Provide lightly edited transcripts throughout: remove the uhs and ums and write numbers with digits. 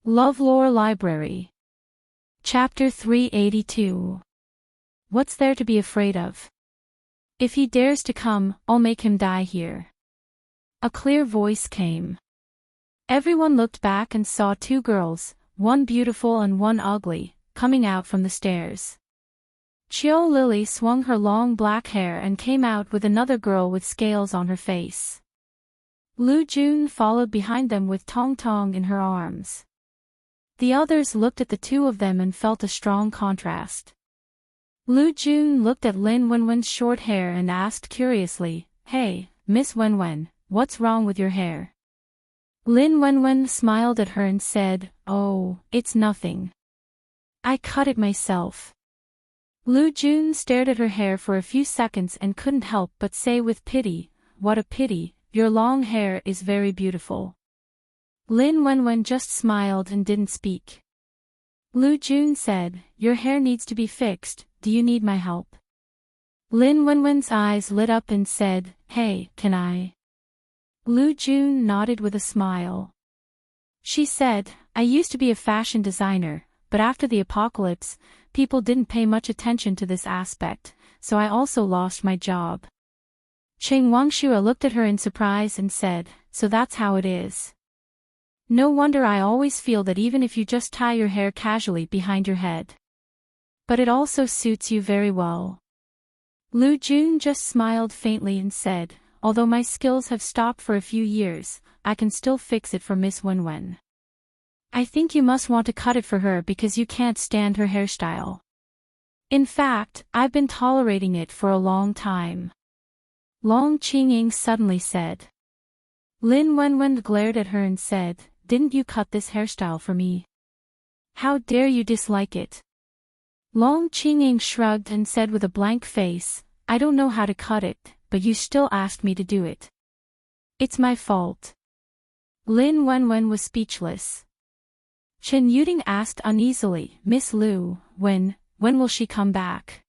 LoveLore Library. Chapter 382. What's there to be afraid of? If he dares to come, I'll make him die here. A clear voice came. Everyone looked back and saw two girls, one beautiful and one ugly, coming out from the stairs. Chio Lily swung her long black hair and came out with another girl with scales on her face. Lu Jun followed behind them with Tong Tong in her arms. The others looked at the two of them and felt a strong contrast. Lu Jun looked at Lin Wenwen's short hair and asked curiously, "Hey, Miss Wenwen, what's wrong with your hair?" Lin Wenwen smiled at her and said, "Oh, it's nothing. I cut it myself." Lu Jun stared at her hair for a few seconds and couldn't help but say with pity, "What a pity, your long hair is very beautiful." Lin Wenwen just smiled and didn't speak. Lu Jun said, "Your hair needs to be fixed, do you need my help?" Lin Wenwen's eyes lit up and said, "Hey, can I?" Lu Jun nodded with a smile. She said, "I used to be a fashion designer, but after the apocalypse, people didn't pay much attention to this aspect, so I also lost my job." Cheng Wangshua looked at her in surprise and said, "So that's how it is. No wonder I always feel that even if you just tie your hair casually behind your head. But it also suits you very well." Lu Jun just smiled faintly and said, "Although my skills have stopped for a few years, I can still fix it for Miss Wenwen. I think you must want to cut it for her because you can't stand her hairstyle. In fact, I've been tolerating it for a long time." Long Qingying suddenly said. Lin Wenwen glared at her and said, "Didn't you cut this hairstyle for me? How dare you dislike it?" Long Qingying shrugged and said with a blank face, "I don't know how to cut it, but you still asked me to do it. It's my fault." Lin Wenwen was speechless. Chen Yuding asked uneasily, "Miss Lu, when will she come back?"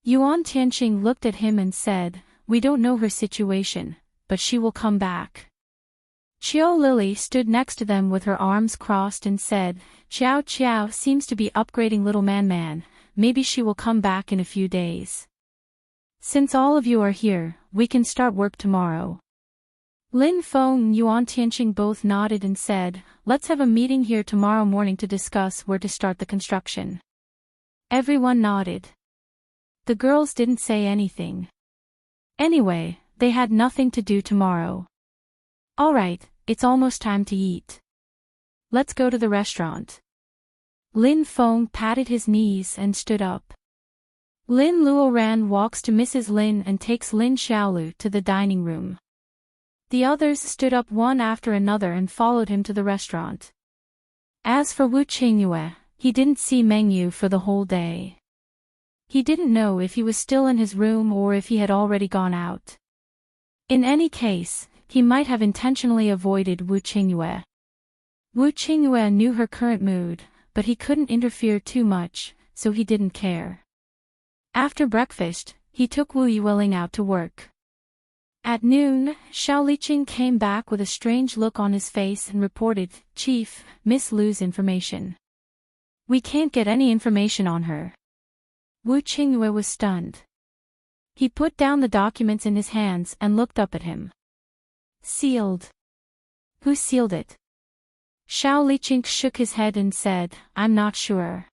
Yuan Tianqing looked at him and said, "We don't know her situation, but she will come back." Chio Lily stood next to them with her arms crossed and said, "Xiao Xiao seems to be upgrading little man, maybe she will come back in a few days. Since all of you are here, we can start work tomorrow." Lin Feng and Yuan Tianqing both nodded and said, "Let's have a meeting here tomorrow morning to discuss where to start the construction." Everyone nodded. The girls didn't say anything. Anyway, they had nothing to do tomorrow. "Alright, it's almost time to eat. Let's go to the restaurant." Lin Feng patted his knees and stood up. Lin Luoran walks to Mrs. Lin and takes Lin Xiaolu to the dining room. The others stood up one after another and followed him to the restaurant. As for Wu Qingyue, he didn't see Meng Yu for the whole day. He didn't know if he was still in his room or if he had already gone out. In any case, he might have intentionally avoided Wu Qingyue. Wu Qingyue knew her current mood, but he couldn't interfere too much, so he didn't care. After breakfast, he took Wu Yueling out to work. At noon, Xiao Liqing came back with a strange look on his face and reported, "Chief, Miss Lu's information. We can't get any information on her." Wu Qingyue was stunned. He put down the documents in his hands and looked up at him. "Sealed. Who sealed it?" Xiao Liqing shook his head and said, "I'm not sure.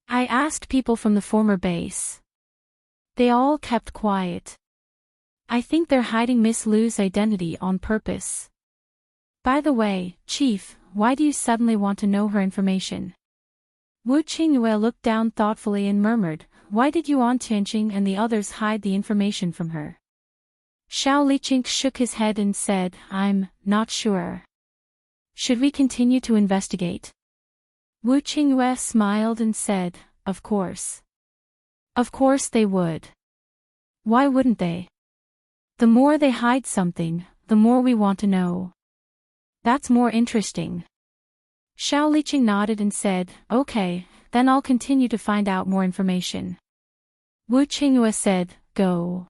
I asked people from the former base. They all kept quiet. I think they're hiding Miss Lu's identity on purpose. By the way, Chief, why do you suddenly want to know her information?" Wu Qingyue looked down thoughtfully and murmured, "Why did Yuan Tianqing and the others hide the information from her?" Xiao Liqing shook his head and said, "I'm not sure. Should we continue to investigate?" Wu Qingyue smiled and said, "Of course. Of course they would. Why wouldn't they? The more they hide something, the more we want to know. That's more interesting." Xiao Liqing nodded and said, "Okay, then I'll continue to find out more information." Wu Qingyue said, "Go.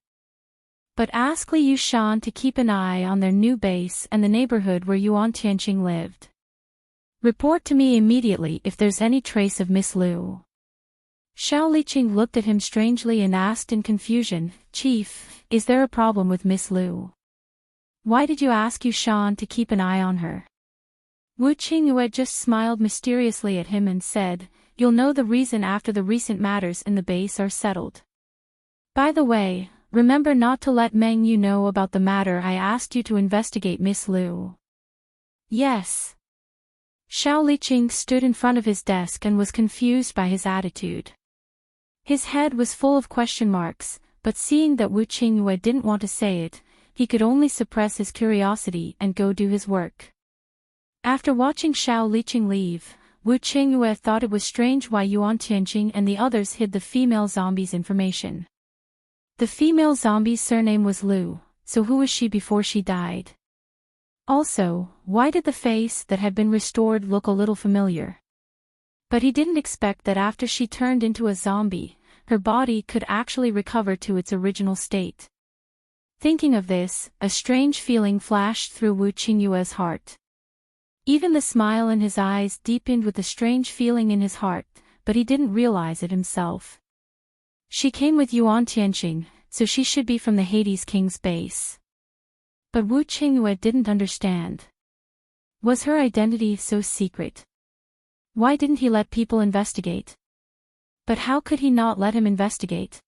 But ask Li Yushan to keep an eye on their new base and the neighborhood where Yuan Tianqing lived. Report to me immediately if there's any trace of Miss Lu. Xiao Liqing looked at him strangely and asked in confusion, Chief, is there a problem with Miss Lu? Why did you ask Yu Shan to keep an eye on her? Wu Qingyue just smiled mysteriously at him and said, You'll know the reason after the recent matters in the base are settled. By the way, remember not to let Meng Yu know about the matter I asked you to investigate Miss Lu. Yes. Xiao Liqing stood in front of his desk and was confused by his attitude. His head was full of question marks, but seeing that Wu Qingyue didn't want to say it, he could only suppress his curiosity and go do his work. After watching Xiao Liqing leave, Wu Qingyue thought it was strange why Yuan Tianqing and the others hid the female zombie's information. The female zombie's surname was Lu, so who was she before she died? Also, why did the face that had been restored look a little familiar? But he didn't expect that after she turned into a zombie, her body could actually recover to its original state. Thinking of this, a strange feeling flashed through Wu Qingyue's heart. Even the smile in his eyes deepened with the strange feeling in his heart, but he didn't realize it himself. She came with Yuan Tianqing, so she should be from the Hades King's base. But Wu Qingyue didn't understand. Was her identity so secret? Why didn't he let people investigate? But how could he not let him investigate?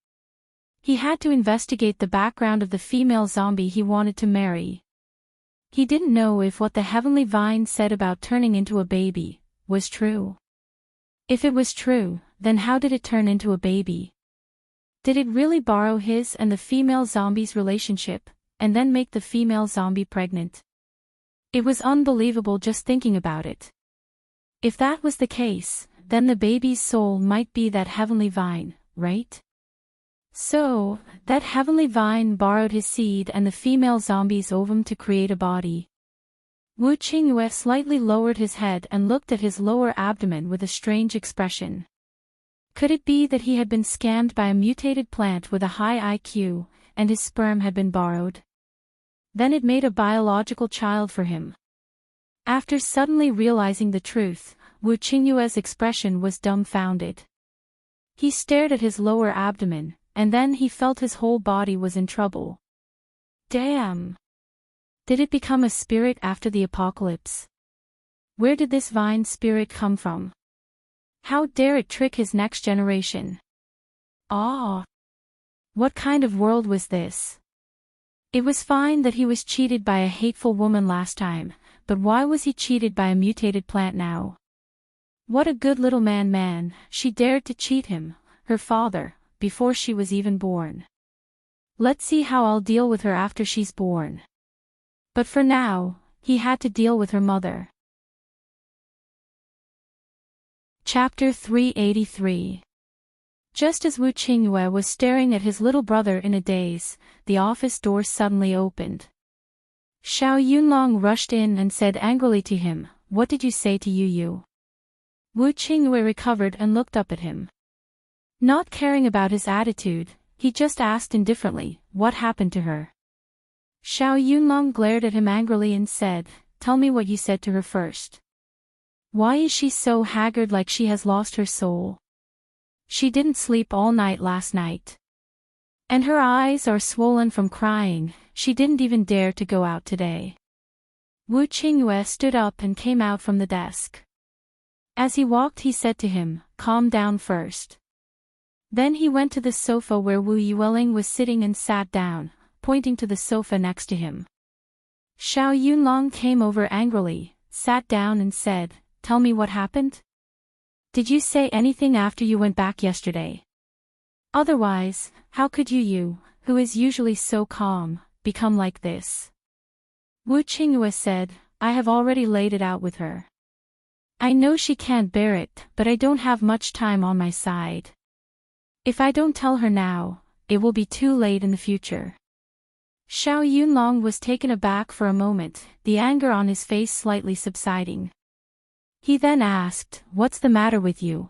He had to investigate the background of the female zombie he wanted to marry. He didn't know if what the heavenly vine said about turning into a baby was true. If it was true, then how did it turn into a baby? Did it really borrow his and the female zombie's relationship, and then make the female zombie pregnant? It was unbelievable just thinking about it. If that was the case, then the baby's soul might be that heavenly vine, right? So, that heavenly vine borrowed his seed and the female zombie's ovum to create a body. Wu Qingyue slightly lowered his head and looked at his lower abdomen with a strange expression. Could it be that he had been scammed by a mutated plant with a high IQ, and his sperm had been borrowed? Then it made a biological child for him. After suddenly realizing the truth, Wu Qingyue's expression was dumbfounded. He stared at his lower abdomen, and then he felt his whole body was in trouble. Damn! Did it become a spirit after the apocalypse? Where did this vine spirit come from? How dare it trick his next generation? Ah! What kind of world was this? It was fine that he was cheated by a hateful woman last time, but why was he cheated by a mutated plant now? What a good little man, she dared to cheat him, her father, before she was even born. Let's see how I'll deal with her after she's born. But for now, he had to deal with her mother. Chapter 383. Just as Wu Qingyue was staring at his little brother in a daze, the office door suddenly opened. Xiao Yunlong rushed in and said angrily to him, What did you say to Yu Yu? Wu Qingyue recovered and looked up at him. Not caring about his attitude, he just asked indifferently, What happened to her? Xiao Yunlong glared at him angrily and said, Tell me what you said to her first. Why is she so haggard like she has lost her soul? She didn't sleep all night last night. And her eyes are swollen from crying, she didn't even dare to go out today. Wu Qingyue stood up and came out from the desk. As he walked he said to him, Calm down first. Then he went to the sofa where Wu Yueling was sitting and sat down, pointing to the sofa next to him. Xiao Yunlong came over angrily, sat down and said, Tell me what happened? Did you say anything after you went back yesterday? Otherwise, how could you, who is usually so calm, become like this? Wu Qingyue said, I have already laid it out with her. I know she can't bear it, but I don't have much time on my side. If I don't tell her now, it will be too late in the future. Xiao Yunlong was taken aback for a moment, the anger on his face slightly subsiding. He then asked, What's the matter with you?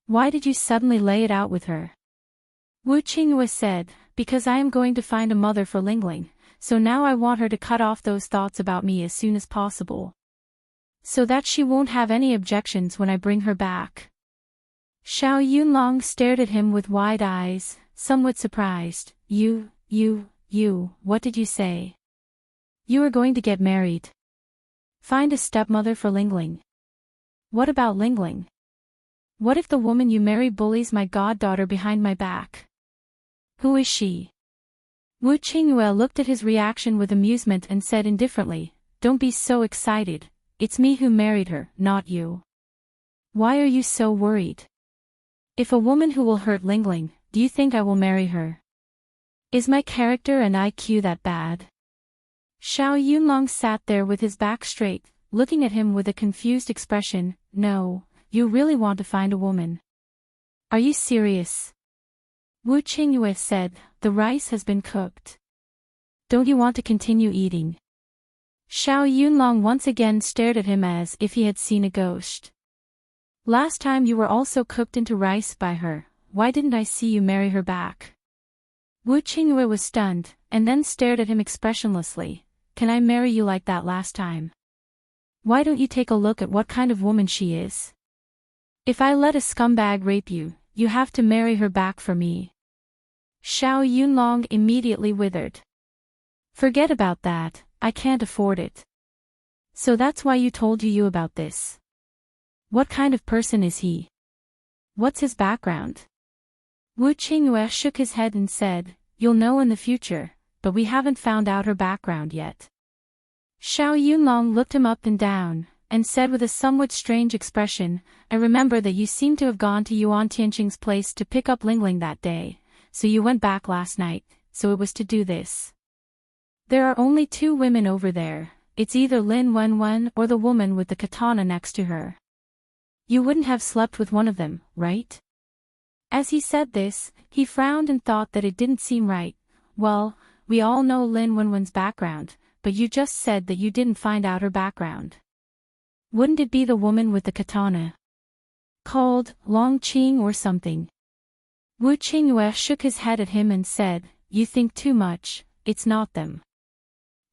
Why did you suddenly lay it out with her? Wu Qingyue said, Because I am going to find a mother for Lingling, so now I want her to cut off those thoughts about me as soon as possible. so that she won't have any objections when I bring her back. Xiao Yunlong stared at him with wide eyes, somewhat surprised. You, what did you say? You are going to get married. Find a stepmother for Lingling. What about Lingling? What if the woman you marry bullies my goddaughter behind my back? Who is she? Wu Qingyue looked at his reaction with amusement and said indifferently, Don't be so excited, it's me who married her, not you. Why are you so worried? If a woman who will hurt Lingling, do you think I will marry her? Is my character and IQ that bad? Xiao Yunlong sat there with his back straight, looking at him with a confused expression. No, you really want to find a woman. Are you serious? Wu Qingyue said, The rice has been cooked. Don't you want to continue eating? Xiao Yunlong once again stared at him as if he had seen a ghost. Last time you were also cooked into rice by her, why didn't I see you marry her back? Wu Qingyue was stunned, and then stared at him expressionlessly. Can I marry you like that last time? Why don't you take a look at what kind of woman she is? If I let a scumbag rape you, you have to marry her back for me. Xiao Yunlong immediately withered. Forget about that, I can't afford it. So that's why you told you about this. What kind of person is he? What's his background? Wu Qingyue shook his head and said, You'll know in the future, but we haven't found out her background yet. Xiao Yunlong looked him up and down, and said with a somewhat strange expression, I remember that you seemed to have gone to Yuan Tianqing's place to pick up Lingling that day, so you went back last night, so it was to do this. There are only 2 women over there, it's either Lin Wenwen or the woman with the katana next to her. You wouldn't have slept with one of them, right? As he said this, he frowned and thought that it didn't seem right. Well, we all know Lin Wenwen's background, but you just said that you didn't find out her background. Wouldn't it be the woman with the katana? Called Long Qing or something? Wu Qingyue shook his head at him and said, You think too much, it's not them.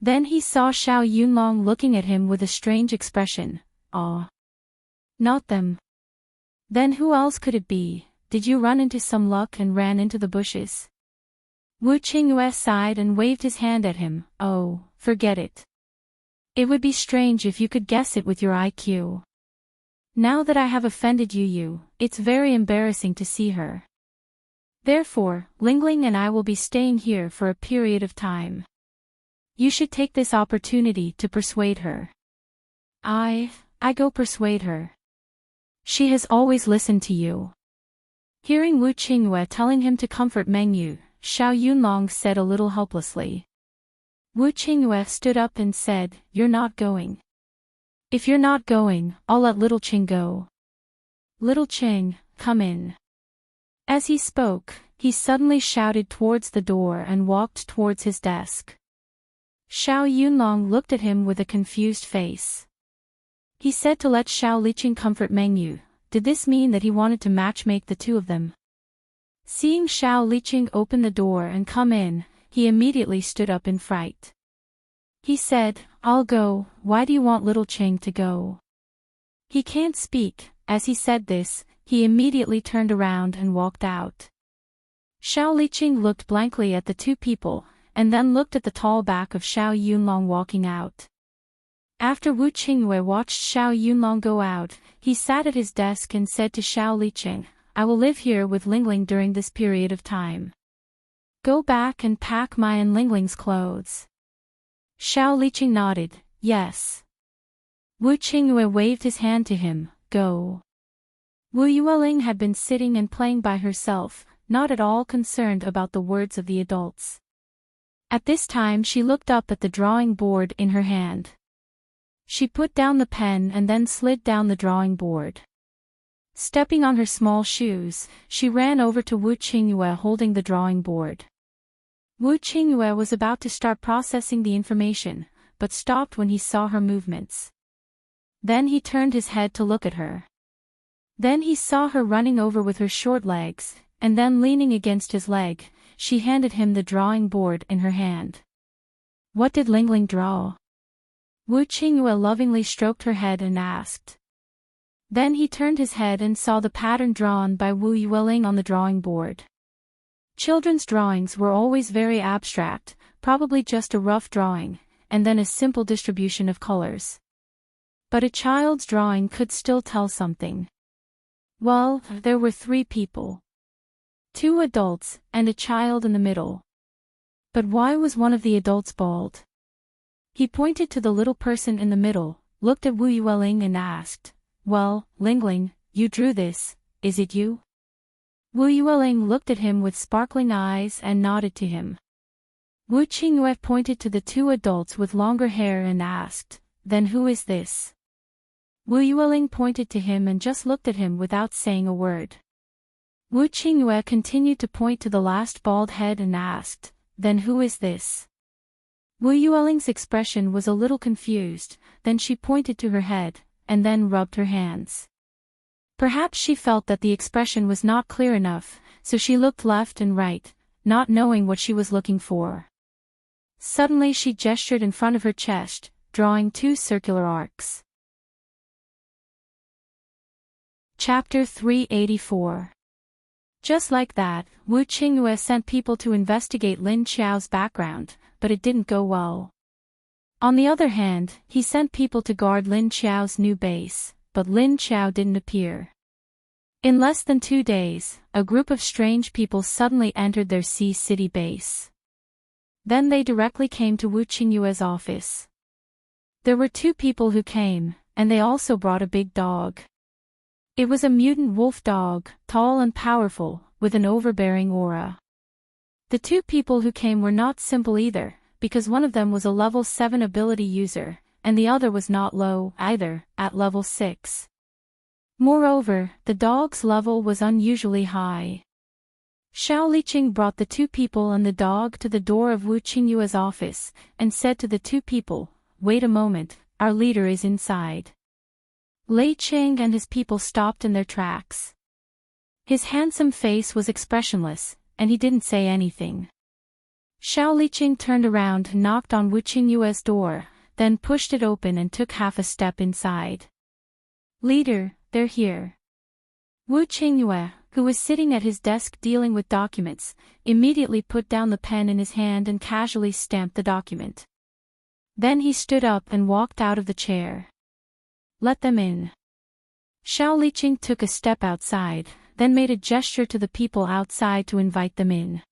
Then he saw Xiao Yunlong looking at him with a strange expression. Aw. Not them. Then who else could it be? Did you run into some luck and ran into the bushes? Wu Qingyue sighed and waved his hand at him. Oh, forget it. It would be strange if you could guess it with your IQ. Now that I have offended you, it's very embarrassing to see her. Therefore, Lingling and I will be staying here for a period of time. You should take this opportunity to persuade her. I go persuade her. She has always listened to you. Hearing Wu Qingyue telling him to comfort Mengyu, Xiao Yunlong said a little helplessly. Wu Qingyue stood up and said, You're not going. If you're not going, I'll let Little Qing go. Little Qing, come in. As he spoke, he suddenly shouted towards the door and walked towards his desk. Xiao Yunlong looked at him with a confused face. He said to let Xiao Liqing comfort Mengyu. Did this mean that he wanted to matchmake the 2 of them? Seeing Xiao Liqing open the door and come in, he immediately stood up in fright. He said, I'll go, why do you want Little Qing to go? He can't speak. As he said this, he immediately turned around and walked out. Xiao Liqing looked blankly at the 2 people, and then looked at the tall back of Xiao Yunlong walking out. After Wu Qingyue watched Xiao Yunlong go out, he sat at his desk and said to Xiao Liqing, I will live here with Lingling during this period of time. Go back and pack my and Lingling's clothes. Xiao Liqing nodded, yes. Wu Qingyue waved his hand to him, go. Wu Yueling had been sitting and playing by herself, not at all concerned about the words of the adults. At this time she looked up at the drawing board in her hand. She put down the pen and then slid down the drawing board. Stepping on her small shoes, she ran over to Wu Qingyue holding the drawing board. Wu Qingyue was about to start processing the information, but stopped when he saw her movements. Then he turned his head to look at her. Then he saw her running over with her short legs, and then leaning against his leg, she handed him the drawing board in her hand. What did Lingling draw? Wu Qingyue lovingly stroked her head and asked. Then he turned his head and saw the pattern drawn by Wu Yueling on the drawing board. Children's drawings were always very abstract, probably just a rough drawing, and then a simple distribution of colors. But a child's drawing could still tell something. Well, there were 3 people. 2 adults, and a child in the middle. But why was one of the adults bald? He pointed to the little person in the middle, looked at Wu Yueling and asked, "Well, Lingling, you drew this, is it you?" Wu Yueling looked at him with sparkling eyes and nodded to him. Wu Qingyue pointed to the 2 adults with longer hair and asked, "Then who is this?" Wu Yueling pointed to him and just looked at him without saying a word. Wu Qingyue continued to point to the last bald head and asked, "Then who is this?" Wu Yueling's expression was a little confused, then she pointed to her head, and then rubbed her hands. Perhaps she felt that the expression was not clear enough, so she looked left and right, not knowing what she was looking for. Suddenly she gestured in front of her chest, drawing 2 circular arcs. Chapter 384. Just like that, Wu Qingyue sent people to investigate Lin Qiao's background, but it didn't go well. On the other hand, he sent people to guard Lin Qiao's new base, but Lin Qiao didn't appear. In less than 2 days, a group of strange people suddenly entered their Sea City base. Then they directly came to Wu Qingyue's office. There were 2 people who came, and they also brought a big dog. It was a mutant wolf dog, tall and powerful, with an overbearing aura. The 2 people who came were not simple either, because one of them was a level 7 ability user, and the other was not low either, at level 6. Moreover, the dog's level was unusually high. Xiao Liqing brought the 2 people and the dog to the door of Wu Qingyue's office, and said to the 2 people, "Wait a moment, our leader is inside." Lei Qing and his people stopped in their tracks. His handsome face was expressionless, and he didn't say anything. Xiao Liqing turned around and knocked on Wu Qingyue's door, then pushed it open and took half a step inside. "Leader, they're here." Wu Qingyue, who was sitting at his desk dealing with documents, immediately put down the pen in his hand and casually stamped the document. Then he stood up and walked out of the chair. "Let them in." Xiao Liqing took a step outside, then made a gesture to the people outside to invite them in.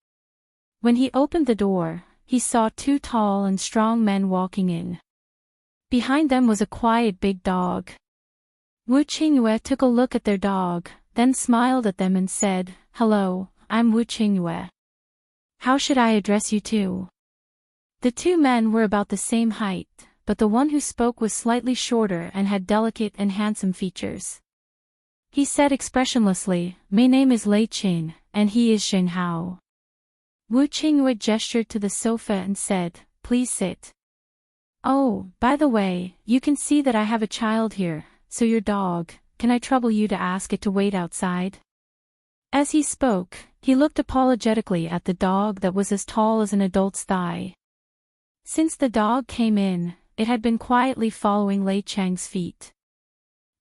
When he opened the door, he saw 2 tall and strong men walking in. Behind them was a quiet big dog. Wu Qingyue took a look at their dog, then smiled at them and said, "Hello, I'm Wu Qingyue. How should I address you 2?" The 2 men were about the same height, but the one who spoke was slightly shorter and had delicate and handsome features. He said expressionlessly, "My name is Lei Qing, and he is Xing Hao." Wu Qingyue gestured to the sofa and said, "Please sit." "Oh, by the way, you can see that I have a child here, so your dog, can I trouble you to ask it to wait outside?" As he spoke, he looked apologetically at the dog that was as tall as an adult's thigh. Since the dog came in, it had been quietly following Lei Chang's feet.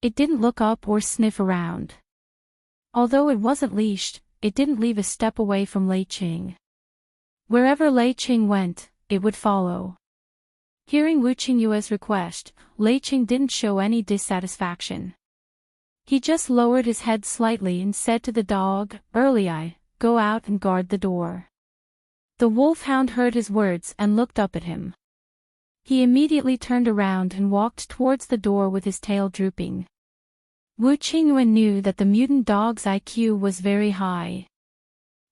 It didn't look up or sniff around. Although it wasn't leashed, it didn't leave a step away from Lei Qing. Wherever Lei Qing went, it would follow. Hearing Wu Qingyue's request, Lei Qing didn't show any dissatisfaction. He just lowered his head slightly and said to the dog, "Early, go out and guard the door." The wolfhound heard his words and looked up at him. He immediately turned around and walked towards the door with his tail drooping. Wu Qingyue knew that the mutant dog's IQ was very high.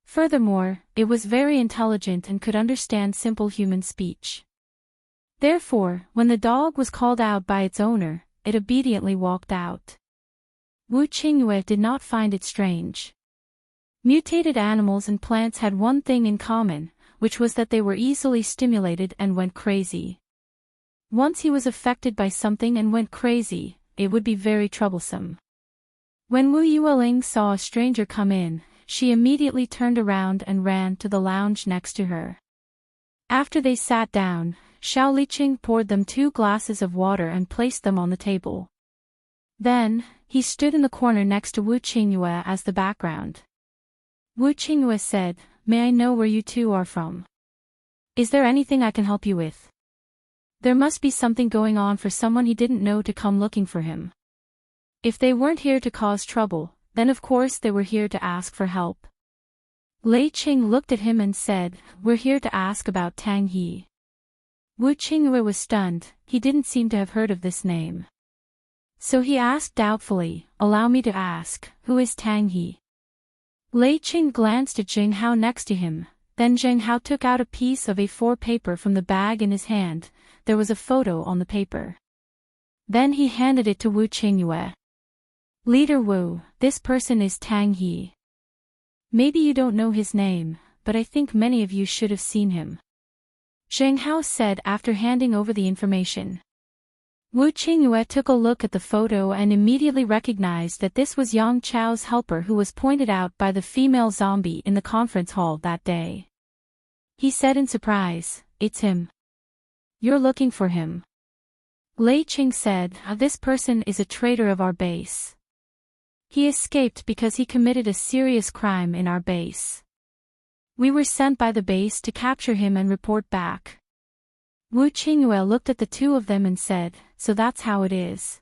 Furthermore, it was very intelligent and could understand simple human speech. Therefore, when the dog was called out by its owner, it obediently walked out. Wu Qingyue did not find it strange. Mutated animals and plants had one thing in common, which was that they were easily stimulated and went crazy. Once he was affected by something and went crazy, it would be very troublesome. When Wu Yueling saw a stranger come in, she immediately turned around and ran to the lounge next to her. After they sat down, Xiao Liqing poured them 2 glasses of water and placed them on the table. Then, he stood in the corner next to Wu Qingyue as the background. Wu Qingyue said, "May I know where you two are from? Is there anything I can help you with?" There must be something going on for someone he didn't know to come looking for him. If they weren't here to cause trouble, then of course they were here to ask for help. Lei Qing looked at him and said, "We're here to ask about Tang He." Wu Qingyue was stunned, he didn't seem to have heard of this name. So he asked doubtfully, "Allow me to ask, who is Tang He?" Lei Qing glanced at Jing Hao next to him, then Jing Hao took out a piece of A4 paper from the bag in his hand. There was a photo on the paper. Then he handed it to Wu Qingyue. "Leader Wu, this person is Tang He. Maybe you don't know his name, but I think many of you should have seen him," Jing Hao said after handing over the information. Wu Qingyue took a look at the photo and immediately recognized that this was Yang Chao's helper who was pointed out by the female zombie in the conference hall that day. He said in surprise, "It's him. You're looking for him." Lei Qing said, "This person is a traitor of our base. He escaped because he committed a serious crime in our base. We were sent by the base to capture him and report back." Wu Qingyue looked at the two of them and said, "So that's how it is.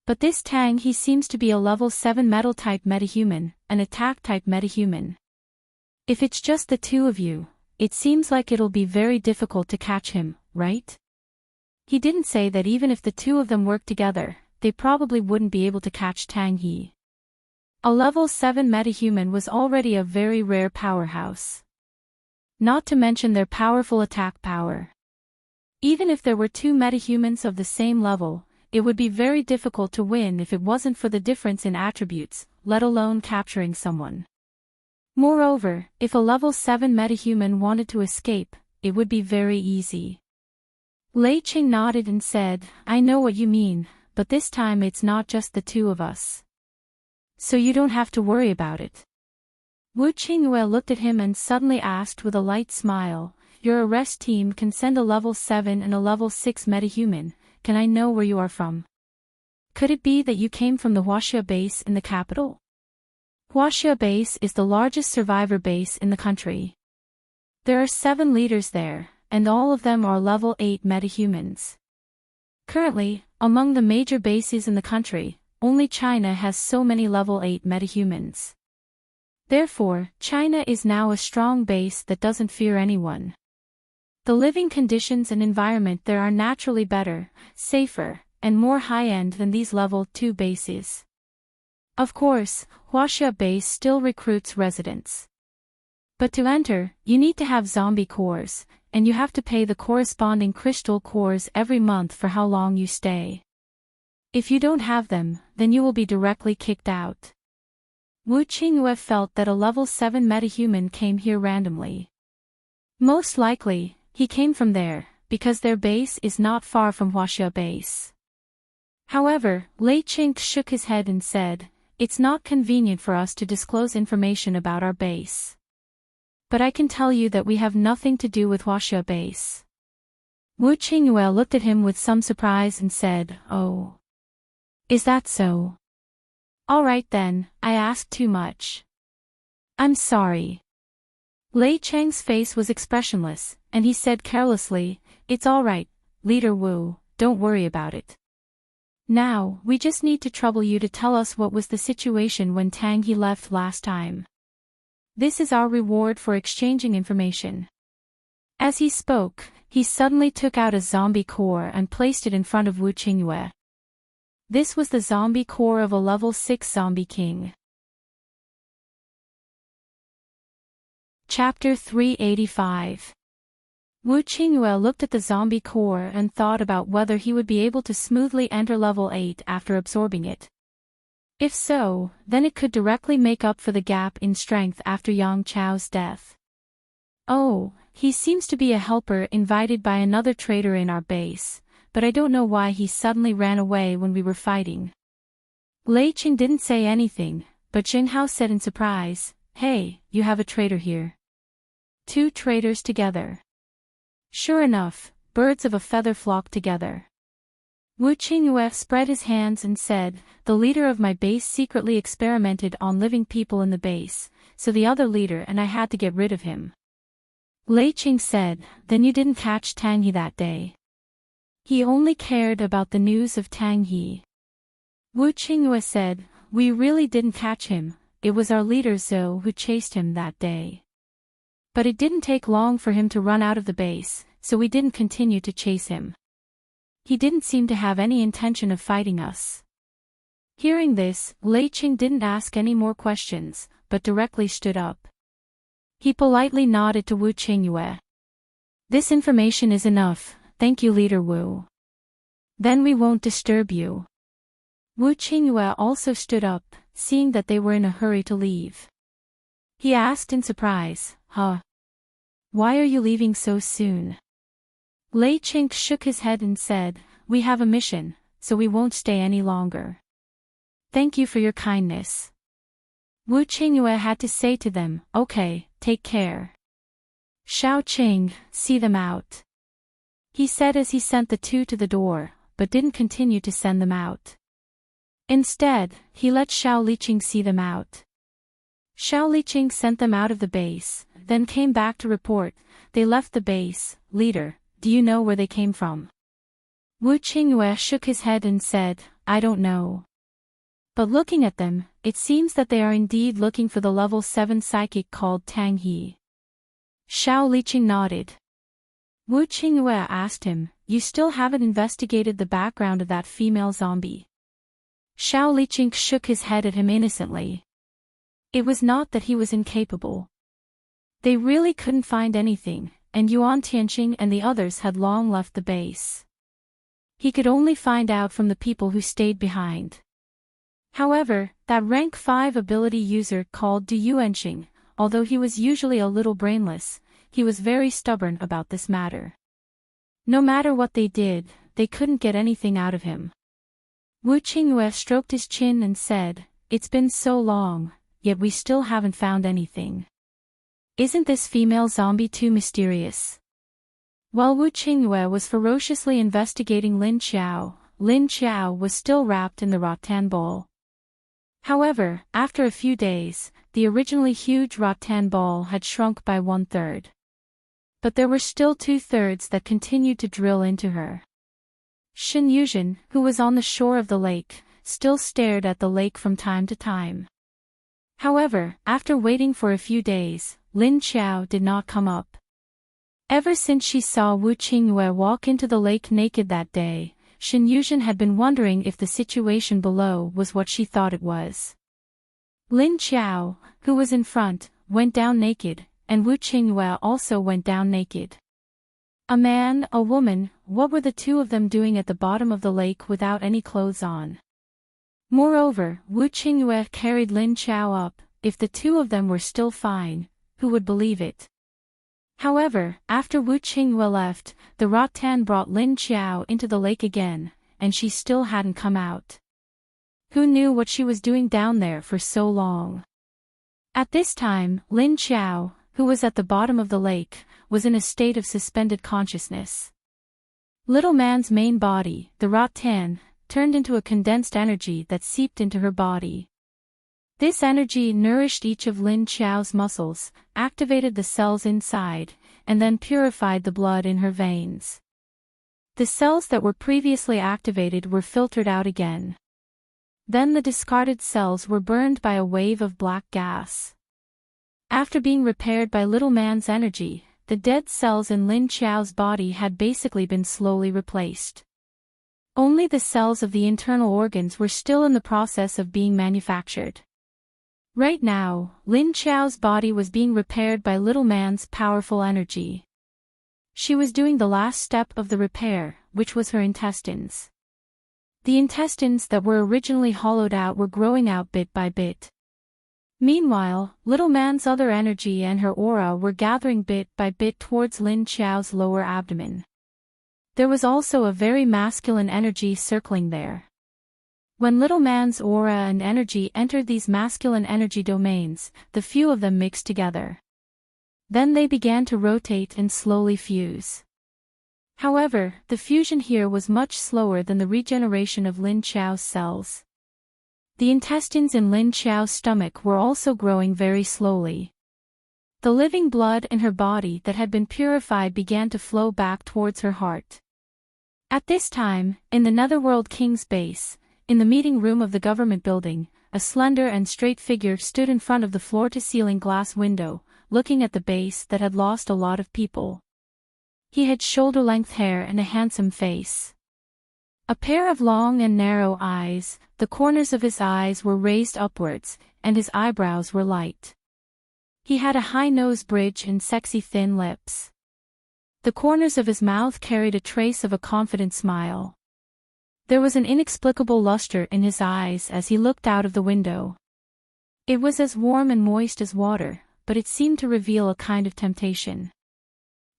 But this Tang He seems to be a level 7 metal-type metahuman, an attack-type metahuman. If it's just the two of you, it seems like it'll be very difficult to catch him, right?" He didn't say that even if the two of them worked together, they probably wouldn't be able to catch Tang He. A level 7 metahuman was already a very rare powerhouse. Not to mention their powerful attack power. Even if there were 2 metahumans of the same level, it would be very difficult to win if it wasn't for the difference in attributes, let alone capturing someone. Moreover, if a level 7 metahuman wanted to escape, it would be very easy. Lei Qing nodded and said, "I know what you mean, but this time it's not just the two of us. So you don't have to worry about it." Wu Qingyue looked at him and suddenly asked with a light smile, "Your arrest team can send a level 7 and a level 6 metahuman, can I know where you are from? Could it be that you came from the Huaxia base in the capital?" Huaxia base is the largest survivor base in the country. There are 7 leaders there, and all of them are level 8 metahumans. Currently, among the major bases in the country, only China has so many level 8 metahumans. Therefore, China is now a strong base that doesn't fear anyone. The living conditions and environment there are naturally better, safer, and more high-end than these level 2 bases. Of course, Huaxia base still recruits residents. But to enter, you need to have zombie cores, and you have to pay the corresponding crystal cores every month for how long you stay. If you don't have them, then you will be directly kicked out. Wu Qingyue felt that a level 7 metahuman came here randomly. Most likely, he came from there, because their base is not far from Huaxia base. However, Lei Qing shook his head and said, "It's not convenient for us to disclose information about our base. But I can tell you that we have nothing to do with Huaxia base." Wu Qingyue looked at him with some surprise and said, "Oh. Is that so? All right then, I asked too much. I'm sorry." Lei Cheng's face was expressionless, and he said carelessly, "It's all right, Leader Wu, don't worry about it. Now, we just need to trouble you to tell us what was the situation when Tang He left last time. This is our reward for exchanging information." As he spoke, he suddenly took out a zombie core and placed it in front of Wu Qingyue. This was the zombie core of a level 6 zombie king. Chapter 385. Wu Qingyue looked at the zombie core and thought about whether he would be able to smoothly enter level 8 after absorbing it. If so, then it could directly make up for the gap in strength after Yang Chao's death. "Oh, he seems to be a helper invited by another traitor in our base, but I don't know why he suddenly ran away when we were fighting." Lei Qing didn't say anything, but Jing Hao said in surprise, "Hey, you have a traitor here. 2 traitors together." Sure enough, birds of a feather flock together. Wu Qingyue spread his hands and said, the leader of my base secretly experimented on living people in the base, so the other leader and I had to get rid of him. Lei Qing said, then you didn't catch Tang He that day. He only cared about the news of Tang He. Wu Qingyue said, we really didn't catch him, it was our leader Zhou who chased him that day. But it didn't take long for him to run out of the base, so we didn't continue to chase him. He didn't seem to have any intention of fighting us. Hearing this, Lei Qing didn't ask any more questions, but directly stood up. He politely nodded to Wu Qingyue. This information is enough, thank you Leader Wu. Then we won't disturb you. Wu Qingyue also stood up, seeing that they were in a hurry to leave. He asked in surprise, huh? Why are you leaving so soon? Lei Qing shook his head and said, we have a mission, so we won't stay any longer. Thank you for your kindness. Wu Qingyue had to say to them, okay, take care. Shao Qing, see them out. He said as he sent the two to the door, but didn't continue to send them out. Instead, he let Shao Liqing see them out. Shao Liqing sent them out of the base, then came back to report, they left the base, leader, do you know where they came from? Wu Qingyue shook his head and said, I don't know. But looking at them, it seems that they are indeed looking for the level 7 psychic called Tang He. Shao Liqing nodded. Wu Qingyue asked him, you still haven't investigated the background of that female zombie? Shao Liqing shook his head at him innocently. It was not that he was incapable. They really couldn't find anything, and Yuan Tianqing and the others had long left the base. He could only find out from the people who stayed behind. However, that rank 5 ability user called Du Yuanqing, although he was usually a little brainless, he was very stubborn about this matter. No matter what they did, they couldn't get anything out of him. Wu Qingyue stroked his chin and said, it's been so long, yet we still haven't found anything. Isn't this female zombie too mysterious? While Wu Qingyue was ferociously investigating Lin Qiao was still wrapped in the rattan ball. However, after a few days, the originally huge rattan ball had shrunk by 1/3. But there were still 2/3 that continued to drill into her. Shen Yuzhen, who was on the shore of the lake, still stared at the lake from time to time. However, after waiting for a few days, Lin Qiao did not come up. Ever since she saw Wu Qingyue walk into the lake naked that day, Shen Yuzhen had been wondering if the situation below was what she thought it was. Lin Qiao, who was in front, went down naked, and Wu Qingyue also went down naked. A man, a woman, what were the two of them doing at the bottom of the lake without any clothes on? Moreover, Wu Qingyue carried Lin Qiao up, if the two of them were still fine, who would believe it? However, after Wu Qingyue left, the rattan brought Lin Qiao into the lake again, and she still hadn't come out. Who knew what she was doing down there for so long? At this time, Lin Qiao, who was at the bottom of the lake, was in a state of suspended consciousness. Little man's main body, the rattan, turned into a condensed energy that seeped into her body. This energy nourished each of Lin Qiao's muscles, activated the cells inside, and then purified the blood in her veins. The cells that were previously activated were filtered out again. Then the discarded cells were burned by a wave of black gas. After being repaired by little man's energy, the dead cells in Lin Qiao's body had basically been slowly replaced. Only the cells of the internal organs were still in the process of being manufactured. Right now, Lin Qiao's body was being repaired by little man's powerful energy. She was doing the last step of the repair, which was her intestines. The intestines that were originally hollowed out were growing out bit by bit. Meanwhile, little man's other energy and her aura were gathering bit by bit towards Lin Qiao's lower abdomen. There was also a very masculine energy circling there. When little man's aura and energy entered these masculine energy domains, the few of them mixed together. Then they began to rotate and slowly fuse. However, the fusion here was much slower than the regeneration of Lin Qiao's cells. The intestines in Lin Qiao's stomach were also growing very slowly. The living blood in her body that had been purified began to flow back towards her heart. At this time, in the Netherworld King's base, in the meeting room of the government building, a slender and straight figure stood in front of the floor-to-ceiling glass window, looking at the base that had lost a lot of people. He had shoulder-length hair and a handsome face. A pair of long and narrow eyes, the corners of his eyes were raised upwards, and his eyebrows were light. He had a high nose bridge and sexy thin lips. The corners of his mouth carried a trace of a confident smile. There was an inexplicable luster in his eyes as he looked out of the window. It was as warm and moist as water, but it seemed to reveal a kind of temptation.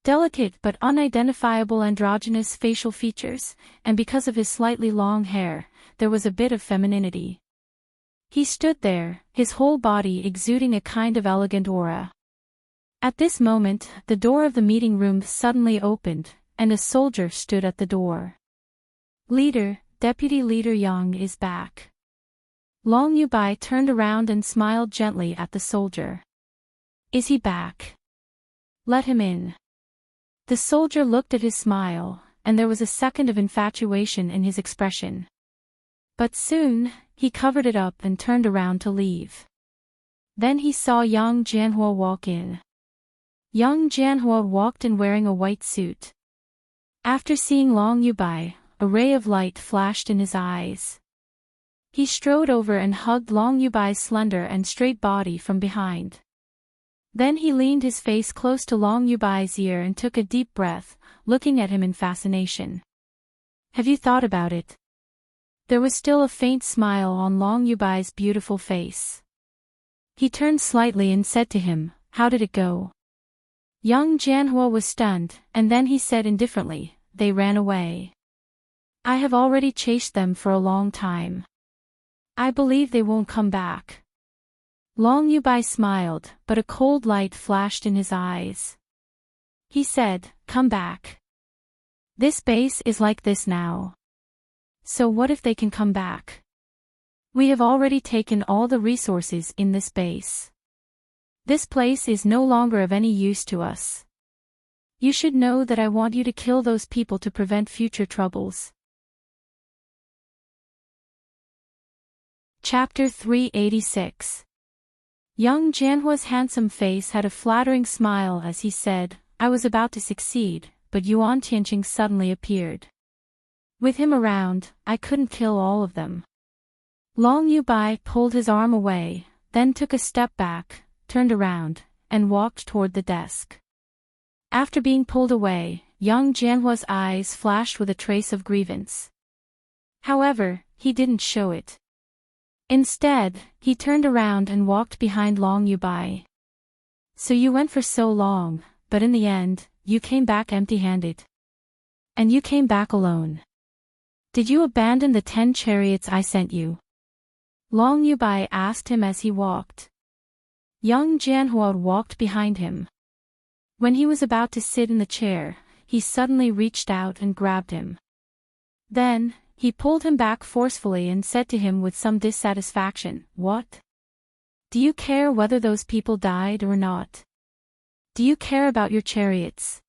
Delicate but unidentifiable androgynous facial features, and because of his slightly long hair, there was a bit of femininity. He stood there, his whole body exuding a kind of elegant aura. At this moment, the door of the meeting room suddenly opened, and a soldier stood at the door. Deputy Leader Yang is back. Long Yubai turned around and smiled gently at the soldier. Is he back? Let him in. The soldier looked at his smile, and there was a second of infatuation in his expression. But soon, he covered it up and turned around to leave. Then he saw Yang Jianhua walk in. Yang Jianhua walked in wearing a white suit. After seeing Long Yubai, a ray of light flashed in his eyes. He strode over and hugged Long Yubai's slender and straight body from behind. Then he leaned his face close to Long Yubai's ear and took a deep breath, looking at him in fascination. Have you thought about it? There was still a faint smile on Long Yubai's beautiful face. He turned slightly and said to him, how did it go? Young Jianhua was stunned, and then he said indifferently, they ran away. I have already chased them for a long time. I believe they won't come back. Long Yubai smiled, but a cold light flashed in his eyes. He said, come back. This base is like this now. So what if they can come back? We have already taken all the resources in this base. This place is no longer of any use to us. You should know that I want you to kill those people to prevent future troubles. Chapter 386. Young Jianhua's handsome face had a flattering smile as he said, I was about to succeed, but Yuan Tianqing suddenly appeared. With him around, I couldn't kill all of them. Long Yubai pulled his arm away, then took a step back, turned around, and walked toward the desk. After being pulled away, young Jianhua's eyes flashed with a trace of grievance. However, he didn't show it. Instead, he turned around and walked behind Long Yubai. So you went for so long, but in the end, you came back empty-handed. And you came back alone. Did you abandon the 10 chariots I sent you? Long Yubai asked him as he walked. Young Jianhua walked behind him. When he was about to sit in the chair, he suddenly reached out and grabbed him. Then, he pulled him back forcefully and said to him with some dissatisfaction, What? Do you care whether those people died or not? Do you care about your chariots?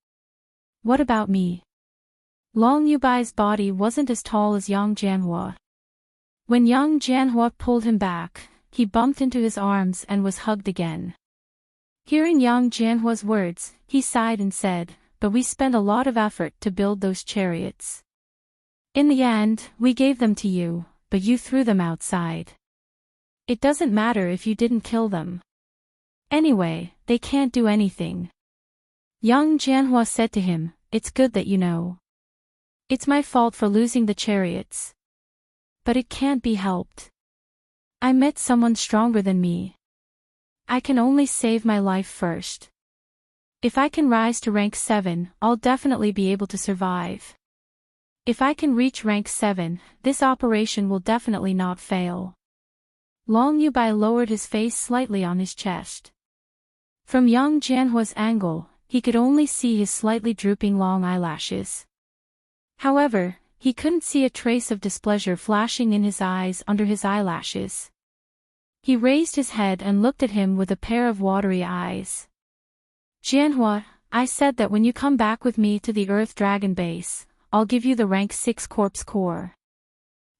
What about me? Long Yubai's body wasn't as tall as Yang Jianhua. When Yang Jianhua pulled him back, he bumped into his arms and was hugged again. Hearing Yang Jianhua's words, he sighed and said, But we spent a lot of effort to build those chariots. In the end, we gave them to you, but you threw them outside. It doesn't matter if you didn't kill them. Anyway, they can't do anything. Young Jianhua said to him, It's good that you know. It's my fault for losing the chariots. But it can't be helped. I met someone stronger than me. I can only save my life first. If I can rise to rank 7, I'll definitely be able to survive. If I can reach rank 7, this operation will definitely not fail. Long Yubai lowered his face slightly on his chest. From young Jianhua's angle, he could only see his slightly drooping long eyelashes. However, he couldn't see a trace of displeasure flashing in his eyes under his eyelashes. He raised his head and looked at him with a pair of watery eyes. Jianhua, I said that when you come back with me to the Earth Dragon base, I'll give you the rank 6 corpse core.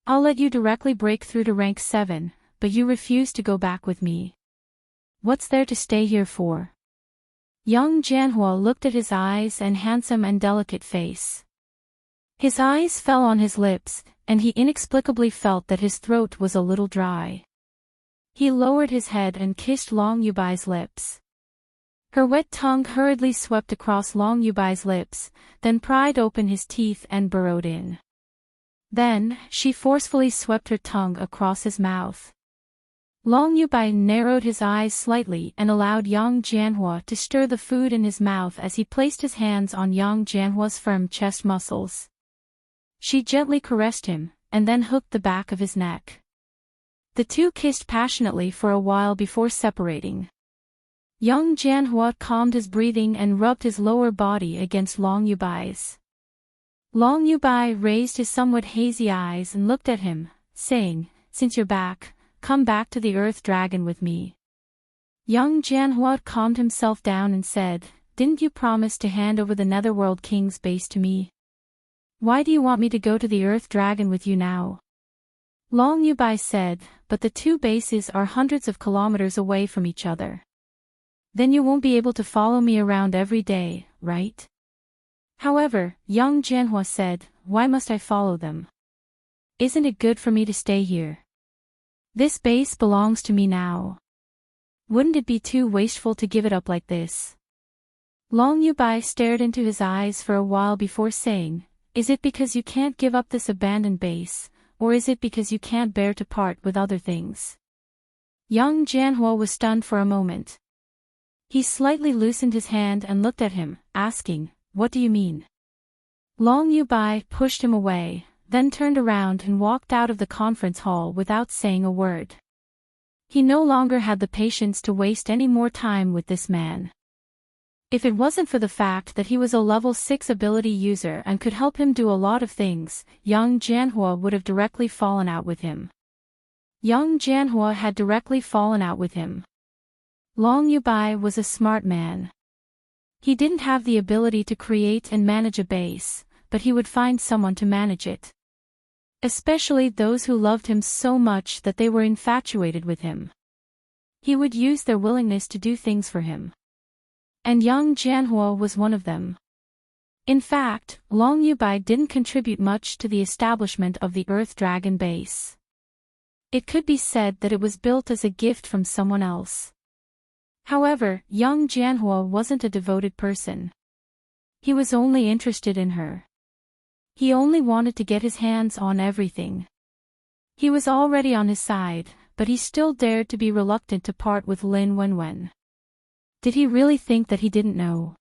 I'll let you directly break through to rank 7, but you refuse to go back with me. What's there to stay here for? Young Jianhua looked at his eyes and handsome and delicate face. His eyes fell on his lips, and he inexplicably felt that his throat was a little dry. He lowered his head and kissed Long Yubai's lips. Her wet tongue hurriedly swept across Long Yubai's lips, then pried open his teeth and burrowed in. Then, she forcefully swept her tongue across his mouth. Long Yubai narrowed his eyes slightly and allowed Yang Jianhua to stir the food in his mouth as he placed his hands on Yang Jianhua's firm chest muscles. She gently caressed him, and then hooked the back of his neck. The two kissed passionately for a while before separating. Yang Jianhua calmed his breathing and rubbed his lower body against Long Yubai's. Long Yubai raised his somewhat hazy eyes and looked at him, saying, "Since you're back, come back to the Earth Dragon with me." Yang Jianhua calmed himself down and said, "Didn't you promise to hand over the Netherworld King's base to me? Why do you want me to go to the Earth Dragon with you now?" Long Yubai said, "But the two bases are hundreds of kilometers away from each other. Then you won't be able to follow me around every day, right?" However, Yang Jianhua said, "Why must I follow them? Isn't it good for me to stay here? This base belongs to me now. Wouldn't it be too wasteful to give it up like this?" Long Yubai stared into his eyes for a while before saying, "Is it because you can't give up this abandoned base, or is it because you can't bear to part with other things?" Yang Jianhua was stunned for a moment. He slightly loosened his hand and looked at him, asking, "What do you mean?" Long Yubai pushed him away, then turned around and walked out of the conference hall without saying a word. He no longer had the patience to waste any more time with this man. If it wasn't for the fact that he was a level 6 ability user and could help him do a lot of things, Yang Jianhua would have directly fallen out with him. Yang Jianhua had directly fallen out with him. Long Yubai was a smart man. He didn't have the ability to create and manage a base, but he would find someone to manage it. Especially those who loved him so much that they were infatuated with him. He would use their willingness to do things for him. And Yang Jianhua was one of them. In fact, Long Yubai didn't contribute much to the establishment of the Earth Dragon base. It could be said that it was built as a gift from someone else. However, Yang Jianhua wasn't a devoted person. He was only interested in her. He only wanted to get his hands on everything. He was already on his side, but he still dared to be reluctant to part with Lin Wenwen. Did he really think that he didn't know?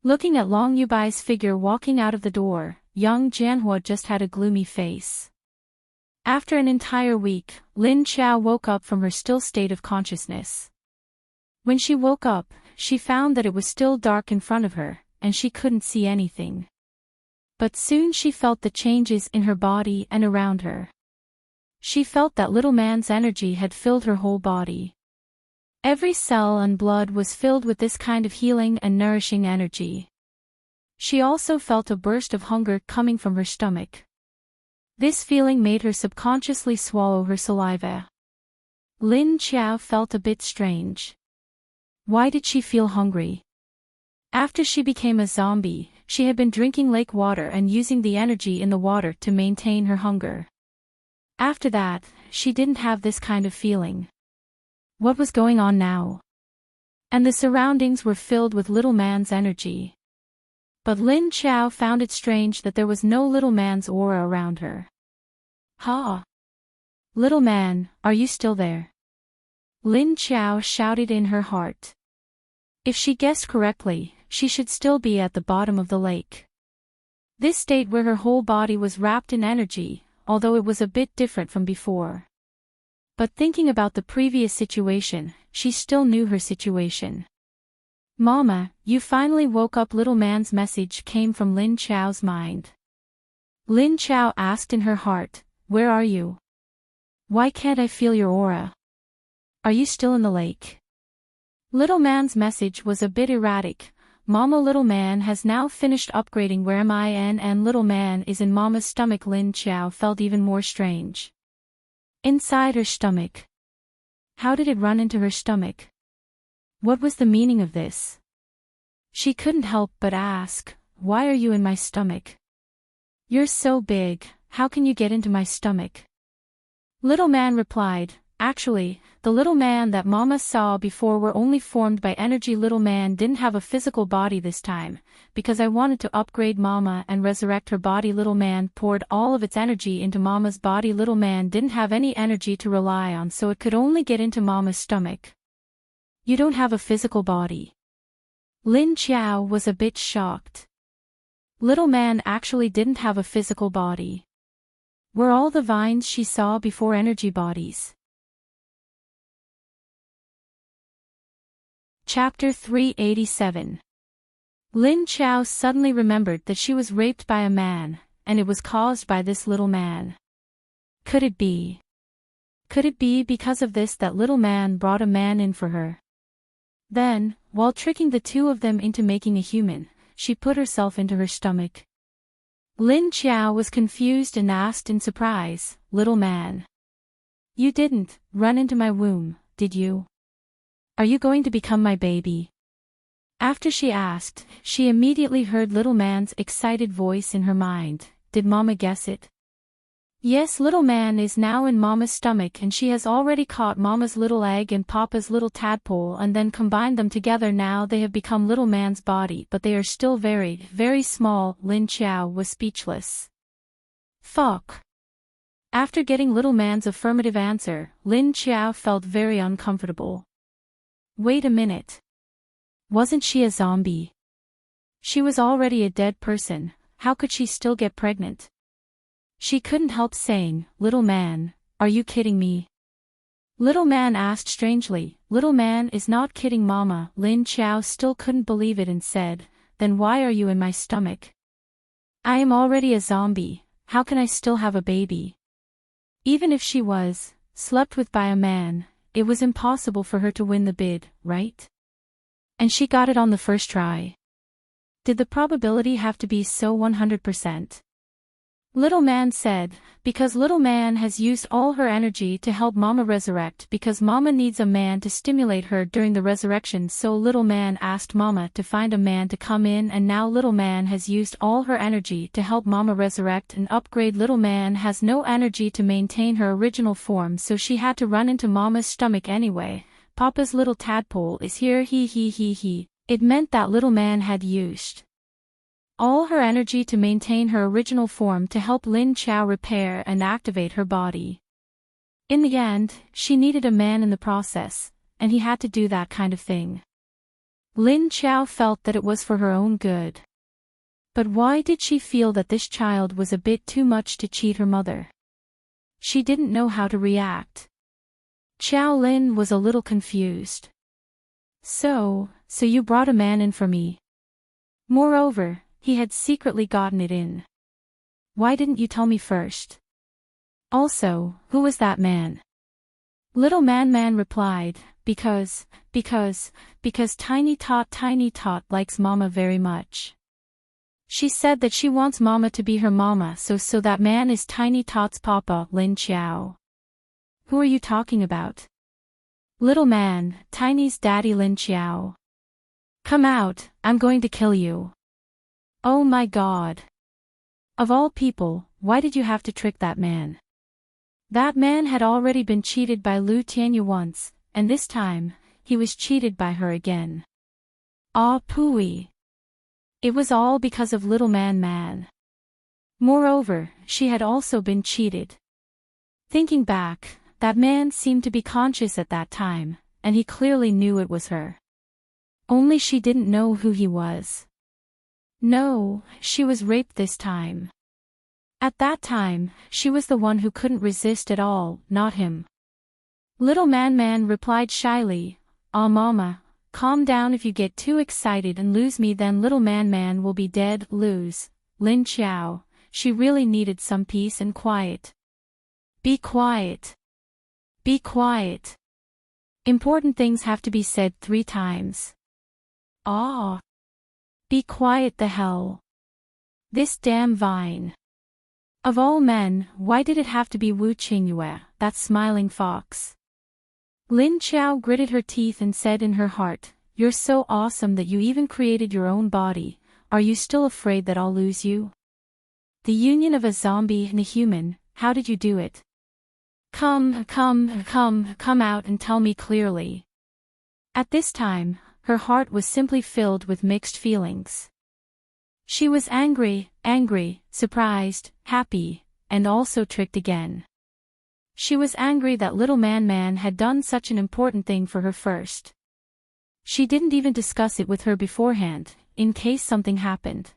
Looking at Long Yubai's figure walking out of the door, Yang Jianhua just had a gloomy face. After an entire week, Lin Qiao woke up from her still state of consciousness. When she woke up, she found that it was still dark in front of her, and she couldn't see anything. But soon she felt the changes in her body and around her. She felt that little man's energy had filled her whole body. Every cell and blood was filled with this kind of healing and nourishing energy. She also felt a burst of hunger coming from her stomach. This feeling made her subconsciously swallow her saliva. Lin Qiao felt a bit strange. Why did she feel hungry? After she became a zombie, she had been drinking lake water and using the energy in the water to maintain her hunger. After that, she didn't have this kind of feeling. What was going on now? And the surroundings were filled with little man's energy. But Lin Qiao found it strange that there was no little man's aura around her. "Ha! Little man, are you still there?" Lin Qiao shouted in her heart. If she guessed correctly, she should still be at the bottom of the lake. This state where her whole body was wrapped in energy, although it was a bit different from before. But thinking about the previous situation, she still knew her situation. "Mama, you finally woke up." Little man's message came from Lin Qiao's mind. Lin Chao asked in her heart, where are you? Why can't I feel your aura? Are you still in the lake? Little man's message was a bit erratic. Mama, little man has now finished upgrading. Where am I? And little man is in Mama's stomach. Lin Chao felt even more strange. Inside her stomach. How did it run into her stomach? What was the meaning of this? She couldn't help but ask, why are you in my stomach? You're so big, how can you get into my stomach? Little man replied, actually, the little man that Mama saw before were only formed by energy. Little man didn't have a physical body this time, because I wanted to upgrade Mama and resurrect her body. Little man poured all of its energy into Mama's body. Little man didn't have any energy to rely on, so it could only get into Mama's stomach. You don't have a physical body. Lin Chao was a bit shocked. Little man actually didn't have a physical body. Were all the vines she saw before energy bodies? Chapter 387. Lin Chao suddenly remembered that she was raped by a man, and it was caused by this little man. Could it be? Could it be because of this that little man brought a man in for her? Then, while tricking the two of them into making a human, she put herself into her stomach. Lin Chao was confused and asked in surprise, little man. You didn't run into my womb, did you? Are you going to become my baby? After she asked, she immediately heard little man's excited voice in her mind. Did Mama guess it? Yes, little man is now in Mama's stomach, and she has already caught Mama's little egg and Papa's little tadpole and then combined them together. Now they have become little man's body, but they are still very, very small. Lin Chao was speechless. Fuck. After getting little man's affirmative answer, Lin Chao felt very uncomfortable. Wait a minute. Wasn't she a zombie? She was already a dead person, how could she still get pregnant? She couldn't help saying, little man, are you kidding me? Little man asked strangely, little man is not kidding Mama. Lin Chao still couldn't believe it and said, then why are you in my stomach? I am already a zombie, how can I still have a baby? Even if she was slept with by a man, it was impossible for her to win the bid, right? And she got it on the first try. Did the probability have to be so 100%? Little man said, because little man has used all her energy to help Mama resurrect, because Mama needs a man to stimulate her during the resurrection, so little man asked Mama to find a man to come in, and now little man has used all her energy to help Mama resurrect and upgrade. Little man has no energy to maintain her original form, so she had to run into Mama's stomach anyway. Papa's little tadpole is here, he. It meant that little man had used all her energy to maintain her original form to help Lin Chao repair and activate her body. In the end, she needed a man in the process, and he had to do that kind of thing. Lin Chao felt that it was for her own good. But why did she feel that this child was a bit too much to cheat her mother? She didn't know how to react. Chao Lin was a little confused. So you brought a man in for me. Moreover, he had secretly gotten it in. Why didn't you tell me first? Also, who was that man? Little man replied, because Tiny Tot likes Mama very much. She said that she wants Mama to be her Mama, so that man is Tiny Tot's Papa. Lin Chao. Who are you talking about? Little man, Tiny's daddy. Lin Chao. Come out, I'm going to kill you. Oh my God. Of all people, why did you have to trick that man? That man had already been cheated by Lu Tianyu once, and this time, he was cheated by her again. Ah pooey. It was all because of little man. Moreover, she had also been cheated. Thinking back, that man seemed to be conscious at that time, and he clearly knew it was her. Only she didn't know who he was. No, she was raped this time. At that time, she was the one who couldn't resist at all, not him. Little man replied shyly, "Ah Mama, calm down. If you get too excited and lose me, then little man will be dead." Lose Lin Chao. she really needed some peace and quiet. Be quiet. Be quiet. Important things have to be said 3 times. Ah. Be quiet the hell. This damn vine. Of all men, why did it have to be Wu Qingyue, that smiling fox? Lin Qiao gritted her teeth and said in her heart, "You're so awesome that you even created your own body. Are you still afraid that I'll lose you? The union of a zombie and a human, how did you do it? Come out and tell me clearly." At this time, her heart was simply filled with mixed feelings. She was angry, surprised, happy, and also tricked again. She was angry that little man had done such an important thing for her first. She didn't even discuss it with her beforehand, in case something happened.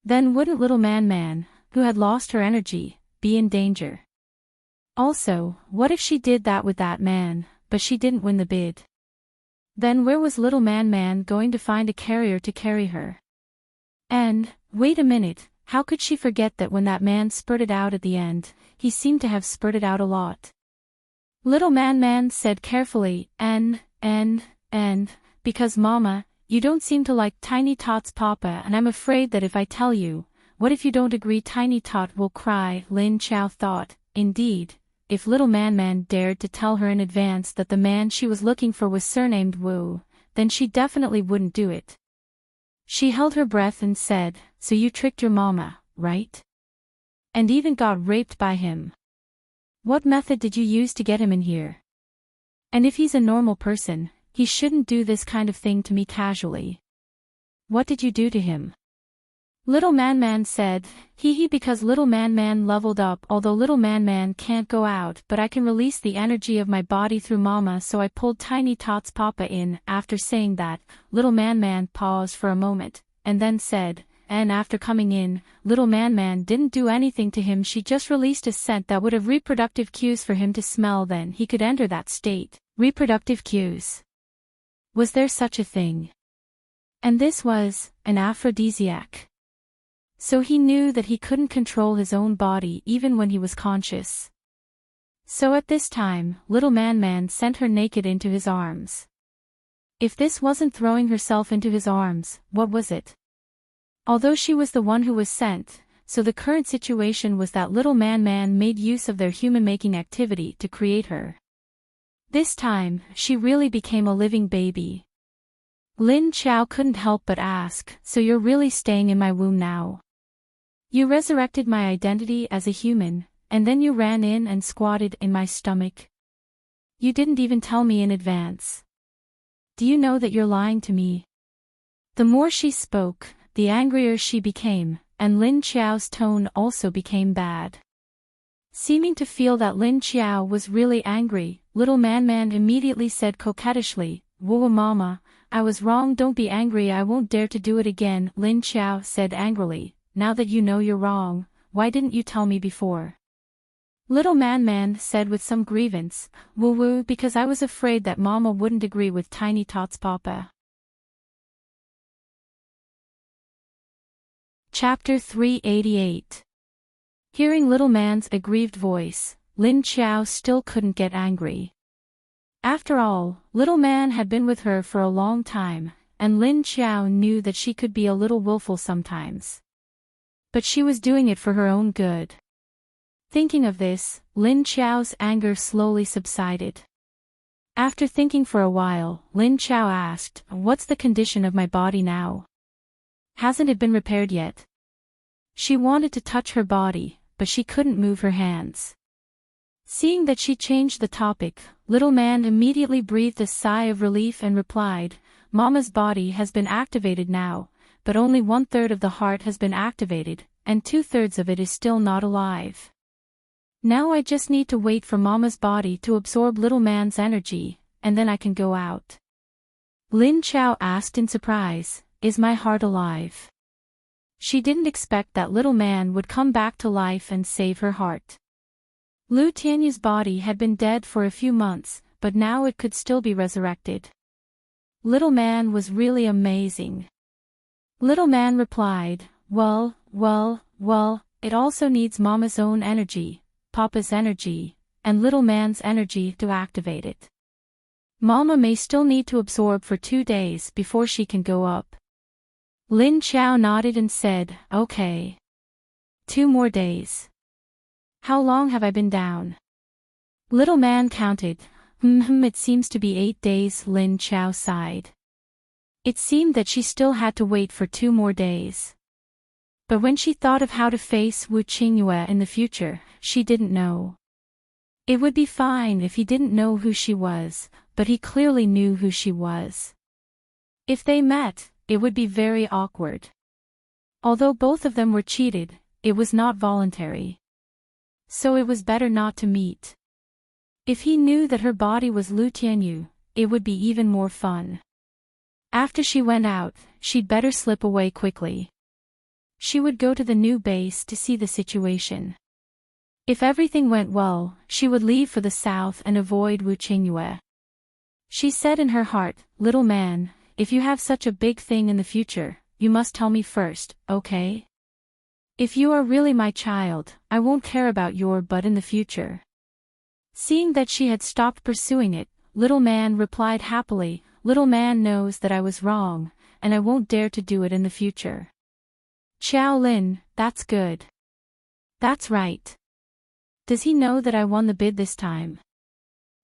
Then wouldn't little man, who had lost her energy, be in danger? Also, what if she did that with that man, but she didn't win the bid? Then where was little man going to find a carrier to carry her? And, wait a minute, how could she forget that when that man spurted out at the end, he seemed to have spurted out a lot? Little man said carefully, and, because Mama, you don't seem to like Tiny Tot's papa, and I'm afraid that if I tell you, what if you don't agree Tiny Tot will cry. Lin Qiao thought, indeed, if little man dared to tell her in advance that the man she was looking for was surnamed Wu, then she definitely wouldn't do it. She held her breath and said, "So you tricked your mama, right? And even got raped by him. What method did you use to get him in here? And if he's a normal person, he shouldn't do this kind of thing to me casually. What did you do to him?" Little man said, because little man leveled up. Although little man can't go out, but I can release the energy of my body through Mama, so I pulled Tiny Tot's papa in." After saying that, little man paused for a moment, and then said, "And after coming in, little man didn't do anything to him, she just released a scent that would have reproductive cues for him to smell, then he could enter that state." Reproductive cues. Was there such a thing? And this was an aphrodisiac. So he knew that he couldn't control his own body even when he was conscious. So at this time, little man sent her naked into his arms. If this wasn't throwing herself into his arms, what was it? Although she was the one who was sent, so the current situation was that little man made use of their human-making activity to create her. This time, she really became a living baby. Lin Qiao couldn't help but ask, "So you're really staying in my womb now? You resurrected my identity as a human, and then you ran in and squatted in my stomach? You didn't even tell me in advance. Do you know that you're lying to me?" The more she spoke, the angrier she became, and Lin Qiao's tone also became bad. Seeming to feel that Lin Qiao was really angry, little man immediately said coquettishly, "Whoa Mama, I was wrong, don't be angry, I won't dare to do it again." Lin Qiao said angrily, "Now that you know you're wrong, why didn't you tell me before?" Little man said with some grievance, "Woo, because I was afraid that Mama wouldn't agree with Tiny Tot's papa." Chapter 388. Hearing little man's aggrieved voice, Lin Qiao still couldn't get angry. After all, little man had been with her for a long time, and Lin Qiao knew that she could be a little willful sometimes. But she was doing it for her own good. Thinking of this, Lin Qiao's anger slowly subsided. After thinking for a while, Lin Qiao asked, "What's the condition of my body now? Hasn't it been repaired yet?" She wanted to touch her body, but she couldn't move her hands. Seeing that she changed the topic, little man immediately breathed a sigh of relief and replied, "Mama's body has been activated now, but only 1/3 of the heart has been activated, and 2/3 of it is still not alive. Now I just need to wait for Mama's body to absorb little man's energy, and then I can go out." Lin Qiao asked in surprise, "Is my heart alive?" She didn't expect that little man would come back to life and save her heart. Lu Tianyu's body had been dead for a few months, but now it could still be resurrected. Little man was really amazing. Little man replied, well, it also needs Mama's own energy, Papa's energy, and little man's energy to activate it. Mama may still need to absorb for 2 days before she can go up. Lin Qiao nodded and said, okay. 2 more days. How long have I been down? Little man counted. It seems to be 8 days, Lin Qiao sighed. It seemed that she still had to wait for 2 more days. But when she thought of how to face Wu Qingyue in the future, she didn't know. It would be fine if he didn't know who she was, but he clearly knew who she was. If they met, it would be very awkward. Although both of them were cheated, it was not voluntary. So it was better not to meet. If he knew that her body was Lu Tianyu, it would be even more fun. After she went out, she'd better slip away quickly. She would go to the new base to see the situation. If everything went well, she would leave for the south and avoid Wu Qingyue. She said in her heart, little man, if you have such a big thing in the future, you must tell me first, okay? If you are really my child, I won't care about your butt in the future. Seeing that she had stopped pursuing it, little man replied happily, little man knows that I was wrong, and I won't dare to do it in the future. Qiao Lin, that's good. That's right. Does he know that I won the bid this time?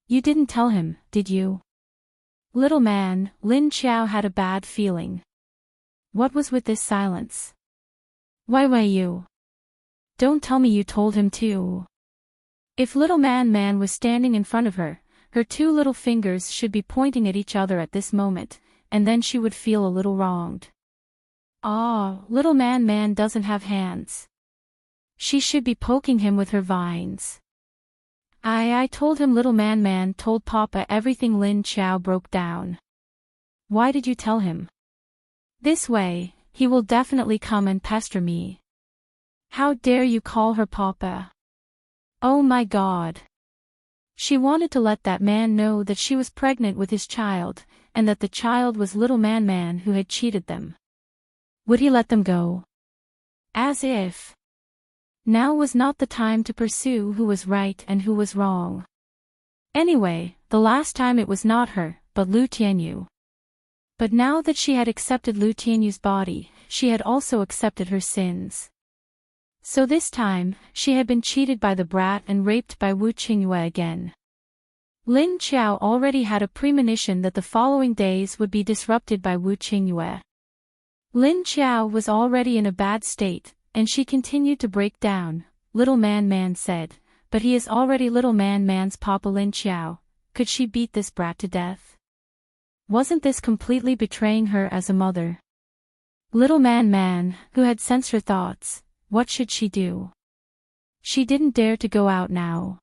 You didn't tell him, did you? Little man, Lin Qiao had a bad feeling. What was with this silence? Why you? Don't tell me you told him too. If little man was standing in front of her, her 2 little fingers should be pointing at each other at this moment, and then she would feel a little wronged. Ah, little man doesn't have hands. She should be poking him with her vines. I told him, little man told Papa everything. Lin Qiao broke down. Why did you tell him? This way, he will definitely come and pester me. How dare you call her Papa? Oh my God. She wanted to let that man know that she was pregnant with his child, and that the child was little man who had cheated them. Would he let them go? As if. Now was not the time to pursue who was right and who was wrong. Anyway, the last time it was not her, but Lu Tianyu. But now that she had accepted Lu Tianyu's body, she had also accepted her sins. So this time, she had been cheated by the brat and raped by Wu Qingyue again. Lin Qiao already had a premonition that the following days would be disrupted by Wu Qingyue. Lin Qiao was already in a bad state, and she continued to break down. Little man said, but he is already little man's Papa. Lin Qiao, could she beat this brat to death? Wasn't this completely betraying her as a mother? Little man, who had sensed her thoughts, what should she do? She didn't dare to go out now.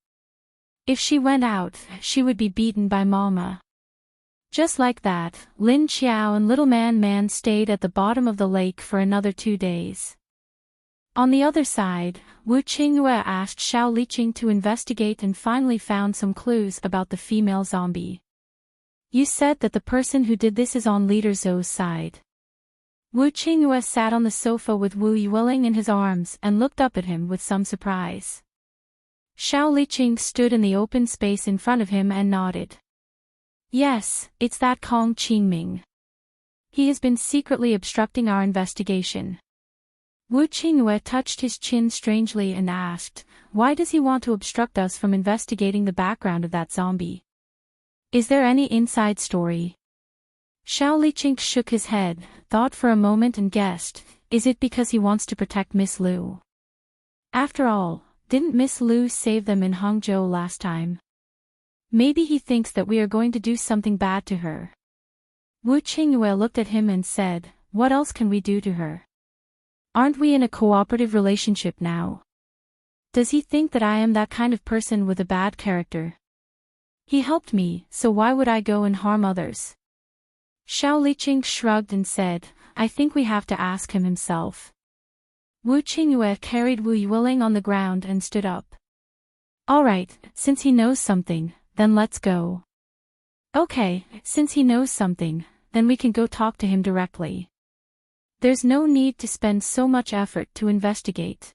If she went out, she would be beaten by Mama. Just like that, Lin Qiao and little man stayed at the bottom of the lake for another 2 days. On the other side, Wu Qingyue asked Xiao Liqing to investigate and finally found some clues about the female zombie. You said that the person who did this is on Leader Zhou's side. Wu Qingyue sat on the sofa with Wu Yueling in his arms and looked up at him with some surprise. Xiao Liqing stood in the open space in front of him and nodded. Yes, it's that Kong Qingming. He has been secretly obstructing our investigation. Wu Qingyue touched his chin strangely and asked, why does he want to obstruct us from investigating the background of that zombie? Is there any inside story? Xiao Liqing shook his head, thought for a moment and guessed, is it because he wants to protect Miss Lu? After all, didn't Miss Lu save them in Hangzhou last time? Maybe he thinks that we are going to do something bad to her. Wu Qingyue looked at him and said, what else can we do to her? Aren't we in a cooperative relationship now? Does he think that I am that kind of person with a bad character? He helped me, so why would I go and harm others? Xiao Liqing shrugged and said, I think we have to ask him himself. Wu Qingyue carried Wu Yueling on the ground and stood up. Alright, since he knows something, then let's go. Okay, since he knows something, then we can go talk to him directly. There's no need to spend so much effort to investigate.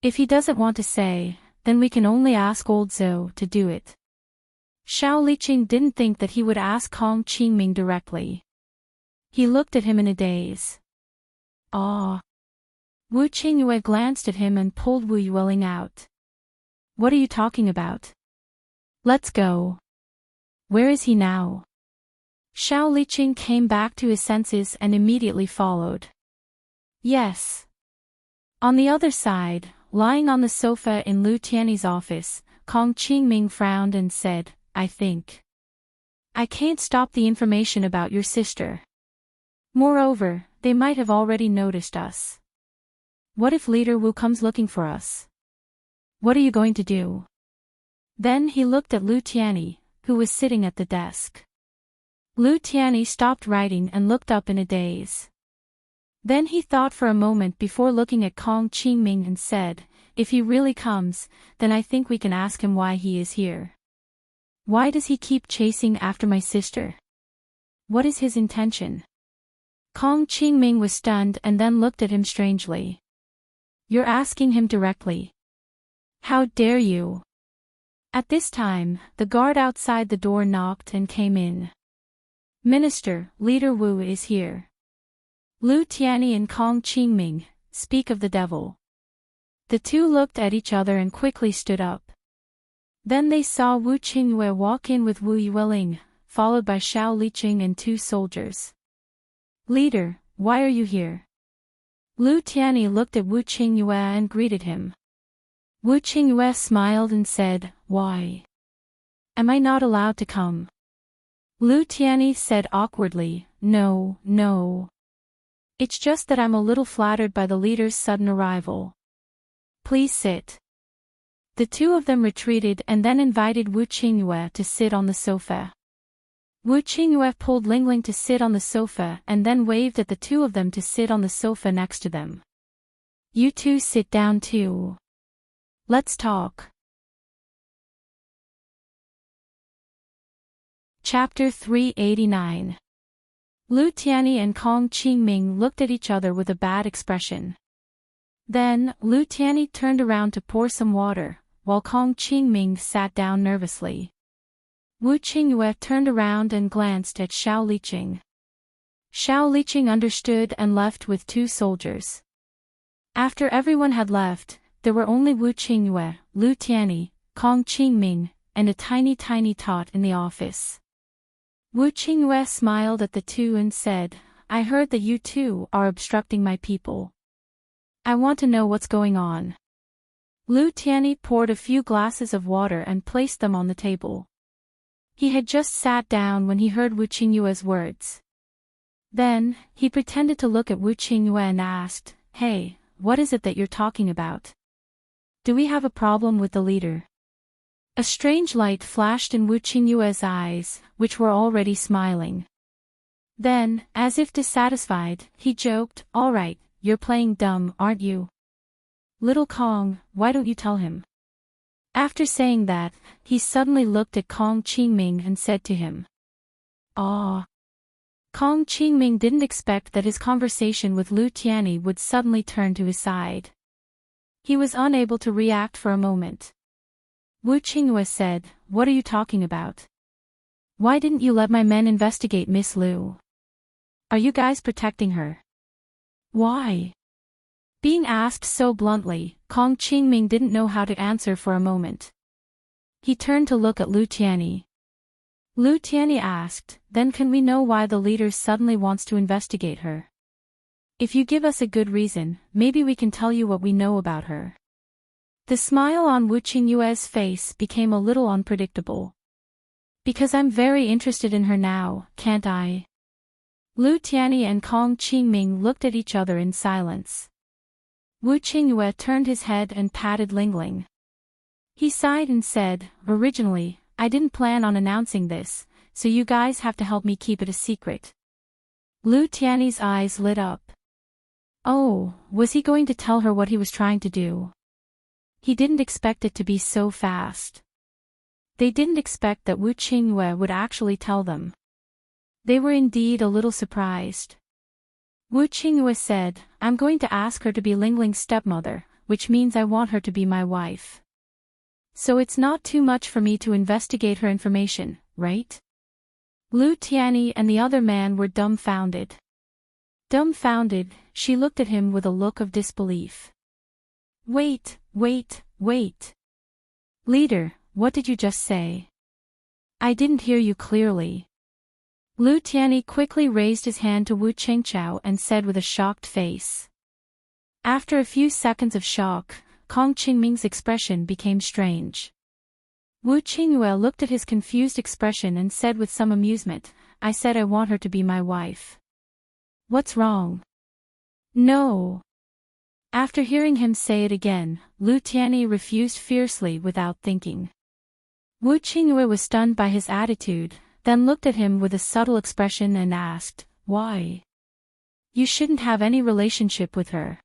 If he doesn't want to say, then we can only ask old Zhou to do it. Xiao Liqing didn't think that he would ask Kong Qingming directly. He looked at him in a daze. Ah. Wu Qingyue glanced at him and pulled Wu Yueling out. What are you talking about? Let's go. Where is he now? Xiao Liqing came back to his senses and immediately followed. Yes. On the other side, lying on the sofa in Lu Tiany's office, Kong Qingming frowned and said, I think I can't stop the information about your sister. Moreover, they might have already noticed us. What if Leader Wu comes looking for us? What are you going to do? Then he looked at Lu Tiany, who was sitting at the desk. Lu Tiany stopped writing and looked up in a daze. Then he thought for a moment before looking at Kong Qingming and said, if he really comes, then I think we can ask him why he is here. Why does he keep chasing after my sister? What is his intention? Kong Qingming was stunned and then looked at him strangely. You're asking him directly. How dare you? At this time, the guard outside the door knocked and came in. Minister, Leader Wu is here. Lu Tiany and Kong Qingming, speak of the devil. The two looked at each other and quickly stood up. Then they saw Wu Qingyue walk in with Wu Yueling, followed by Xiao Liqing and two soldiers. Leader, why are you here? Lu Tiany looked at Wu Qingyue and greeted him. Wu Qingyue smiled and said, why? Am I not allowed to come? Lu Tiany said awkwardly, no. It's just that I'm a little flattered by the leader's sudden arrival. Please sit. The two of them retreated and then invited Wu Qingyue to sit on the sofa. Wu Qingyue pulled Lingling to sit on the sofa and then waved at the two of them to sit on the sofa next to them. You two sit down too. Let's talk. Chapter 389. Lu Tiany and Kong Qingming looked at each other with a bad expression. Then, Lu Tiany turned around to pour some water, while Kong Qingming sat down nervously. Wu Qingyue turned around and glanced at Xiao Liqing. Xiao Liqing understood and left with two soldiers. After everyone had left, there were only Wu Qingyue, Lu Tiany, Kong Qingming, and a tiny tot in the office. Wu Qingyue smiled at the two and said, I heard that you two are obstructing my people. I want to know what's going on. Lu Tiany poured a few glasses of water and placed them on the table. He had just sat down when he heard Wu Qingyue's words. Then, he pretended to look at Wu Qingyue and asked, Hey, what is it that you're talking about? Do we have a problem with the leader? A strange light flashed in Wu Qingyue's eyes, which were already smiling. Then, as if dissatisfied, he joked, All right, you're playing dumb, aren't you? Little Kong, why don't you tell him? After saying that, he suddenly looked at Kong Qingming and said to him. Ah. Kong Qingming didn't expect that his conversation with Lu Tiany would suddenly turn to his side. He was unable to react for a moment. Wu Qingyue said, What are you talking about? Why didn't you let my men investigate Miss Lu? Are you guys protecting her? Why? Being asked so bluntly, Kong Qingming didn't know how to answer for a moment. He turned to look at Lu Tiany. Lu Tiany asked, Then can we know why the leader suddenly wants to investigate her? If you give us a good reason, maybe we can tell you what we know about her. The smile on Wu Qingyue's face became a little unpredictable. Because I'm very interested in her now, can't I? Lu Tiany and Kong Qingming looked at each other in silence. Wu Qingyue turned his head and patted Lingling. He sighed and said, Originally, I didn't plan on announcing this, so you guys have to help me keep it a secret. Lu Tiany's eyes lit up. Oh, was he going to tell her what he was trying to do? He didn't expect it to be so fast. They didn't expect that Wu Qingyue would actually tell them. They were indeed a little surprised. Wu Qingyue said, I'm going to ask her to be Lingling's stepmother, which means I want her to be my wife. So it's not too much for me to investigate her information, right? Lu Tianyi and the other man were dumbfounded. Dumbfounded, she looked at him with a look of disbelief. Wait. Leader, what did you just say? I didn't hear you clearly. Lu Tianyi quickly raised his hand to Wu Qingchao and said with a shocked face. After a few seconds of shock, Kong Qingming's expression became strange. Wu Qingyue looked at his confused expression and said with some amusement, I said I want her to be my wife. What's wrong? No. After hearing him say it again, Lu Tianyi refused fiercely without thinking. Wu Qingyue was stunned by his attitude, then looked at him with a subtle expression and asked, why? You shouldn't have any relationship with her.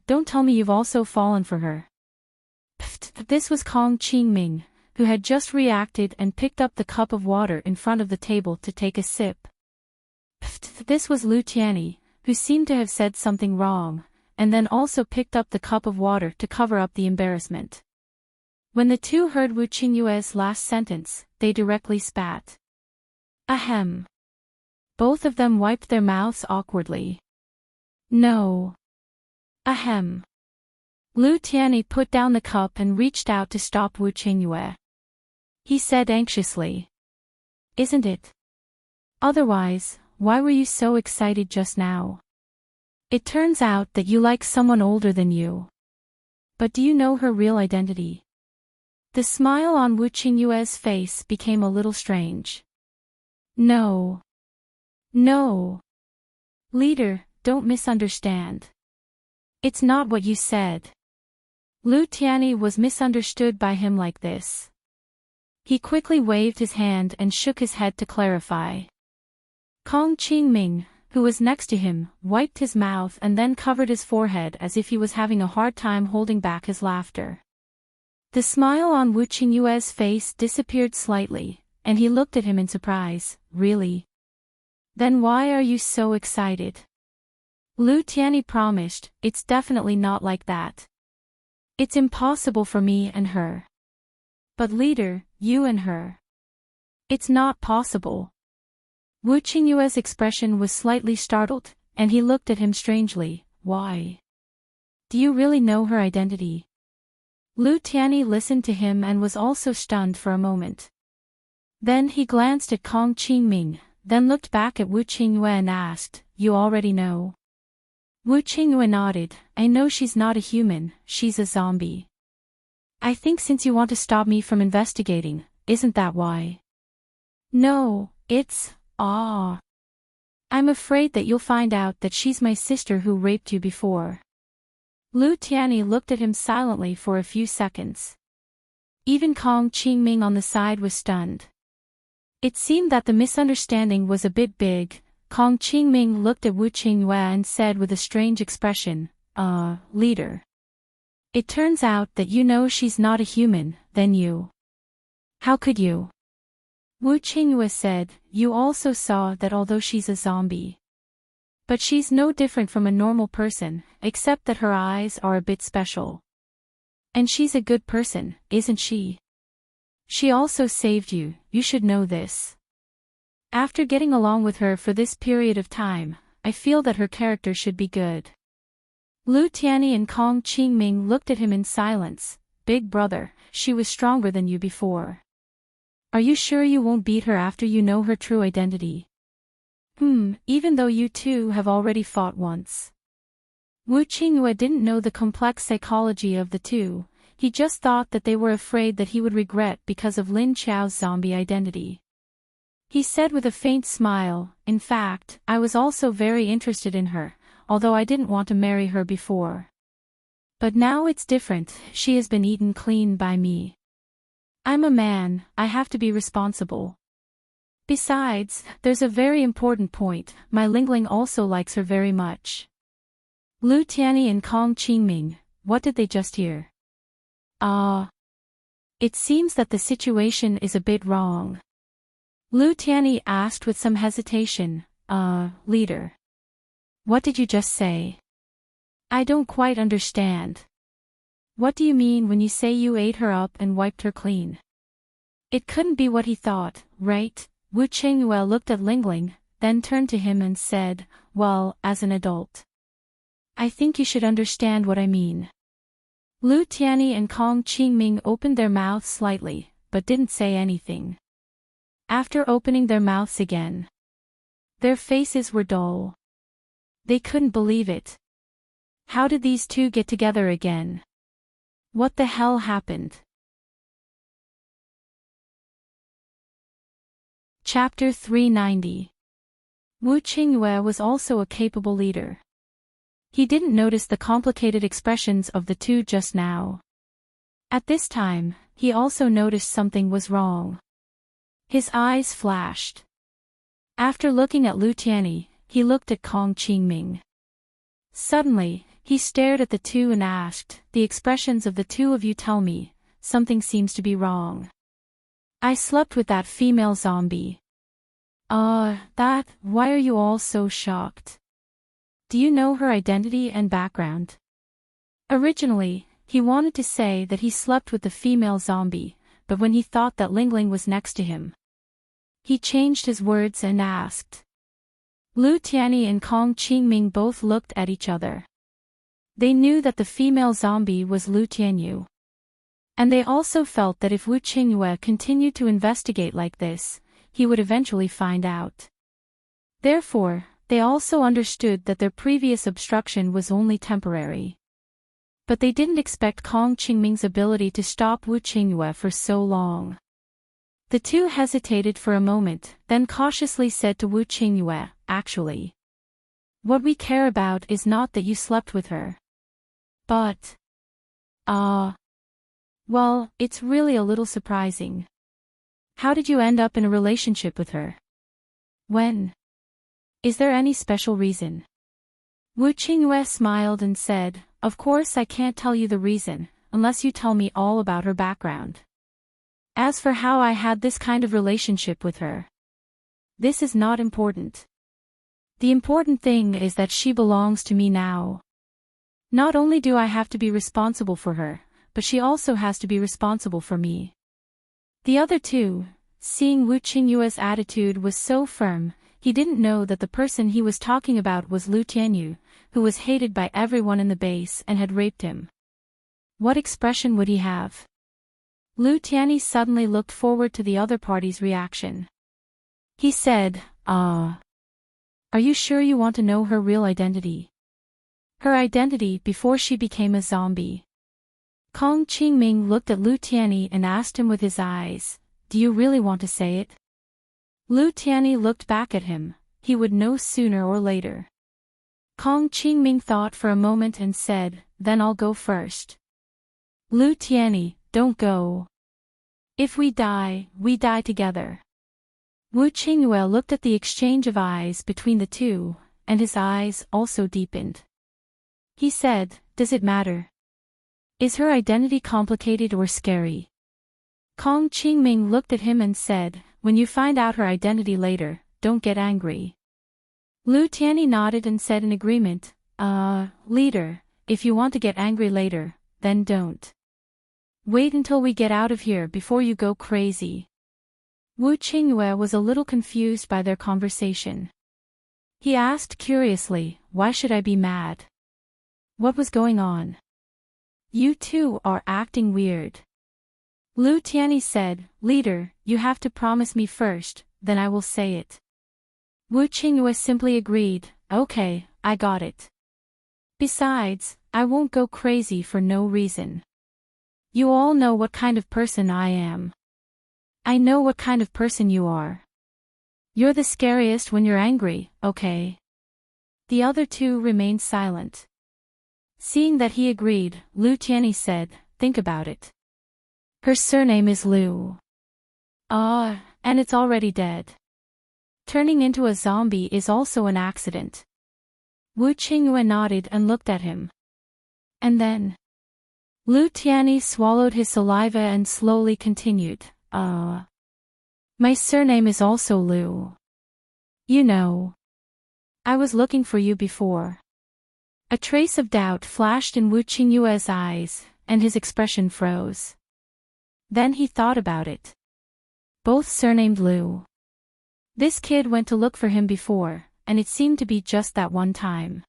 Don't tell me you've also fallen for her. Pfft, this was Kong Qingming, who had just reacted and picked up the cup of water in front of the table to take a sip. Pfft, this was Lu Tianyi, who seemed to have said something wrong, and then also picked up the cup of water to cover up the embarrassment. When the two heard Wu Qingyue's last sentence, they directly spat. Ahem. Both of them wiped their mouths awkwardly. No. Ahem. Lu Tianyi put down the cup and reached out to stop Wu Qingyue. He said anxiously. Isn't it? Otherwise, why were you so excited just now? It turns out that you like someone older than you. But do you know her real identity? The smile on Wu Qingyue's face became a little strange. No. Leader, don't misunderstand. It's not what you said. Lu Tianyi was misunderstood by him like this. He quickly waved his hand and shook his head to clarify. Kong Qingming, who was next to him, wiped his mouth and then covered his forehead as if he was having a hard time holding back his laughter. The smile on Wu Qingyue's face disappeared slightly, and he looked at him in surprise. Really? Then why are you so excited? Lu Tianyi promised, it's definitely not like that. It's impossible for me and her. But leader, you and her. It's not possible. Wu Qingyue's expression was slightly startled, and he looked at him strangely. Why? Do you really know her identity? Lu Tianyi listened to him and was also stunned for a moment. Then he glanced at Kong Qingming, then looked back at Wu Qingyue and asked, you already know? Wu Qingyue nodded, I know she's not a human, she's a zombie. I think since you want to stop me from investigating, isn't that why? No, it's, I'm afraid that you'll find out that she's my sister who raped you before. Lu Tianyi looked at him silently for a few seconds. Even Kong Qingming on the side was stunned. It seemed that the misunderstanding was a bit big. Kong Qingming looked at Wu Qingyue and said with a strange expression, leader. It turns out that you know she's not a human, then you. How could you? Wu Qingyue said, you also saw that although she's a zombie. But she's no different from a normal person, except that her eyes are a bit special. And she's a good person, isn't she? She also saved you, you should know this. After getting along with her for this period of time, I feel that her character should be good. Lu Tianyi and Kong Qingming looked at him in silence. Big brother, she was stronger than you before. Are you sure you won't beat her after you know her true identity? Even though you two have already fought once. Wu Qingyue didn't know the complex psychology of the two, he just thought that they were afraid that he would regret because of Lin Qiao's zombie identity. He said with a faint smile, in fact, I was also very interested in her, although I didn't want to marry her before. But now it's different, she has been eaten clean by me. I'm a man, I have to be responsible. Besides, there's a very important point, my Lingling also likes her very much. Lu Tianyi and Kong Qingming, what did they just hear? It seems that the situation is a bit wrong. Lu Tianyi asked with some hesitation, leader. What did you just say? I don't quite understand. What do you mean when you say you ate her up and wiped her clean? It couldn't be what he thought, right? Wu Qingyue looked at Lingling, then turned to him and said, well, as an adult, I think you should understand what I mean. Lu Tianyi and Kong Qingming opened their mouths slightly, but didn't say anything. After opening their mouths again, their faces were dull. They couldn't believe it. How did these two get together again? What the hell happened? Chapter 390. Wu Qingyue was also a capable leader. He didn't notice the complicated expressions of the two just now. At this time, he also noticed something was wrong. His eyes flashed. After looking at Lu Tianyi, he looked at Kong Qingming. Suddenly, he stared at the two and asked, the expressions of the two of you tell me, something seems to be wrong. I slept with that female zombie. Why are you all so shocked? Do you know her identity and background? Originally, he wanted to say that he slept with the female zombie, but when he thought that Lingling was next to him, he changed his words and asked. Lu Tianyi and Kong Qingming both looked at each other. They knew that the female zombie was Lu Tianyi. And they also felt that if Wu Qingyue continued to investigate like this, he would eventually find out. Therefore, they also understood that their previous obstruction was only temporary. But they didn't expect Kong Qingming's ability to stop Wu Qingyue for so long. The two hesitated for a moment, then cautiously said to Wu Qingyue, actually, what we care about is not that you slept with her. But, well, it's really a little surprising. How did you end up in a relationship with her? When? Is there any special reason? Wu Qingyue smiled and said, of course I can't tell you the reason, unless you tell me all about her background. As for how I had this kind of relationship with her, this is not important. The important thing is that she belongs to me now. Not only do I have to be responsible for her, but she also has to be responsible for me. The other two, seeing Wu Qingyue's attitude was so firm, he didn't know that the person he was talking about was Lu Tianyi, who was hated by everyone in the base and had raped him. What expression would he have? Lu Tianyi suddenly looked forward to the other party's reaction. He said, are you sure you want to know her real identity? Her identity before she became a zombie. Kong Qingming looked at Lu Tianyi and asked him with his eyes, do you really want to say it? Lu Tianyi looked back at him, he would know sooner or later. Kong Qingming thought for a moment and said, then I'll go first. Lu Tianyi, don't go. If we die together. Wu Qingyue looked at the exchange of eyes between the two, and his eyes also deepened. He said, does it matter? Is her identity complicated or scary? Kong Qingming looked at him and said, when you find out her identity later, don't get angry. Lu Tianyi nodded and said in agreement, leader, if you want to get angry later, then don't. Wait until we get out of here before you go crazy. Wu Qingyue was a little confused by their conversation. He asked curiously, why should I be mad? What was going on? You two are acting weird. Lu Tianyi said, leader, you have to promise me first, then I will say it. Wu Qingyue simply agreed, okay, I got it. Besides, I won't go crazy for no reason. You all know what kind of person I am. I know what kind of person you are. You're the scariest when you're angry, okay? The other two remained silent. Seeing that he agreed, Lu Tianyi said, think about it. Her surname is Lu. And it's already dead. Turning into a zombie is also an accident. Wu Qingyue nodded and looked at him. And then Lu Tianyi swallowed his saliva and slowly continued, my surname is also Lu. You know, I was looking for you before. A trace of doubt flashed in Wu Qingyue's eyes, and his expression froze. Then he thought about it. Both surnamed Liu. This kid went to look for him before, and it seemed to be just that one time.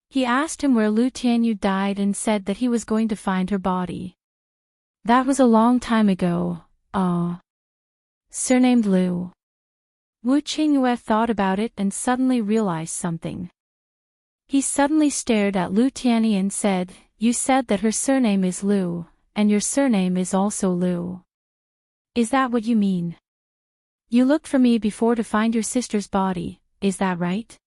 He asked him where Lu Tianyu died and said that he was going to find her body. That was a long time ago, surnamed Liu. Wu Qingyue thought about it and suddenly realized something. He suddenly stared at Lu Tianyi and said, "You said that her surname is Liu, and your surname is also Liu. Is that what you mean? You looked for me before to find your sister's body, is that right?"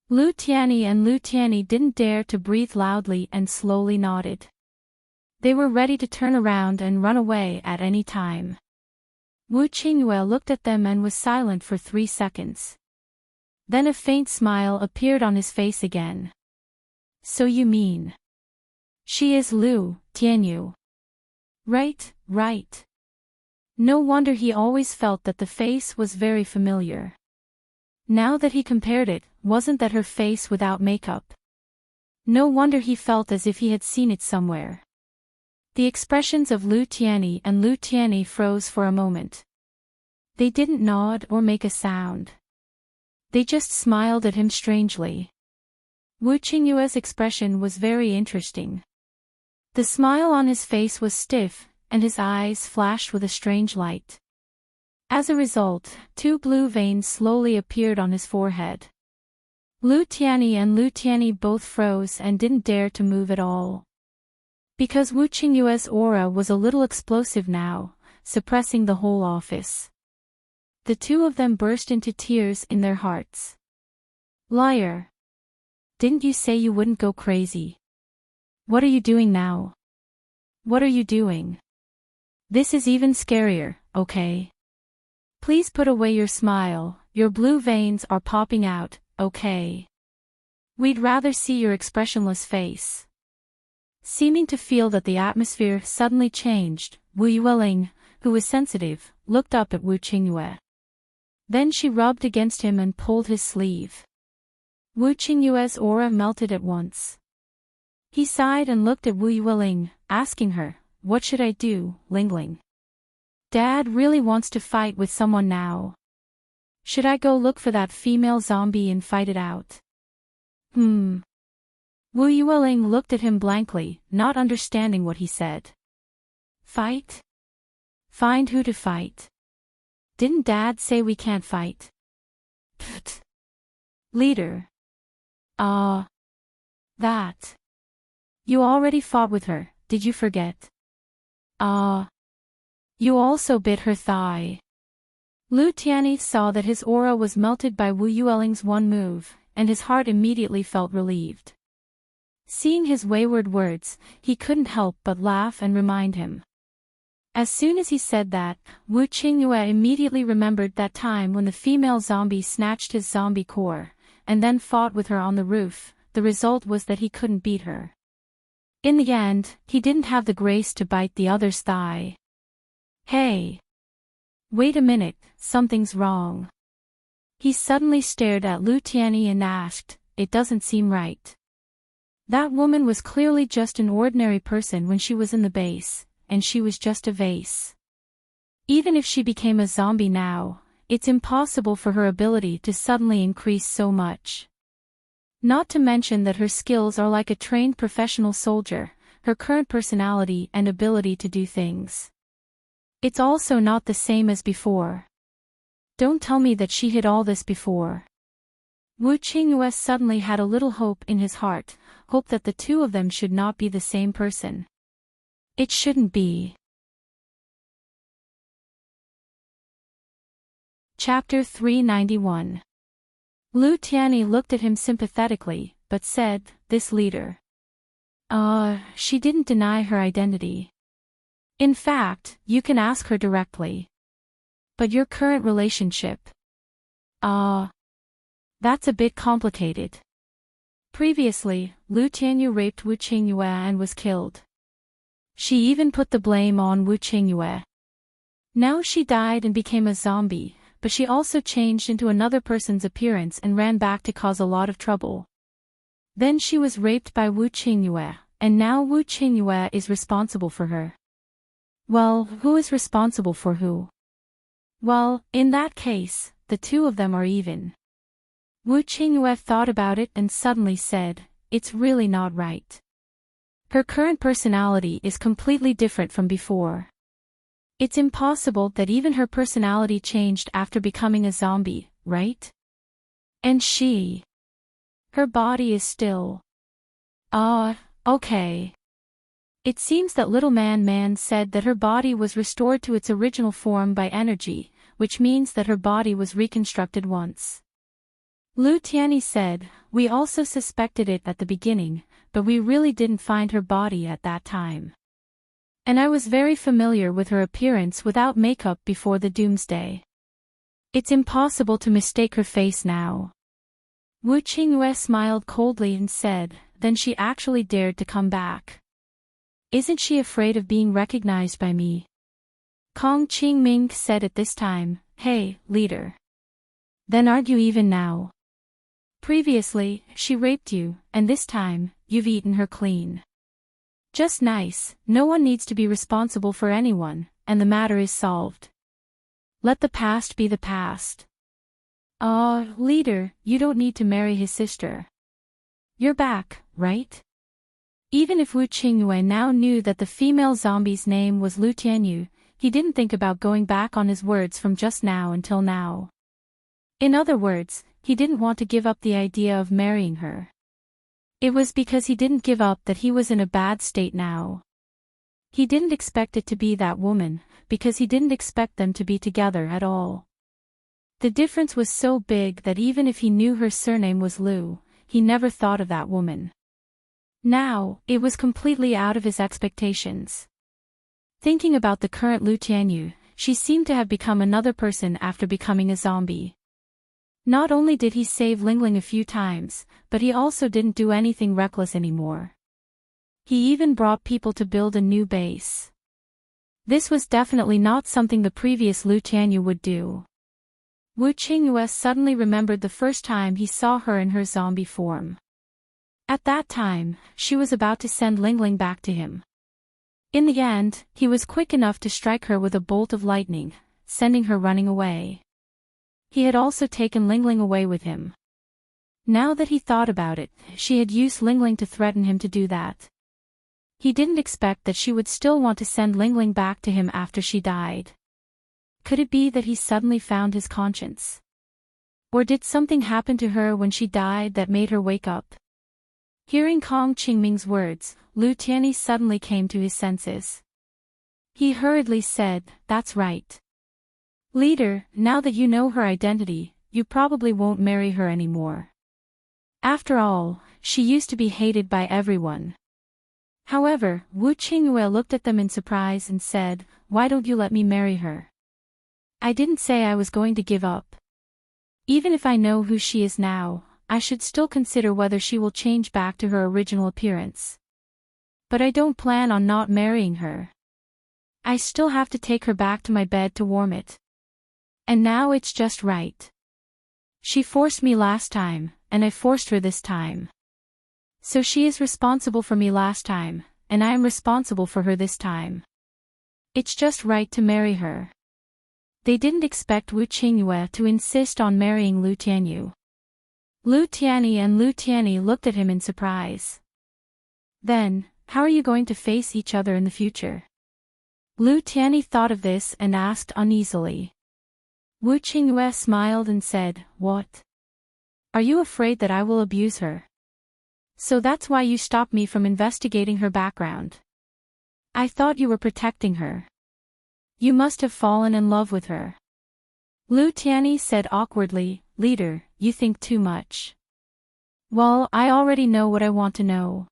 Lu Tianyi and Lu Tianyi didn't dare to breathe loudly and slowly nodded. They were ready to turn around and run away at any time. Wu Qingyue looked at them and was silent for 3 seconds. Then a faint smile appeared on his face again. "So you mean she is Lu Tianyu? Right, right." No wonder he always felt that the face was very familiar. Now that he compared it, wasn't that her face without makeup? No wonder he felt as if he had seen it somewhere. The expressions of Lu Tianyi and Lu Tianyi froze for a moment. They didn't nod or make a sound. They just smiled at him strangely. Wu Qingyue's expression was very interesting. The smile on his face was stiff, and his eyes flashed with a strange light. As a result, 2 blue veins slowly appeared on his forehead. Lu Tianyi and Lu Tianyi both froze and didn't dare to move at all. Because Wu Qingyue's aura was a little explosive now, suppressing the whole office. The 2 of them burst into tears in their hearts. "Liar! Didn't you say you wouldn't go crazy? What are you doing now? What are you doing? This is even scarier, okay? Please put away your smile, your blue veins are popping out, okay? We'd rather see your expressionless face." Seeming to feel that the atmosphere suddenly changed, Wu Yueling, who was sensitive, looked up at Wu Qingyue. Then she rubbed against him and pulled his sleeve. Wu Qingyue's aura melted at once. He sighed and looked at Wu Yueling, asking her, "What should I do, Lingling? Dad really wants to fight with someone now. Should I go look for that female zombie and fight it out?" Wu Yueling looked at him blankly, not understanding what he said. "Fight? Find who to fight? Didn't Dad say we can't fight?" Pfft. Leader. That. You already fought with her, did you forget? You also bit her thigh. Lu Tianyi saw that his aura was melted by Wu Yueling's one move, and his heart immediately felt relieved. Seeing his wayward words, he couldn't help but laugh and remind him. As soon as he said that, Wu Qingyue immediately remembered that time when the female zombie snatched his zombie core, and then fought with her on the roof. The result was that he couldn't beat her. In the end, he didn't have the grace to bite the other's thigh. Hey! Wait a minute, something's wrong. He suddenly stared at Lu Tianyi and asked, "It doesn't seem right." That woman was clearly just an ordinary person when she was in the base, and she was just a vase. Even if she became a zombie now, it's impossible for her ability to suddenly increase so much. Not to mention that her skills are like a trained professional soldier, her current personality and ability to do things. It's also not the same as before. Don't tell me that she hid all this before. Wu Qingyue suddenly had a little hope in his heart, hope that the 2 of them should not be the same person. It shouldn't be. Chapter 391. Lu Tianyi looked at him sympathetically, but said, "This leader. She didn't deny her identity. In fact, you can ask her directly. But your current relationship? That's a bit complicated. Previously, Lu Tianyu raped Wu Qingyue and was killed. She even put the blame on Wu Qingyue. Now she died and became a zombie, but she also changed into another person's appearance and ran back to cause a lot of trouble. Then she was raped by Wu Qingyue, and now Wu Qingyue is responsible for her. Well, who is responsible for who? Well, in that case, the two of them are even. Wu Qingyue thought about it and suddenly said, it's really not right. Her current personality is completely different from before. It's impossible that even her personality changed after becoming a zombie, right? And her body is still. Okay. It seems that Little Man said that her body was restored to its original form by energy, which means that her body was reconstructed once. Lu Tianyi said, we also suspected it at the beginning, but we really didn't find her body at that time. And I was very familiar with her appearance without makeup before the doomsday. It's impossible to mistake her face now. Wu Qingyue smiled coldly and said, then she actually dared to come back. Isn't she afraid of being recognized by me? Kong Qingming said at this time, hey, leader. Then aren't you even now? Previously, she raped you, and this time, you've eaten her clean. Just nice, no one needs to be responsible for anyone, and the matter is solved. Let the past be the past. Leader, you don't need to marry his sister. You're back, right? Even if Wu Qingyue now knew that the female zombie's name was Lu Tianyu, he didn't think about going back on his words from just now until now. In other words, he didn't want to give up the idea of marrying her. It was because he didn't give up that he was in a bad state now. He didn't expect it to be that woman, because he didn't expect them to be together at all. The difference was so big that even if he knew her surname was Lu, he never thought of that woman. Now, it was completely out of his expectations. Thinking about the current Lu Tianyu, she seemed to have become another person after becoming a zombie. Not only did he save Lingling a few times, but he also didn't do anything reckless anymore. He even brought people to build a new base. This was definitely not something the previous Lu Tianyu would do. Wu Qingyue suddenly remembered the first time he saw her in her zombie form. At that time, she was about to send Lingling back to him. In the end, he was quick enough to strike her with a bolt of lightning, sending her running away. He had also taken Lingling away with him. Now that he thought about it, she had used Lingling to threaten him to do that. He didn't expect that she would still want to send Lingling back to him after she died. Could it be that he suddenly found his conscience? Or did something happen to her when she died that made her wake up? Hearing Kong Qingming's words, Lu Tianyi suddenly came to his senses. He hurriedly said, that's right. Leader, now that you know her identity, you probably won't marry her anymore. After all, she used to be hated by everyone. However, Wu Qingyue looked at them in surprise and said, why don't you let me marry her? I didn't say I was going to give up. Even if I know who she is now, I should still consider whether she will change back to her original appearance. But I don't plan on not marrying her. I still have to take her back to my bed to warm it. And now it's just right. She forced me last time, and I forced her this time. So she is responsible for me last time, and I am responsible for her this time. It's just right to marry her. They didn't expect Wu Qingyue to insist on marrying Lu Tianyu. Lu Tianyi and Lu Tianyi looked at him in surprise. Then, how are you going to face each other in the future? Lu Tianyi thought of this and asked uneasily. Wu Qingyue smiled and said, what? Are you afraid that I will abuse her? So that's why you stopped me from investigating her background. I thought you were protecting her. You must have fallen in love with her. Lu Tianyi said awkwardly, leader, you think too much. Well, I already know what I want to know.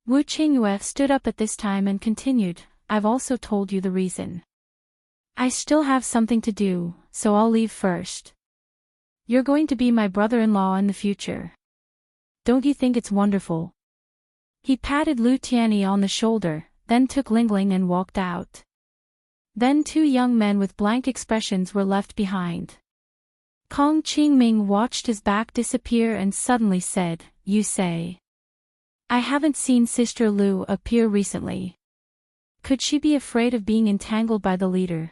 Wu Qingyue stood up at this time and continued, I've also told you the reason. I still have something to do, so I'll leave first. You're going to be my brother-in-law in the future. Don't you think it's wonderful? He patted Lu Tianyi on the shoulder, then took Lingling and walked out. Then two young men with blank expressions were left behind. Kong Qingming watched his back disappear and suddenly said, you say. I haven't seen Sister Lu appear recently. Could she be afraid of being entangled by the leader?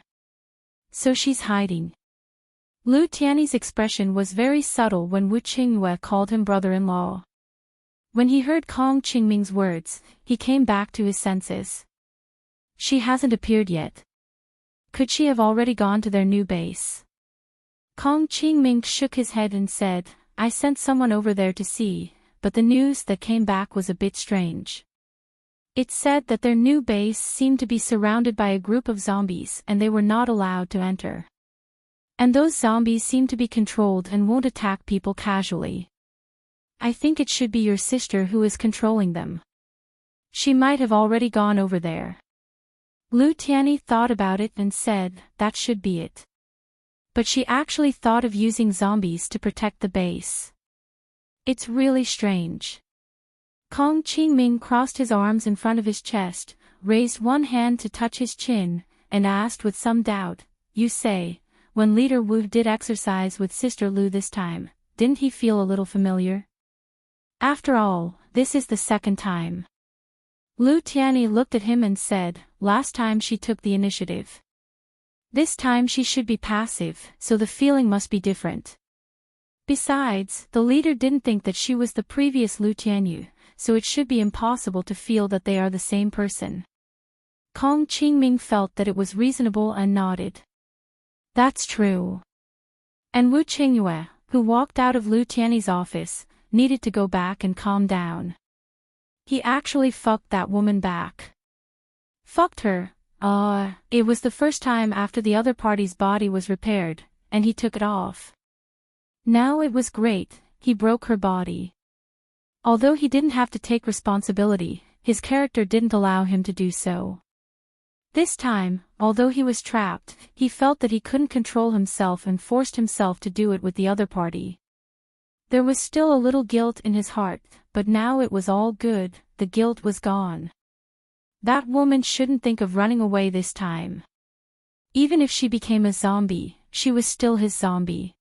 So she's hiding. Lu Tiany's expression was very subtle when Wu Qingyue called him brother-in-law. When he heard Kong Qingming's words, he came back to his senses. She hasn't appeared yet. Could she have already gone to their new base? Kong Qingming shook his head and said, I sent someone over there to see, but the news that came back was a bit strange. It said that their new base seemed to be surrounded by a group of zombies and they were not allowed to enter. And those zombies seem to be controlled and won't attack people casually. I think it should be your sister who is controlling them. She might have already gone over there. Lu Tiany thought about it and said, that should be it. But she actually thought of using zombies to protect the base. It's really strange. Kong Qingming crossed his arms in front of his chest, raised one hand to touch his chin, and asked with some doubt, you say, when Leader Wu did exercise with Sister Lu this time, didn't he feel a little familiar? After all, this is the second time. Lu Tiany looked at him and said, last time she took the initiative. This time she should be passive, so the feeling must be different. Besides, the leader didn't think that she was the previous Lu Tianyu, so it should be impossible to feel that they are the same person. Kong Qingming felt that it was reasonable and nodded. That's true. And Wu Qingyue, who walked out of Lu Tiany's office, needed to go back and calm down. He actually fucked that woman back. Fucked her? It was the first time after the other party's body was repaired, and he took it off. Now it was great, he broke her body. Although he didn't have to take responsibility, his character didn't allow him to do so. This time, although he was trapped, he felt that he couldn't control himself and forced himself to do it with the other party. There was still a little guilt in his heart, but now it was all good, the guilt was gone. That woman shouldn't think of running away this time. Even if she became a zombie, she was still his zombie.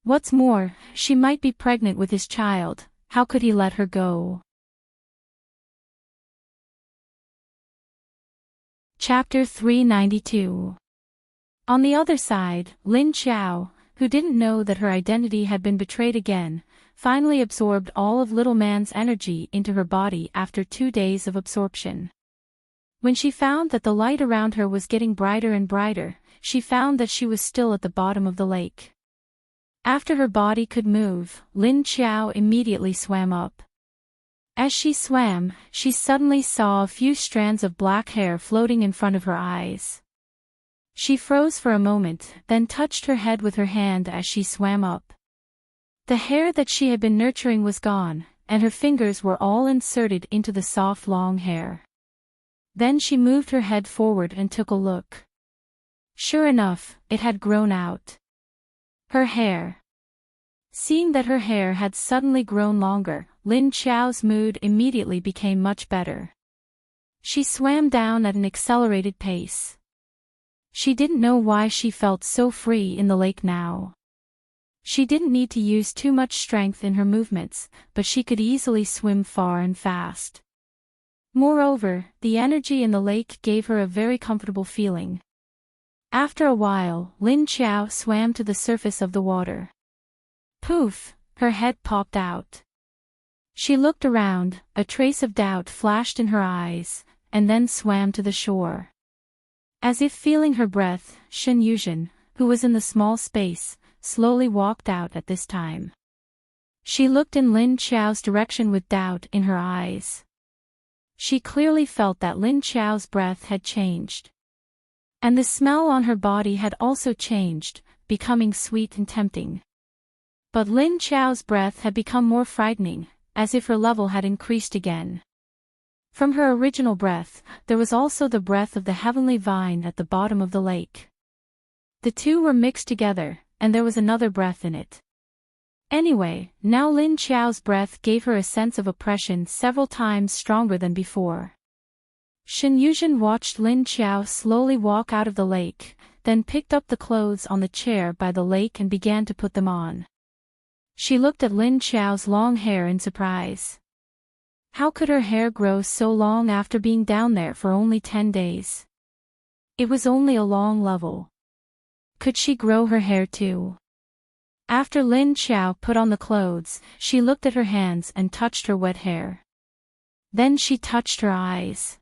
What's more, she might be pregnant with his child, how could he let her go? Chapter 392. On the other side, Lin Qiao, who didn't know that her identity had been betrayed again, finally absorbed all of Little Man's energy into her body after 2 days of absorption. When she found that the light around her was getting brighter and brighter, she found that she was still at the bottom of the lake. After her body could move, Lin Qiao immediately swam up. As she swam, she suddenly saw a few strands of black hair floating in front of her eyes. She froze for a moment, then touched her head with her hand as she swam up. The hair that she had been nurturing was gone, and her fingers were all inserted into the soft long hair. Then she moved her head forward and took a look. Sure enough, it had grown out. Her hair. Seeing that her hair had suddenly grown longer, Lin Qiao's mood immediately became much better. She swam down at an accelerated pace. She didn't know why she felt so free in the lake now. She didn't need to use too much strength in her movements, but she could easily swim far and fast. Moreover, the energy in the lake gave her a very comfortable feeling. After a while, Lin Qiao swam to the surface of the water. Poof! Her head popped out. She looked around, a trace of doubt flashed in her eyes, and then swam to the shore. As if feeling her breath, Shen Yuzhen, who was in the small space, slowly walked out at this time. She looked in Lin Qiao's direction with doubt in her eyes. She clearly felt that Lin Qiao's breath had changed. And the smell on her body had also changed, becoming sweet and tempting. But Lin Qiao's breath had become more frightening, as if her level had increased again. From her original breath, there was also the breath of the heavenly vine at the bottom of the lake. The two were mixed together, and there was another breath in it. Anyway, now Lin Qiao's breath gave her a sense of oppression several times stronger than before. Shen Yuzhen watched Lin Qiao slowly walk out of the lake, then picked up the clothes on the chair by the lake and began to put them on. She looked at Lin Xiao's long hair in surprise. How could her hair grow so long after being down there for only 10 days? It was only a long level. Could she grow her hair too? After Lin Xiao put on the clothes, she looked at her hands and touched her wet hair. Then she touched her eyes.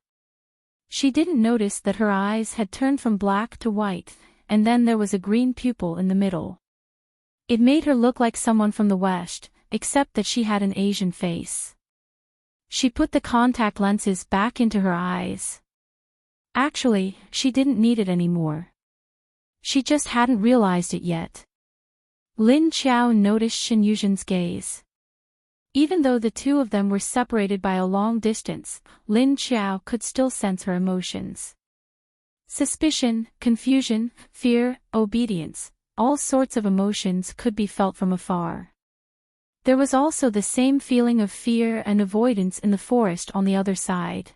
She didn't notice that her eyes had turned from black to white, and then there was a green pupil in the middle. It made her look like someone from the West, except that she had an Asian face. She put the contact lenses back into her eyes. Actually, she didn't need it anymore. She just hadn't realized it yet. Lin Xiao noticed Shen Yuzhen's gaze. Even though the two of them were separated by a long distance, Lin Xiao could still sense her emotions. Suspicion, confusion, fear, obedience, all sorts of emotions could be felt from afar. There was also the same feeling of fear and avoidance in the forest on the other side.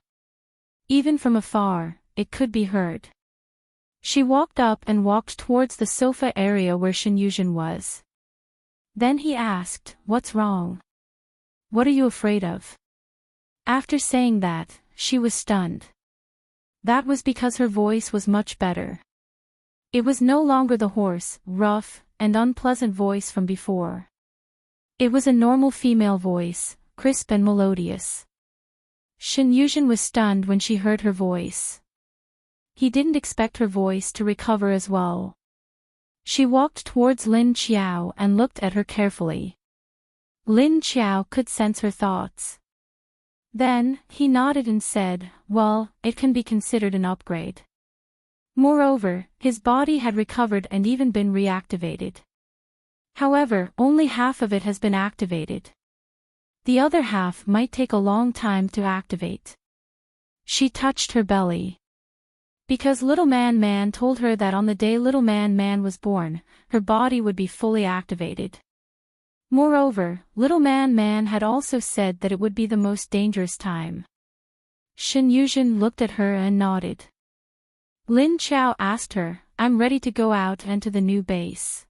Even from afar, it could be heard. She walked up and walked towards the sofa area where Shen Yuzhen was. Then he asked, "What's wrong? What are you afraid of?" After saying that, she was stunned. That was because her voice was much better. It was no longer the hoarse, rough, and unpleasant voice from before. It was a normal female voice, crisp and melodious. Shen Yuzhen was stunned when she heard her voice. He didn't expect her voice to recover as well. She walked towards Lin Xiao and looked at her carefully. Lin Xiao could sense her thoughts. Then, he nodded and said, "Well, it can be considered an upgrade." Moreover, his body had recovered and even been reactivated. However, only half of it has been activated. The other half might take a long time to activate. She touched her belly. Because Little Man Man told her that on the day Little Man Man was born, her body would be fully activated. Moreover, Little Man Man had also said that it would be the most dangerous time. Shen Yuzhen looked at her and nodded. Lin Xiao asked her, "I'm ready to go out and to the new base.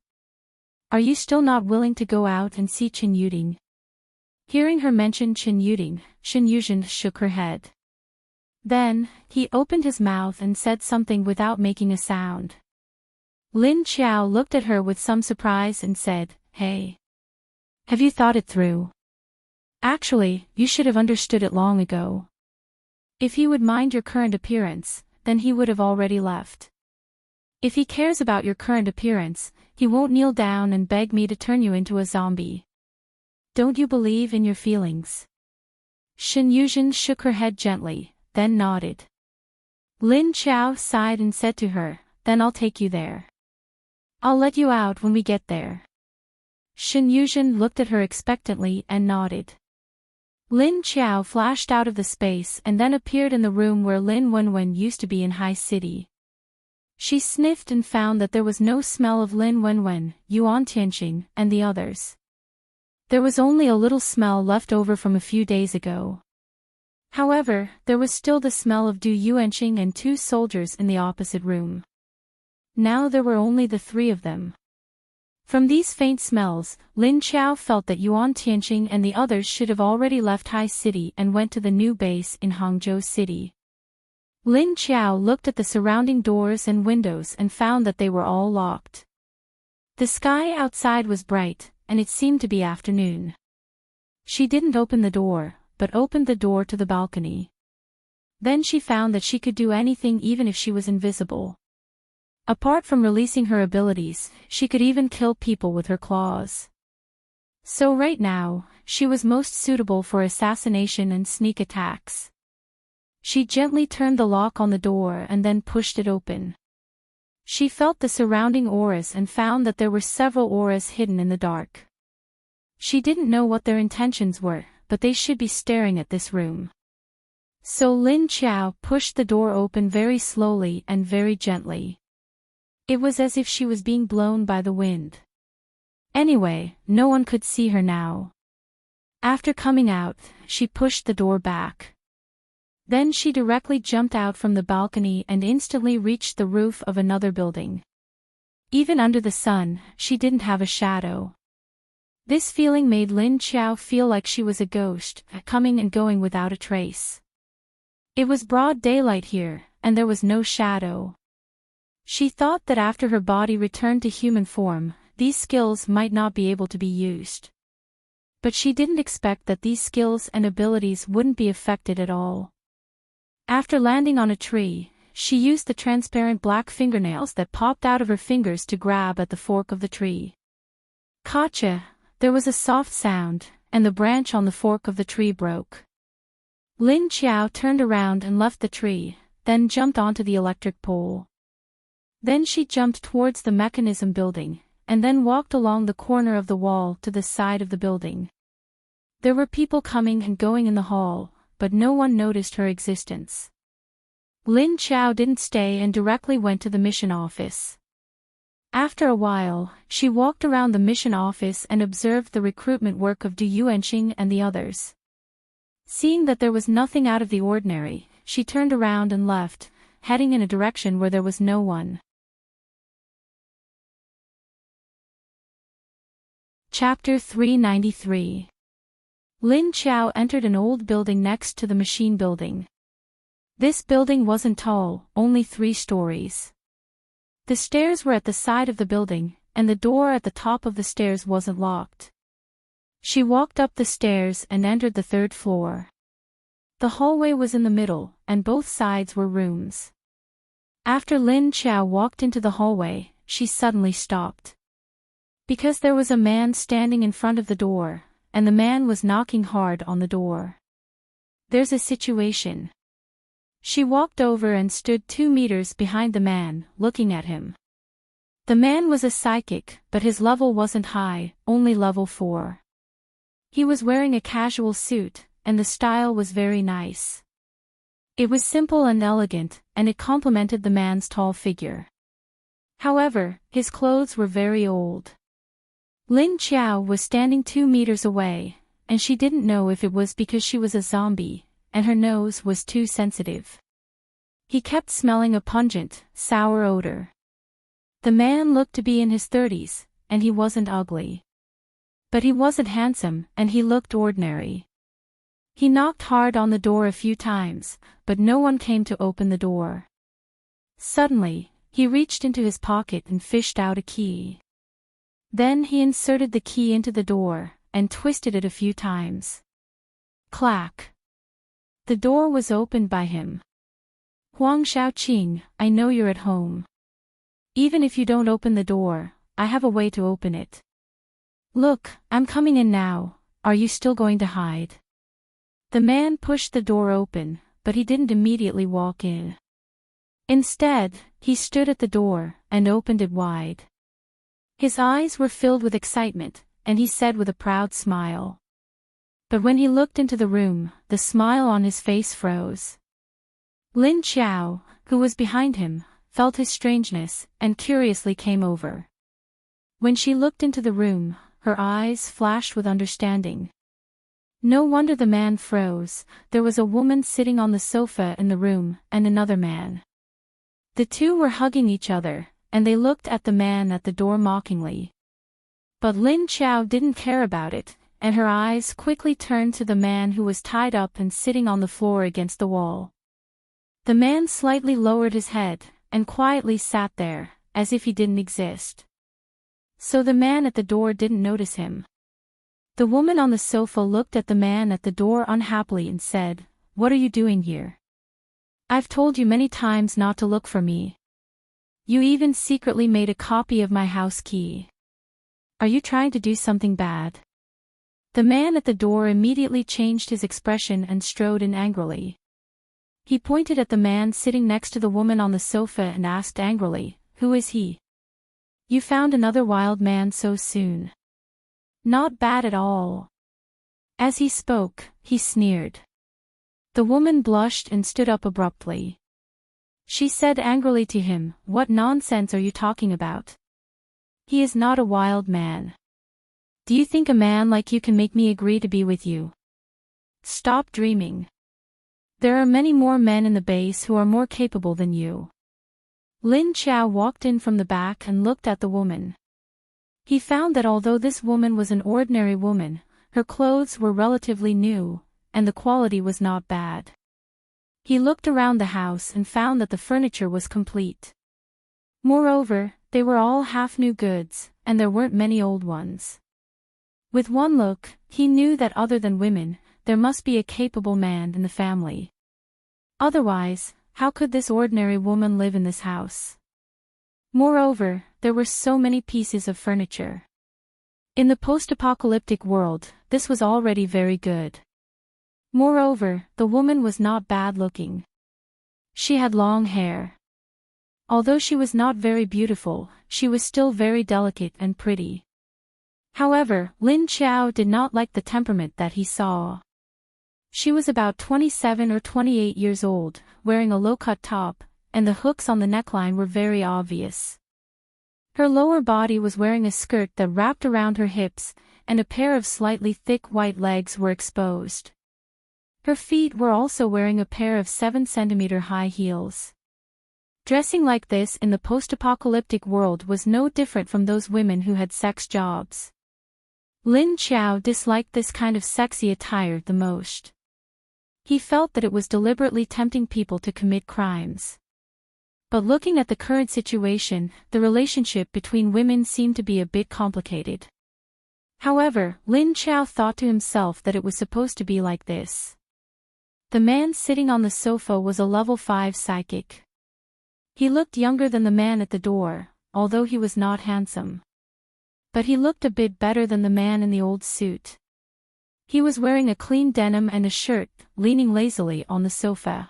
Are you still not willing to go out and see Chen Yuding?" Hearing her mention Chen Yuding, Shen Yuzhen shook her head. Then, he opened his mouth and said something without making a sound. Lin Xiao looked at her with some surprise and said, "Hey. Have you thought it through? Actually, you should have understood it long ago. If he would mind your current appearance, then he would have already left. If he cares about your current appearance, he won't kneel down and beg me to turn you into a zombie. Don't you believe in your feelings?" Shen Yuzhen shook her head gently, then nodded. Lin Xiao sighed and said to her, "Then I'll take you there. I'll let you out when we get there." Shen Yuzhen looked at her expectantly and nodded. Lin Xiao flashed out of the space and then appeared in the room where Lin Wenwen used to be in High City. She sniffed and found that there was no smell of Lin Wenwen, Yuan Tianqing, and the others. There was only a little smell left over from a few days ago. However, there was still the smell of Du Yuanqing and two soldiers in the opposite room. Now there were only the three of them. From these faint smells, Lin Xiao felt that Yuan Tianqing and the others should have already left High City and went to the new base in Hangzhou City. Lin Xiao looked at the surrounding doors and windows and found that they were all locked. The sky outside was bright, and it seemed to be afternoon. She didn't open the door, but opened the door to the balcony. Then she found that she could do anything even if she was invisible. Apart from releasing her abilities, she could even kill people with her claws. So right now, she was most suitable for assassination and sneak attacks. She gently turned the lock on the door and then pushed it open. She felt the surrounding auras and found that there were several auras hidden in the dark. She didn't know what their intentions were, but they should be staring at this room. So Lin Xiao pushed the door open very slowly and very gently. It was as if she was being blown by the wind. Anyway, no one could see her now. After coming out, she pushed the door back. Then she directly jumped out from the balcony and instantly reached the roof of another building. Even under the sun, she didn't have a shadow. This feeling made Lin Qiao feel like she was a ghost, coming and going without a trace. It was broad daylight here, and there was no shadow. She thought that after her body returned to human form, these skills might not be able to be used. But she didn't expect that these skills and abilities wouldn't be affected at all. After landing on a tree, she used the transparent black fingernails that popped out of her fingers to grab at the fork of the tree. Gotcha! There was a soft sound, and the branch on the fork of the tree broke. Lin Qiao turned around and left the tree, then jumped onto the electric pole. Then she jumped towards the mechanism building, and then walked along the corner of the wall to the side of the building. There were people coming and going in the hall, but no one noticed her existence. Lin Qiao didn't stay and directly went to the mission office. After a while, she walked around the mission office and observed the recruitment work of Du Yuanxing and the others. Seeing that there was nothing out of the ordinary, she turned around and left, heading in a direction where there was no one. Chapter 393. Lin Qiao entered an old building next to the machine building. This building wasn't tall, only 3 stories. The stairs were at the side of the building, and the door at the top of the stairs wasn't locked. She walked up the stairs and entered the 3rd floor. The hallway was in the middle, and both sides were rooms. After Lin Qiao walked into the hallway, she suddenly stopped. Because there was a man standing in front of the door, and the man was knocking hard on the door. There's a situation. She walked over and stood 2 meters behind the man, looking at him. The man was a psychic, but his level wasn't high, only level 4. He was wearing a casual suit, and the style was very nice. It was simple and elegant, and it complemented the man's tall figure. However, his clothes were very old. Lin Qiao was standing 2 meters away, and she didn't know if it was because she was a zombie, and her nose was too sensitive. He kept smelling a pungent, sour odor. The man looked to be in his 30s, and he wasn't ugly. But he wasn't handsome, and he looked ordinary. He knocked hard on the door a few times, but no one came to open the door. Suddenly, he reached into his pocket and fished out a key. Then he inserted the key into the door, and twisted it a few times. Clack! The door was opened by him. Huang Xiaoqing, I know you're at home. Even if you don't open the door, I have a way to open it. Look, I'm coming in now, are you still going to hide? The man pushed the door open, but he didn't immediately walk in. Instead, he stood at the door, and opened it wide. His eyes were filled with excitement, and he said with a proud smile. But when he looked into the room, the smile on his face froze. Lin Qiao, who was behind him, felt his strangeness, and curiously came over. When she looked into the room, her eyes flashed with understanding. No wonder the man froze, there was a woman sitting on the sofa in the room, and another man. The two were hugging each other, and they looked at the man at the door mockingly. But Lin Qiao didn't care about it, and her eyes quickly turned to the man who was tied up and sitting on the floor against the wall. The man slightly lowered his head, and quietly sat there, as if he didn't exist. So the man at the door didn't notice him. The woman on the sofa looked at the man at the door unhappily and said, "What are you doing here? I've told you many times not to look for me. You even secretly made a copy of my house key. Are you trying to do something bad?" The man at the door immediately changed his expression and strode in angrily. He pointed at the man sitting next to the woman on the sofa and asked angrily, "Who is he? You found another wild man so soon. Not bad at all." As he spoke, he sneered. The woman blushed and stood up abruptly. She said angrily to him, "What nonsense are you talking about? He is not a wild man. Do you think a man like you can make me agree to be with you? Stop dreaming. There are many more men in the base who are more capable than you." Lin Qiao walked in from the back and looked at the woman. He found that although this woman was an ordinary woman, her clothes were relatively new, and the quality was not bad. He looked around the house and found that the furniture was complete. Moreover, they were all half-new goods, and there weren't many old ones. With one look, he knew that other than women, there must be a capable man in the family. Otherwise, how could this ordinary woman live in this house? Moreover, there were so many pieces of furniture. In the post-apocalyptic world, this was already very good. Moreover, the woman was not bad-looking. She had long hair. Although she was not very beautiful, she was still very delicate and pretty. However, Lin Qiao did not like the temperament that he saw. She was about 27 or 28 years old, wearing a low-cut top, and the hooks on the neckline were very obvious. Her lower body was wearing a skirt that wrapped around her hips, and a pair of slightly thick white legs were exposed. Her feet were also wearing a pair of 7-centimeter high heels. Dressing like this in the post-apocalyptic world was no different from those women who had sex jobs. Lin Qiao disliked this kind of sexy attire the most. He felt that it was deliberately tempting people to commit crimes. But looking at the current situation, the relationship between women seemed to be a bit complicated. However, Lin Qiao thought to himself that it was supposed to be like this. The man sitting on the sofa was a level 5 psychic. He looked younger than the man at the door, although he was not handsome. But he looked a bit better than the man in the old suit. He was wearing a clean denim and a shirt, leaning lazily on the sofa.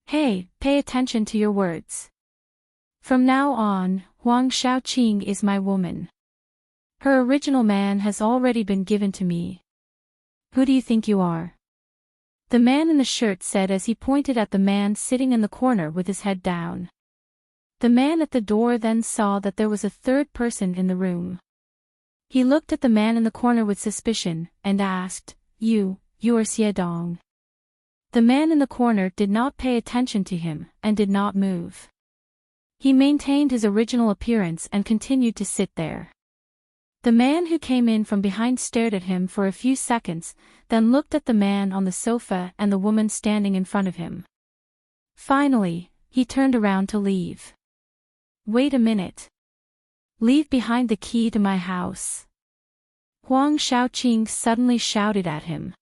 Hey, pay attention to your words. From now on, Huang Shaoqing is my woman. Her original man has already been given to me. Who do you think you are? The man in the shirt said as he pointed at the man sitting in the corner with his head down. The man at the door then saw that there was a third person in the room. He looked at the man in the corner with suspicion, and asked, You are Xie Dong. The man in the corner did not pay attention to him, and did not move. He maintained his original appearance and continued to sit there. The man who came in from behind stared at him for a few seconds, then looked at the man on the sofa and the woman standing in front of him. Finally, he turned around to leave. Wait a minute. Leave behind the key to my house. Huang Shaoqing suddenly shouted at him.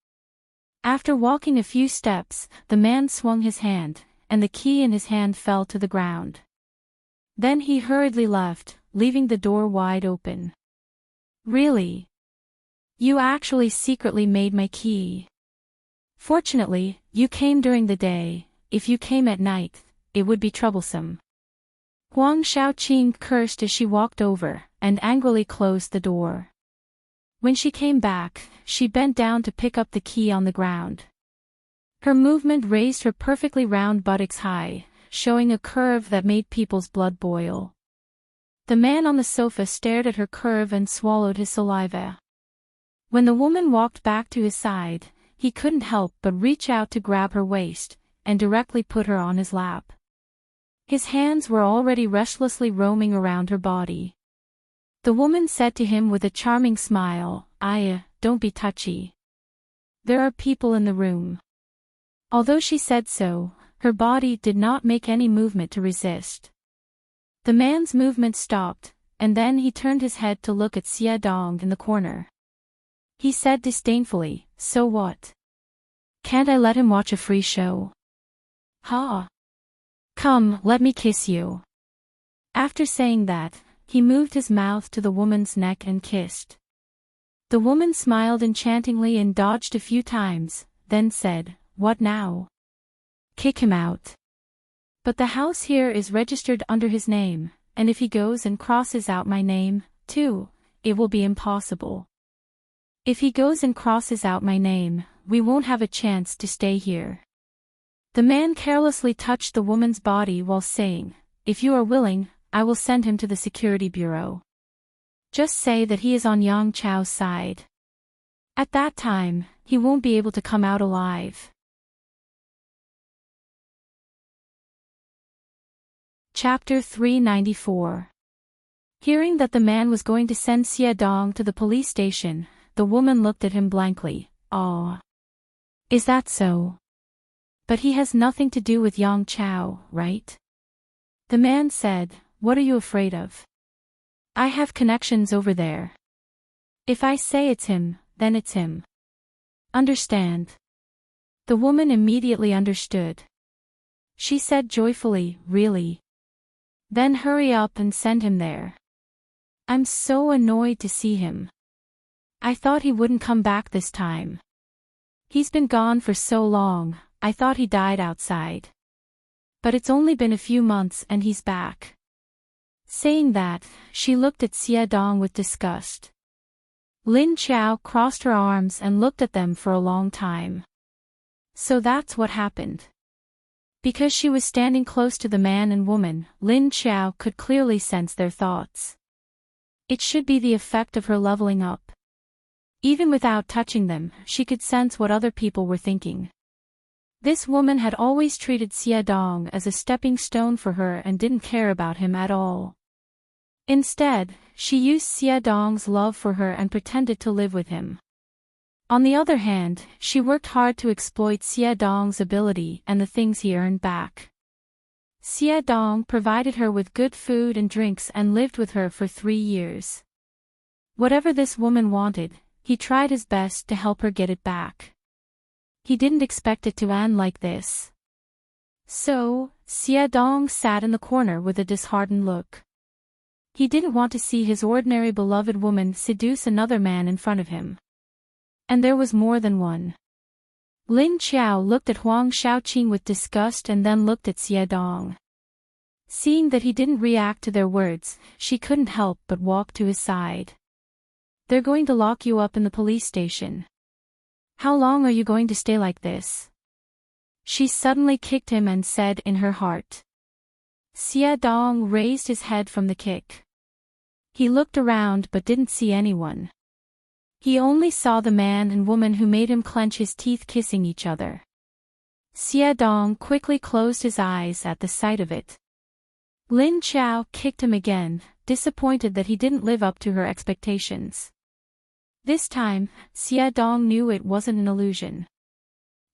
After walking a few steps, the man swung his hand, and the key in his hand fell to the ground. Then he hurriedly left, leaving the door wide open. Really? You actually secretly made my key. Fortunately, you came during the day. If you came at night, it would be troublesome. Huang Shaoqing cursed as she walked over, and angrily closed the door. When she came back, she bent down to pick up the key on the ground. Her movement raised her perfectly round buttocks high, showing a curve that made people's blood boil. The man on the sofa stared at her curve and swallowed his saliva. When the woman walked back to his side, he couldn't help but reach out to grab her waist, and directly put her on his lap. His hands were already restlessly roaming around her body. The woman said to him with a charming smile, Aya, don't be touchy. There are people in the room. Although she said so, her body did not make any movement to resist. The man's movement stopped, and then he turned his head to look at Xie Dong in the corner. He said disdainfully, So what? Can't I let him watch a free show? Ha! Come, let me kiss you. After saying that, he moved his mouth to the woman's neck and kissed. The woman smiled enchantingly and dodged a few times, then said, What now? Kick him out. But the house here is registered under his name, and if he goes and crosses out my name, too, it will be impossible. If he goes and crosses out my name, we won't have a chance to stay here. The man carelessly touched the woman's body while saying, If you are willing, I will send him to the security bureau. Just say that he is on Yang Chao's side. At that time, he won't be able to come out alive. Chapter 394. Hearing that the man was going to send Xie Dong to the police station, the woman looked at him blankly. "Oh. Is that so? But he has nothing to do with Yang Chao, right?" The man said, "What are you afraid of? I have connections over there. If I say it's him, then it's him. Understand?" The woman immediately understood. She said joyfully, "Really? Then hurry up and send him there. I'm so annoyed to see him. I thought he wouldn't come back this time. He's been gone for so long, I thought he died outside. But it's only been a few months and he's back." Saying that, she looked at Xie Dong with disgust. Lin Chao crossed her arms and looked at them for a long time. So that's what happened. Because she was standing close to the man and woman, Lin Chao could clearly sense their thoughts. It should be the effect of her leveling up. Even without touching them, she could sense what other people were thinking. This woman had always treated Xie Dong as a stepping stone for her and didn't care about him at all. Instead, she used Xie Dong's love for her and pretended to live with him. On the other hand, she worked hard to exploit Xie Dong's ability and the things he earned back. Xie Dong provided her with good food and drinks and lived with her for 3 years. Whatever this woman wanted, he tried his best to help her get it back. He didn't expect it to end like this. So, Xie Dong sat in the corner with a disheartened look. He didn't want to see his ordinary beloved woman seduce another man in front of him. And there was more than one. Lin Chao looked at Huang Shaoqing with disgust and then looked at Xie Dong. Seeing that he didn't react to their words, she couldn't help but walk to his side. "They're going to lock you up in the police station. How long are you going to stay like this?" She suddenly kicked him and said in her heart. Xie Dong raised his head from the kick. He looked around but didn't see anyone. He only saw the man and woman who made him clench his teeth kissing each other. Xie Dong quickly closed his eyes at the sight of it. Lin Chao kicked him again, disappointed that he didn't live up to her expectations. This time, Xie Dong knew it wasn't an illusion.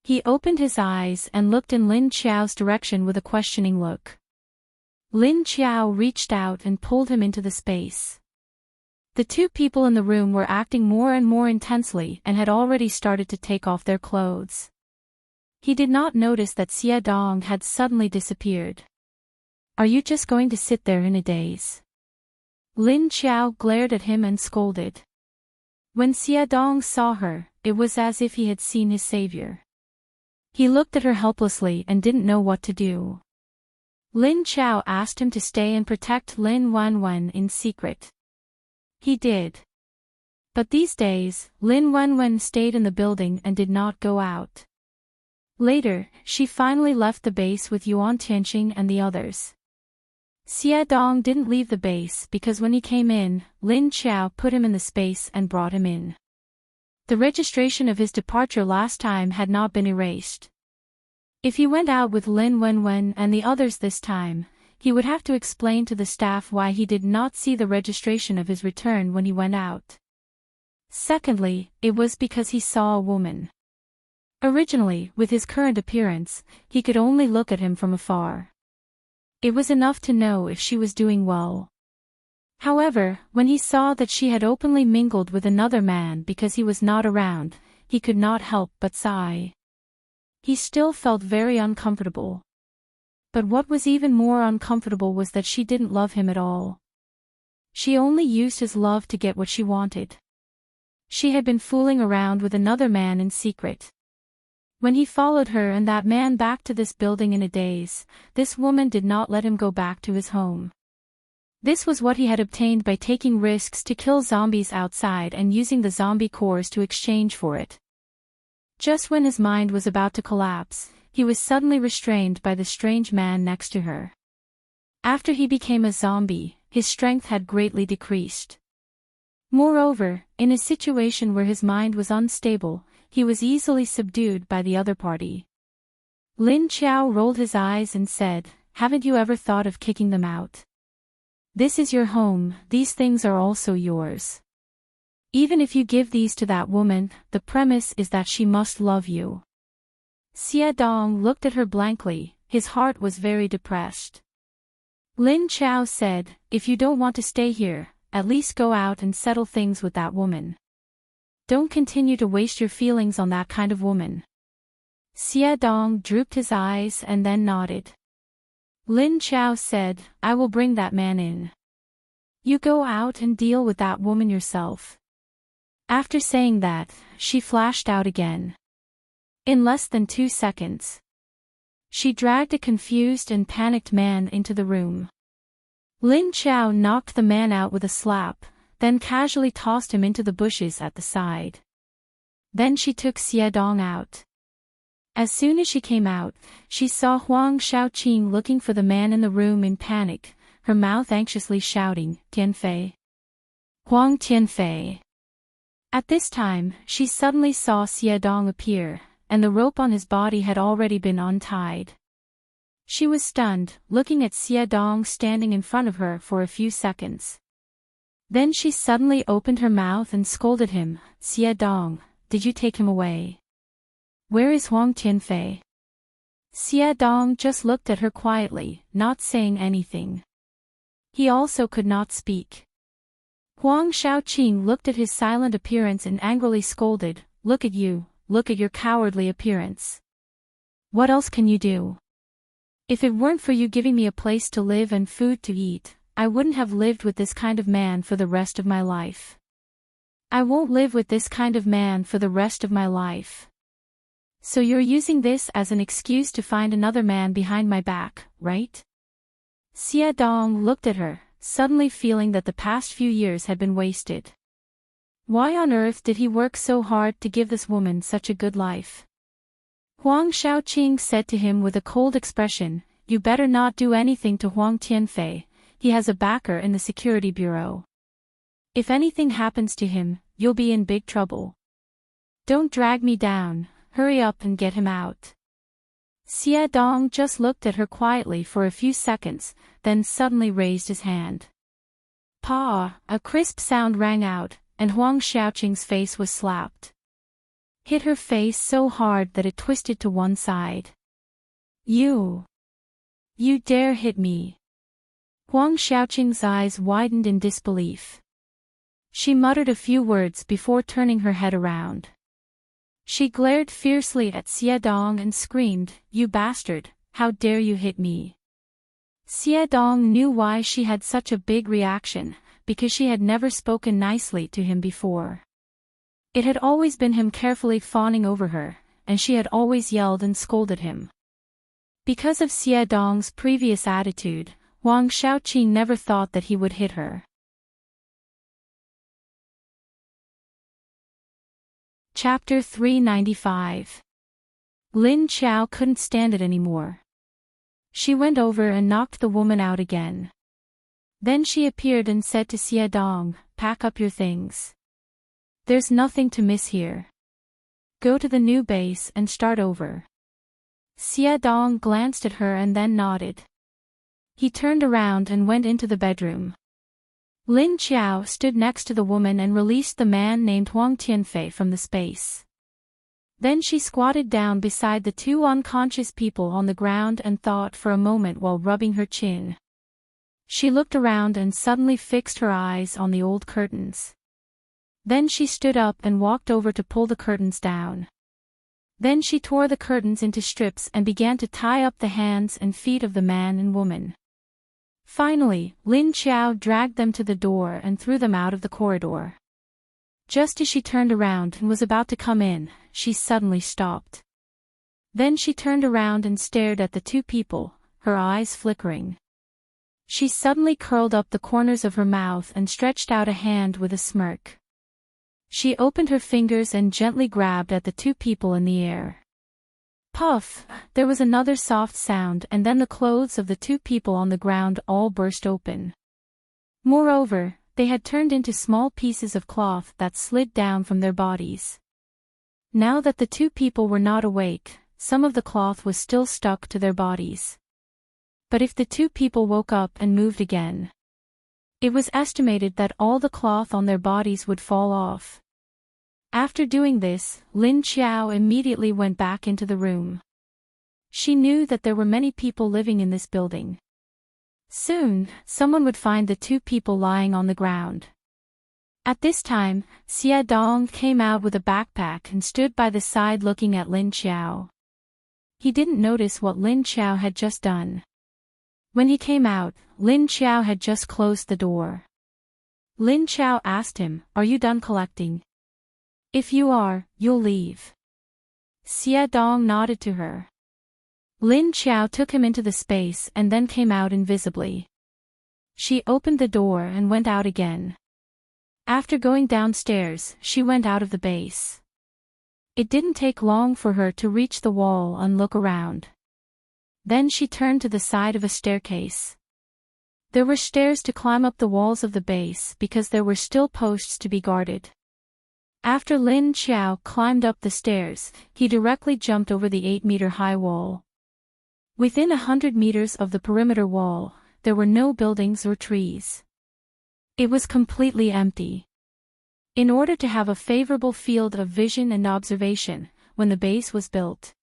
He opened his eyes and looked in Lin Chao's direction with a questioning look. Lin Chao reached out and pulled him into the space. The two people in the room were acting more and more intensely and had already started to take off their clothes. He did not notice that Xie Dong had suddenly disappeared. "Are you just going to sit there in a daze?" Lin Chao glared at him and scolded. When Xie Dong saw her, it was as if he had seen his savior. He looked at her helplessly and didn't know what to do. Lin Chao asked him to stay and protect Lin Wenwen in secret. He did. But these days, Lin Wenwen stayed in the building and did not go out. Later, she finally left the base with Yuan Tianqing and the others. Xie Dong didn't leave the base because when he came in, Lin Chao put him in the space and brought him in. The registration of his departure last time had not been erased. If he went out with Lin Wenwen and the others this time, he would have to explain to the staff why he did not see the registration of his return when he went out. Secondly, it was because he saw a woman. Originally, with his current appearance, he could only look at him from afar. It was enough to know if she was doing well. However, when he saw that she had openly mingled with another man because he was not around, he could not help but sigh. He still felt very uncomfortable. But what was even more uncomfortable was that she didn't love him at all. She only used his love to get what she wanted. She had been fooling around with another man in secret. When he followed her and that man back to this building in a daze, this woman did not let him go back to his home. This was what he had obtained by taking risks to kill zombies outside and using the zombie cores to exchange for it. Just when his mind was about to collapse, he was suddenly restrained by the strange man next to her. After he became a zombie, his strength had greatly decreased. Moreover, in a situation where his mind was unstable, he was easily subdued by the other party. Lin Chao rolled his eyes and said, "Haven't you ever thought of kicking them out?" This is your home, these things are also yours. Even if you give these to that woman, the premise is that she must love you. Xie Dong looked at her blankly, his heart was very depressed. Lin Chao said, if you don't want to stay here, at least go out and settle things with that woman. Don't continue to waste your feelings on that kind of woman. Xie Dong drooped his eyes and then nodded. Lin Chao said, I will bring that man in. You go out and deal with that woman yourself. After saying that, she flashed out again. In less than 2 seconds. She dragged a confused and panicked man into the room. Lin Chao knocked the man out with a slap, then casually tossed him into the bushes at the side. Then she took Xie Dong out. As soon as she came out, she saw Huang Shaoqing looking for the man in the room in panic, her mouth anxiously shouting, Tianfei. Huang Tianfei. At this time, she suddenly saw Xie Dong appear, and the rope on his body had already been untied. She was stunned, looking at Xie Dong standing in front of her for a few seconds. Then she suddenly opened her mouth and scolded him, Xie Dong, did you take him away? Where is Huang Tianfei? Xie Dong just looked at her quietly, not saying anything. He also could not speak. Huang Shaoqing looked at his silent appearance and angrily scolded, look at you, look at your cowardly appearance. What else can you do? If it weren't for you giving me a place to live and food to eat, I wouldn't have lived with this kind of man for the rest of my life. I won't live with this kind of man for the rest of my life. So you're using this as an excuse to find another man behind my back, right? Xie Dong looked at her, suddenly feeling that the past few years had been wasted. Why on earth did he work so hard to give this woman such a good life? Huang Shaoqing said to him with a cold expression, you better not do anything to Huang Tianfei, he has a backer in the security bureau. If anything happens to him, you'll be in big trouble. Don't drag me down. Hurry up and get him out. Xie Dong just looked at her quietly for a few seconds, then suddenly raised his hand. Pa! A crisp sound rang out, and Huang Shaoqing's face was slapped. Hit her face so hard that it twisted to one side. You dare hit me. Huang Shaoqing's eyes widened in disbelief. She muttered a few words before turning her head around. She glared fiercely at Xie Dong and screamed, you bastard, how dare you hit me? Xie Dong knew why she had such a big reaction, because she had never spoken nicely to him before. It had always been him carefully fawning over her, and she had always yelled and scolded him. Because of Xie Dong's previous attitude, Huang Shaoqing never thought that he would hit her. Chapter 395. Lin Chao couldn't stand it anymore. She went over and knocked the woman out again. Then she appeared and said to Xie Dong, pack up your things. There's nothing to miss here. Go to the new base and start over. Xie Dong glanced at her and then nodded. He turned around and went into the bedroom. Lin Chao stood next to the woman and released the man named Huang Tianfei from the space. Then she squatted down beside the two unconscious people on the ground and thought for a moment while rubbing her chin. She looked around and suddenly fixed her eyes on the old curtains. Then she stood up and walked over to pull the curtains down. Then she tore the curtains into strips and began to tie up the hands and feet of the man and woman. Finally, Lin Chao dragged them to the door and threw them out of the corridor. Just as she turned around and was about to come in, she suddenly stopped. Then she turned around and stared at the two people, her eyes flickering. She suddenly curled up the corners of her mouth and stretched out a hand with a smirk. She opened her fingers and gently grabbed at the two people in the air. Puff! There was another soft sound and then the clothes of the two people on the ground all burst open. Moreover, they had turned into small pieces of cloth that slid down from their bodies. Now that the two people were not awake, some of the cloth was still stuck to their bodies. But if the two people woke up and moved again, It was estimated that all the cloth on their bodies would fall off. After doing this, Lin Qiao immediately went back into the room. She knew that there were many people living in this building. Soon, someone would find the two people lying on the ground. At this time, Xie Dong came out with a backpack and stood by the side looking at Lin Qiao. He didn't notice what Lin Qiao had just done. When he came out, Lin Qiao had just closed the door. Lin Qiao asked him, "Are you done collecting? If you are, you'll leave." Xie Dong nodded to her. Lin Qiao took him into the space and then came out invisibly. She opened the door and went out again. After going downstairs, she went out of the base. It didn't take long for her to reach the wall and look around. Then she turned to the side of a staircase. There were stairs to climb up the walls of the base because there were still posts to be guarded. After Lin Qiao climbed up the stairs, he directly jumped over the 8-meter-high wall. Within 100 meters of the perimeter wall, there were no buildings or trees. It was completely empty. In order to have a favorable field of vision and observation, when the base was built,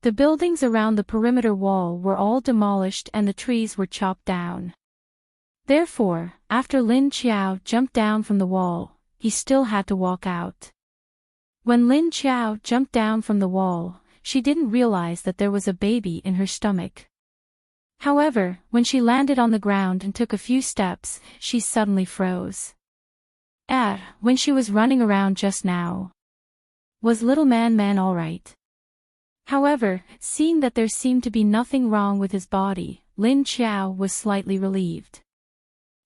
the buildings around the perimeter wall were all demolished and the trees were chopped down. Therefore, after Lin Qiao jumped down from the wall, he still had to walk out. When Lin Qiao jumped down from the wall, she didn't realize that there was a baby in her stomach. However, when she landed on the ground and took a few steps, she suddenly froze. When she was running around just now. Was little man all right? However, seeing that there seemed to be nothing wrong with his body, Lin Qiao was slightly relieved.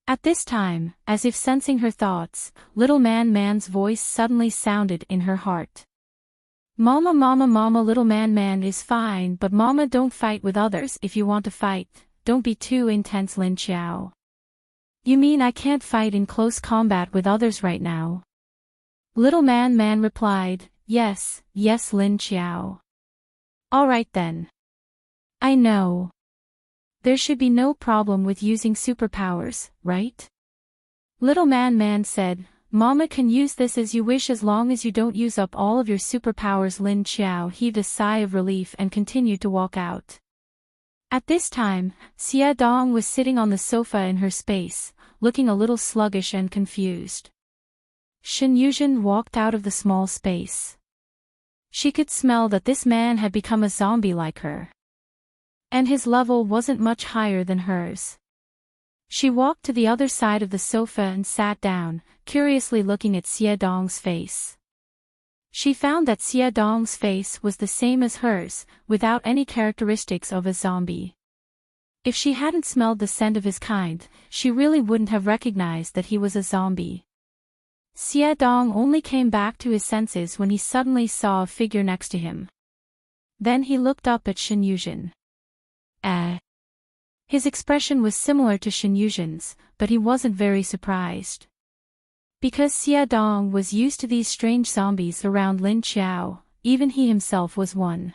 At this time, as if sensing her thoughts, little man's voice suddenly sounded in her heart. Mama, little man is fine, but mama, don't fight with others. If you want to fight, don't be too intense, Lin Qiao. You mean I can't fight in close combat with others right now? Little man replied, yes, Lin Qiao. Alright then. I know. There should be no problem with using superpowers, right? Little man said, Mama can use this as you wish as long as you don't use up all of your superpowers. Lin Qiao heaved a sigh of relief and continued to walk out. At this time, Xie Dong was sitting on the sofa in her space, looking a little sluggish and confused. Shen Yuzhen walked out of the small space. She could smell that this man had become a zombie like her. And his level wasn't much higher than hers. She walked to the other side of the sofa and sat down, curiously looking at Xie Dong's face. She found that Xie Dong's face was the same as hers, without any characteristics of a zombie. If she hadn't smelled the scent of his kind, she really wouldn't have recognized that he was a zombie. Xie Dong only came back to his senses when he suddenly saw a figure next to him. Then he looked up at Shen Yuzhen. His expression was similar to Shen Yuzhen's, but he wasn't very surprised. Because Xie Dong was used to these strange zombies around Lin Qiao, even he himself was one.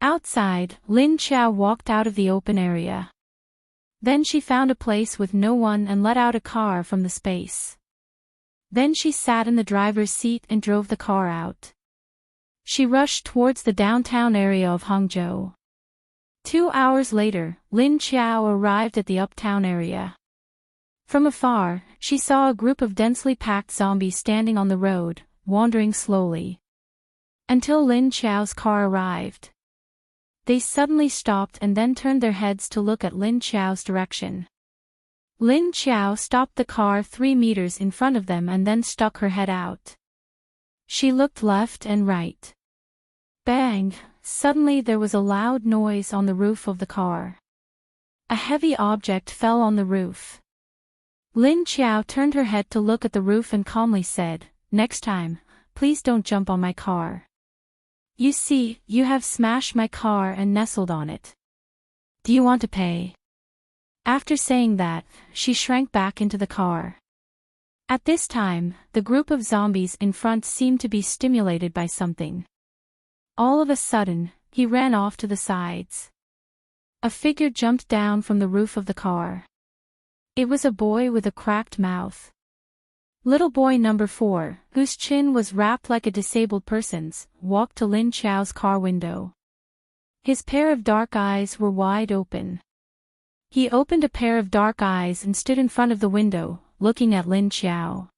Outside, Lin Qiao walked out of the open area. Then she found a place with no one and let out a car from the space. Then she sat in the driver's seat and drove the car out. She rushed towards the downtown area of Hangzhou. 2 hours later, Lin Qiao arrived at the uptown area. From afar, she saw a group of densely packed zombies standing on the road, wandering slowly. Until Lin Qiao's car arrived. They suddenly stopped and then turned their heads to look at Lin Qiao's direction. Lin Qiao stopped the car 3 meters in front of them and then stuck her head out. She looked left and right. Bang! Suddenly there was a loud noise on the roof of the car. A heavy object fell on the roof. Lin Qiao turned her head to look at the roof and calmly said, "Next time, please don't jump on my car. You see, you have smashed my car and nestled on it. Do you want to pay?" After saying that, she shrank back into the car. At this time, the group of zombies in front seemed to be stimulated by something. All of a sudden, he ran off to the sides. A figure jumped down from the roof of the car. It was a boy with a cracked mouth. Little boy number 4, whose chin was wrapped like a disabled person's, walked to Lin Chao's car window. His pair of dark eyes were wide open. He opened a pair of dark eyes and stood in front of the window, looking at Lin Chao.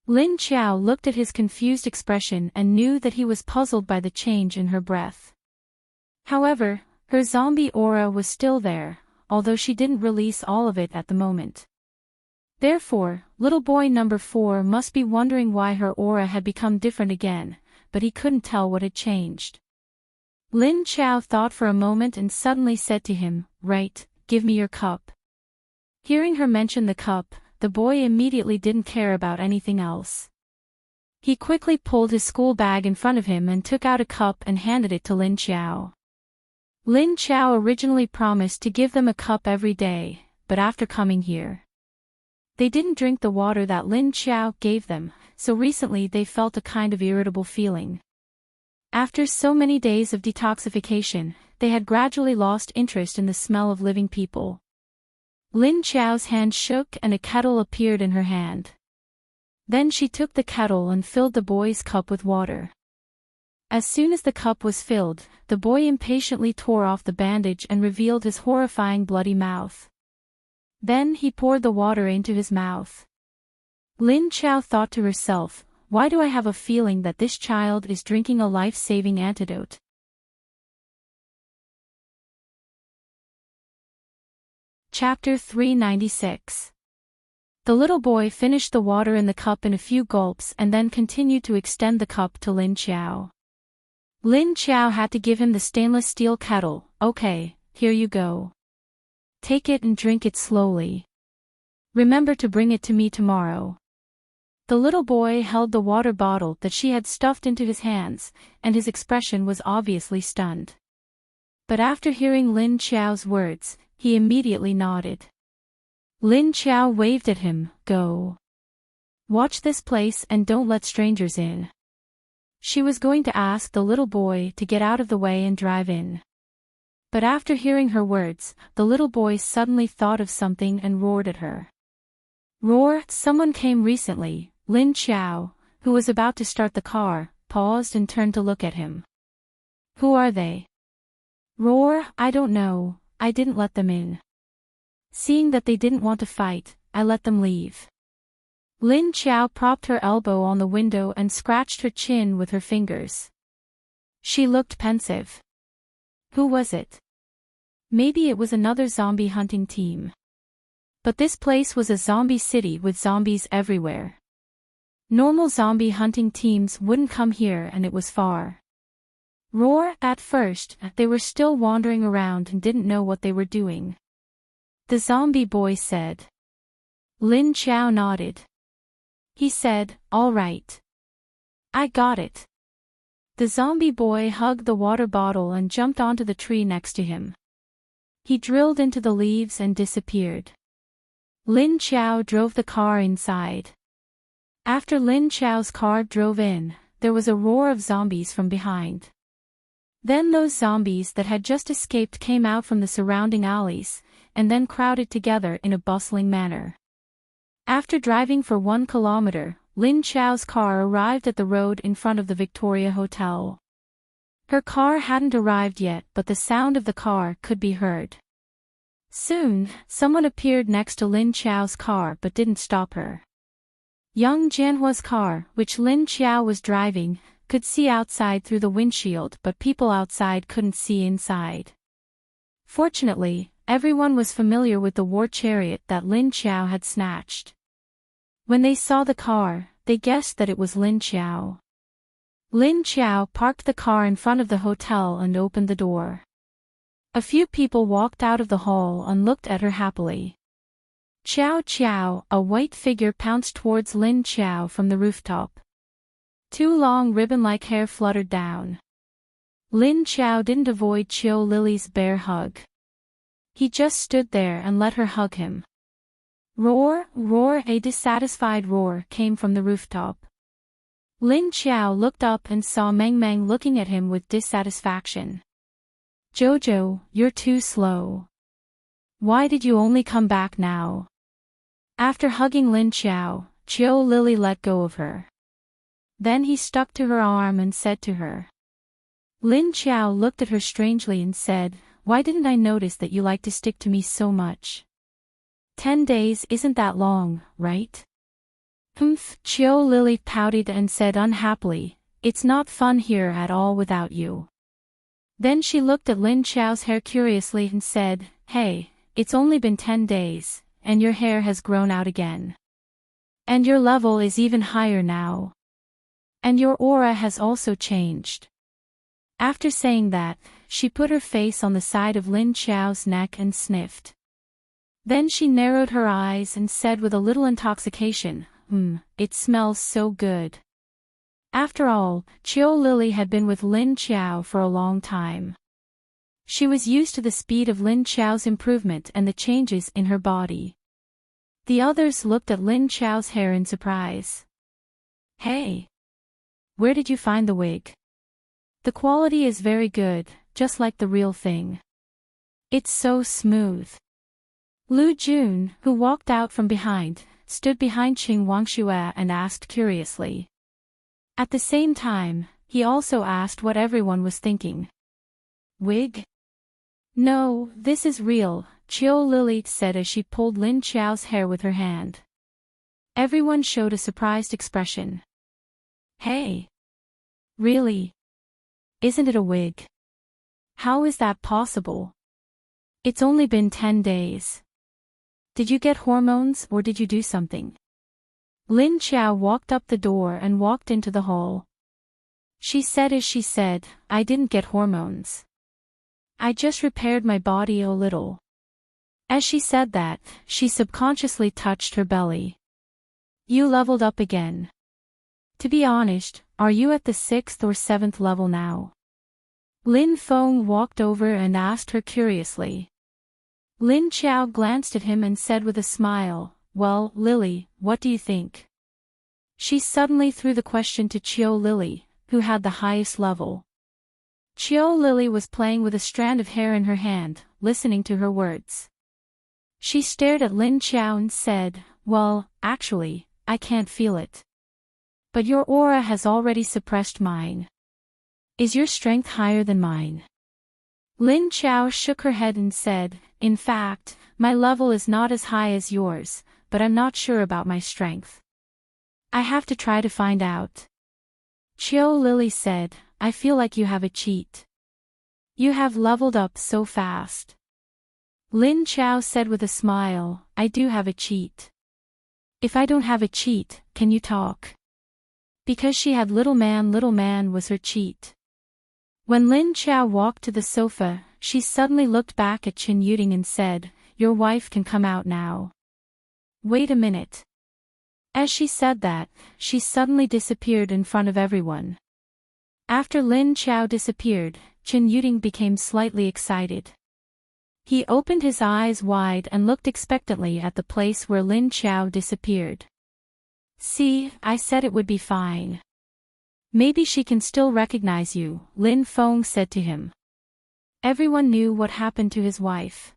Lin Chao looked at his confused expression and knew that he was puzzled by the change in her breath. However, her zombie aura was still there, although she didn't release all of it at the moment. Therefore, little boy number 4 must be wondering why her aura had become different again, but he couldn't tell what had changed. Lin Chao thought for a moment and suddenly said to him, "Right, give me your cup." Hearing her mention the cup, the boy immediately didn't care about anything else. He quickly pulled his school bag in front of him and took out a cup and handed it to Lin Chao. Lin Chao originally promised to give them a cup every day, but after coming here, they didn't drink the water that Lin Chao gave them, so recently they felt a kind of irritable feeling. After so many days of detoxification, they had gradually lost interest in the smell of living people. Lin Chao's hand shook and a kettle appeared in her hand. Then she took the kettle and filled the boy's cup with water. As soon as the cup was filled, the boy impatiently tore off the bandage and revealed his horrifying bloody mouth. Then he poured the water into his mouth. Lin Chao thought to herself, "Why do I have a feeling that this child is drinking a life-saving antidote?" Chapter 396. The little boy finished the water in the cup in a few gulps and then continued to extend the cup to Lin Chao. Lin Chao had to give him the stainless steel kettle. "Okay, here you go. Take it and drink it slowly. Remember to bring it to me tomorrow." The little boy held the water bottle that she had stuffed into his hands, and his expression was obviously stunned. But after hearing Lin Chao's words, he immediately nodded. Lin Chao waved at him, "Go. Watch this place and don't let strangers in." She was going to ask the little boy to get out of the way and drive in. But after hearing her words, the little boy suddenly thought of something and roared at her. "Roar!" Someone came recently. Lin Chao, who was about to start the car, paused and turned to look at him. "Who are they?" "Roar, I don't know, I didn't let them in. Seeing that they didn't want to fight, I let them leave." Lin Chao propped her elbow on the window and scratched her chin with her fingers. She looked pensive. Who was it? Maybe it was another zombie hunting team. But this place was a zombie city with zombies everywhere. Normal zombie hunting teams wouldn't come here and it was far. Roar, at first, they were still wandering around and didn't know what they were doing. The zombie boy said. Lin Chao nodded. He said, "All right. I got it." The zombie boy hugged the water bottle and jumped onto the tree next to him. He drilled into the leaves and disappeared. Lin Chao drove the car inside. After Lin Chao's car drove in, there was a roar of zombies from behind. Then those zombies that had just escaped came out from the surrounding alleys, and then crowded together in a bustling manner. After driving for 1 kilometer, Lin Chao's car arrived at the road in front of the Victoria Hotel. Her car hadn't arrived yet, but the sound of the car could be heard. Soon, someone appeared next to Lin Chao's car but didn't stop her. Young Jianhua's car, which Lin Chao was driving, could see outside through the windshield, but people outside couldn't see inside. Fortunately, everyone was familiar with the war chariot that Lin Chao had snatched. When they saw the car, they guessed that it was Lin Chao. Lin Chao parked the car in front of the hotel and opened the door. A few people walked out of the hall and looked at her happily. Chow chow, a white figure pounced towards Lin Chao from the rooftop. 2 long ribbon-like hair fluttered down. Lin Chao didn't avoid Chiu Lily's bear hug. He just stood there and let her hug him. Roar, roar, a dissatisfied roar came from the rooftop. Lin Chao looked up and saw Meng Meng looking at him with dissatisfaction. "Jojo, you're too slow. Why did you only come back now?" After hugging Lin Xiao, Qiu Lily let go of her. Then he stuck to her arm and said to her. Lin Xiao looked at her strangely and said, "Why didn't I notice that you like to stick to me so much? 10 days isn't that long, right?" Qiu Lily pouted and said unhappily, "It's not fun here at all without you." Then she looked at Lin Xiao's hair curiously and said, "Hey, it's only been 10 days, and your hair has grown out again. And your level is even higher now. And your aura has also changed." After saying that, she put her face on the side of Lin Xiao's neck and sniffed. Then she narrowed her eyes and said with a little intoxication, "It smells so good." After all, Qiu Lily had been with Lin Xiao for a long time. She was used to the speed of Lin Xiao's improvement and the changes in her body. The others looked at Lin Xiao's hair in surprise. "Hey! Where did you find the wig? The quality is very good, just like the real thing. It's so smooth." Lu Jun, who walked out from behind, stood behind Qing Wangxue and asked curiously. At the same time, he also asked what everyone was thinking. "Wig? No, this is real," Qiu Lily said as she pulled Lin Xiao's hair with her hand. Everyone showed a surprised expression. "Hey! Really? Isn't it a wig? How is that possible? It's only been 10 days. Did you get hormones or did you do something?" Lin Xiao walked up the door and walked into the hall. She said as she said, "I didn't get hormones. I just repaired my body a little." As she said that, she subconsciously touched her belly. "You leveled up again. To be honest, are you at the 6th or 7th level now?" Lin Feng walked over and asked her curiously. Lin Xiao glanced at him and said with a smile, "Well, Lily, what do you think?" She suddenly threw the question to Qiu Lily, who had the highest level. Qiu Lily was playing with a strand of hair in her hand, listening to her words. She stared at Lin Xiao and said, "Well, actually, I can't feel it. But your aura has already suppressed mine. Is your strength higher than mine?" Lin Xiao shook her head and said, "In fact, my level is not as high as yours, but I'm not sure about my strength. I have to try to find out." Qiu Lily said, "I feel like you have a cheat. You have leveled up so fast." Lin Xiao said with a smile, "I do have a cheat." "If I don't have a cheat, can you talk?" Because she had little man was her cheat. When Lin Xiao walked to the sofa, she suddenly looked back at Qin Yuding and said, "Your wife can come out now." "Wait a minute." As she said that, she suddenly disappeared in front of everyone. After Lin Xiao disappeared, Qin Yuding became slightly excited. He opened his eyes wide and looked expectantly at the place where Lin Xiao disappeared. "See, I said it would be fine. Maybe she can still recognize you," Lin Feng said to him. Everyone knew what happened to his wife.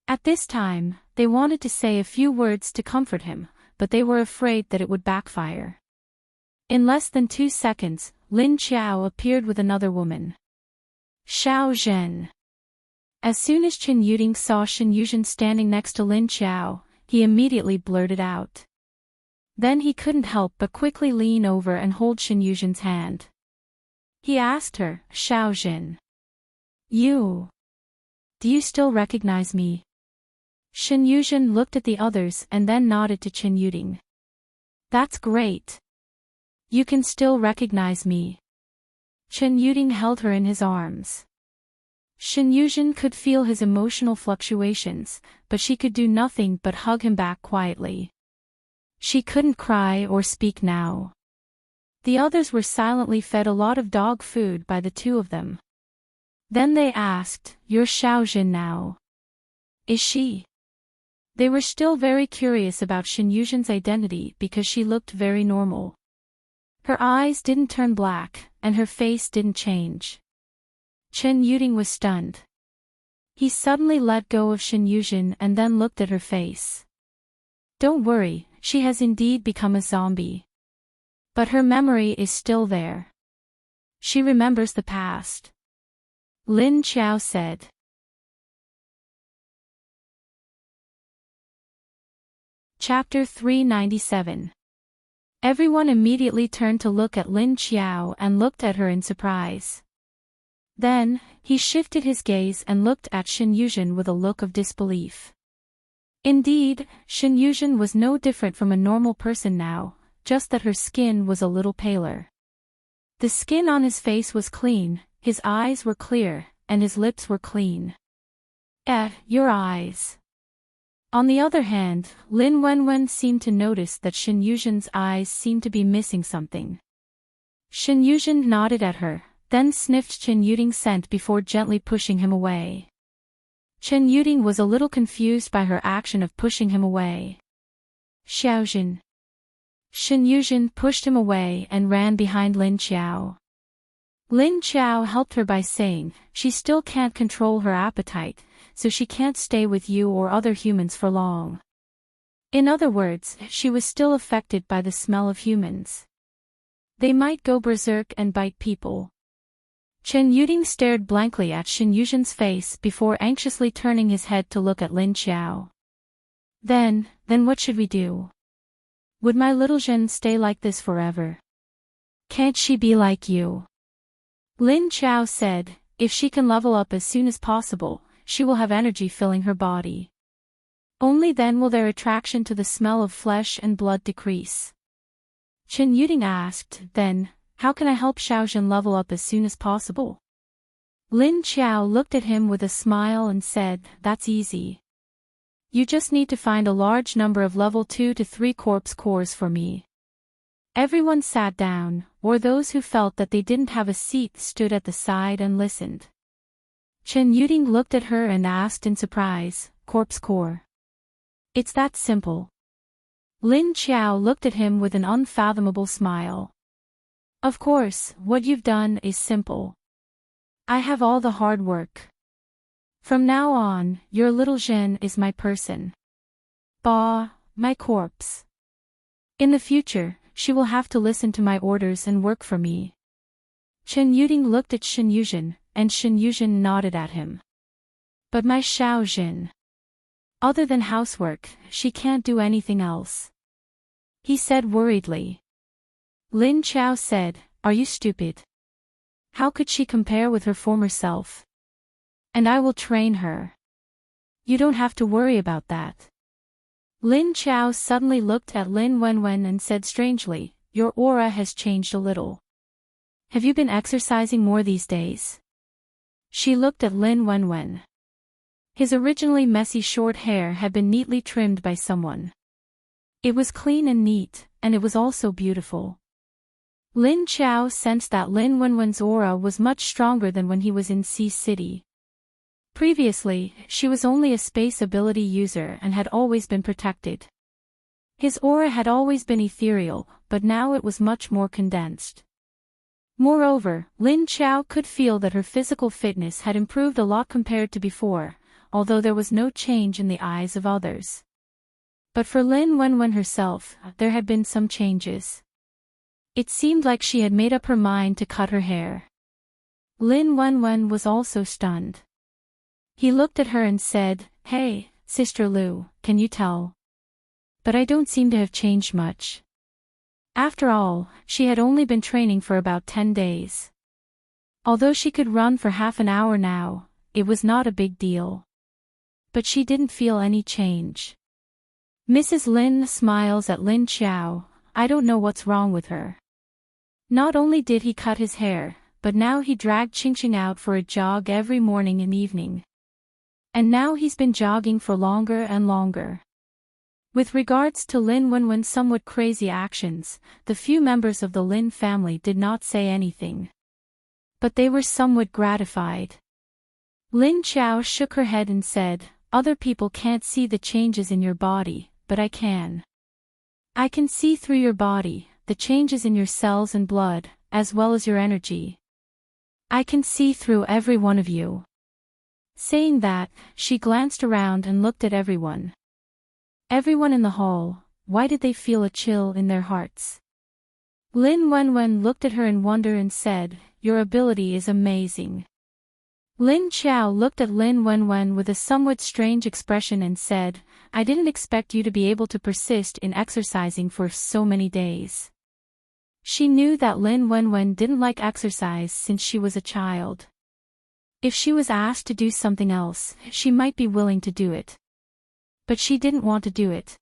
At this time, they wanted to say a few words to comfort him, but they were afraid that it would backfire. In less than 2 seconds, Lin Xiao appeared with another woman. Xiao Zhen. As soon as Qin Yuding saw Shen Yuzhen standing next to Lin Xiao, he immediately blurted out. Then he couldn't help but quickly lean over and hold Shen Yuzhen's hand. He asked her, "Xiao Zhen. Do you still recognize me?" Shen Yuzhen looked at the others and then nodded to Qin Yuding. "That's great. You can still recognize me." Qin Yuding held her in his arms. Shen Yuzhen could feel his emotional fluctuations, but she could do nothing but hug him back quietly. She couldn't cry or speak now. The others were silently fed a lot of dog food by the two of them. Then they asked, "You're Xiao Zhen now. Is she?" They were still very curious about Shen Yuzhen's identity because she looked very normal. Her eyes didn't turn black, and her face didn't change. Qin Yuding was stunned. He suddenly let go of Shen Yuzhen and then looked at her face. Don't worry, she has indeed become a zombie. But her memory is still there. She remembers the past. Lin Qiao said. Chapter 397. Everyone immediately turned to look at Lin Qiao and looked at her in surprise. Then, he shifted his gaze and looked at Shen Yuzhen with a look of disbelief. Indeed, Shen Yuzhen was no different from a normal person now, just that her skin was a little paler. The skin on his face was clean, his eyes were clear, and his lips were clean. Your eyes. On the other hand, Lin Wenwen seemed to notice that Shen Yuzhen's eyes seemed to be missing something. Shen Yuzhen nodded at her, then sniffed Chen Yuding's scent before gently pushing him away. Chen Yuding was a little confused by her action of pushing him away. Xiaojin. Shen Yuzhen pushed him away and ran behind Lin Qiao. Lin Qiao helped her by saying, she still can't control her appetite, so she can't stay with you or other humans for long. In other words, she was still affected by the smell of humans. They might go berserk and bite people. Chen Yuding stared blankly at Shen Yuzhen's face before anxiously turning his head to look at Lin Qiao. Then what should we do? Would my little Zhen stay like this forever? Can't she be like you? Lin Qiao said, if she can level up as soon as possible, she will have energy filling her body. Only then will their attraction to the smell of flesh and blood decrease. Chen Yuding asked, then, how can I help Xiaozhen level up as soon as possible? Lin Qiao looked at him with a smile and said, that's easy. You just need to find a large number of level 2 to 3 corpse cores for me. Everyone sat down, or those who felt that they didn't have a seat stood at the side and listened. Chen Yuding looked at her and asked in surprise, corpse core. It's that simple. Lin Qiao looked at him with an unfathomable smile. Of course, what you've done is simple. I have all the hard work. From now on, your little Zhen is my person. Bah, my corpse. In the future, she will have to listen to my orders and work for me. Chen Yuding looked at Shen Yuzhen, and Shen Yuzhen nodded at him. But my Xiaozhen. Other than housework, she can't do anything else. He said worriedly. Lin Qiao said, are you stupid? How could she compare with her former self? And I will train her. You don't have to worry about that. Lin Qiao suddenly looked at Lin Wenwen and said strangely, your aura has changed a little. Have you been exercising more these days? She looked at Lin Wenwen. His originally messy short hair had been neatly trimmed by someone. It was clean and neat, and it was also beautiful. Lin Qiao sensed that Lin Wenwen's aura was much stronger than when he was in Sea City. Previously, she was only a space ability user and had always been protected. His aura had always been ethereal, but now it was much more condensed. Moreover, Lin Qiao could feel that her physical fitness had improved a lot compared to before, although there was no change in the eyes of others. But for Lin Wenwen herself, there had been some changes. It seemed like she had made up her mind to cut her hair. Lin Wenwen was also stunned. He looked at her and said, hey, Sister Lu, can you tell? But I don't seem to have changed much. After all, she had only been training for about 10 days. Although she could run for half an hour now, it was not a big deal. But she didn't feel any change. Mrs. Lin smiles at Lin Qiao, I don't know what's wrong with her. Not only did he cut his hair, but now he dragged Qingqing out for a jog every morning and evening. And now he's been jogging for longer and longer. With regards to Lin Wenwen's somewhat crazy actions, the few members of the Lin family did not say anything. But they were somewhat gratified. Lin Qiao shook her head and said, other people can't see the changes in your body, but I can. I can see through your body, the changes in your cells and blood, as well as your energy. I can see through every one of you. Saying that, she glanced around and looked at everyone. Everyone in the hall, why did they feel a chill in their hearts? Lin Wenwen looked at her in wonder and said, "Your ability is amazing." Lin Qiao looked at Lin Wenwen with a somewhat strange expression and said, "I didn't expect you to be able to persist in exercising for so many days." She knew that Lin Wenwen didn't like exercise since she was a child. If she was asked to do something else, she might be willing to do it. But she didn't want to do it.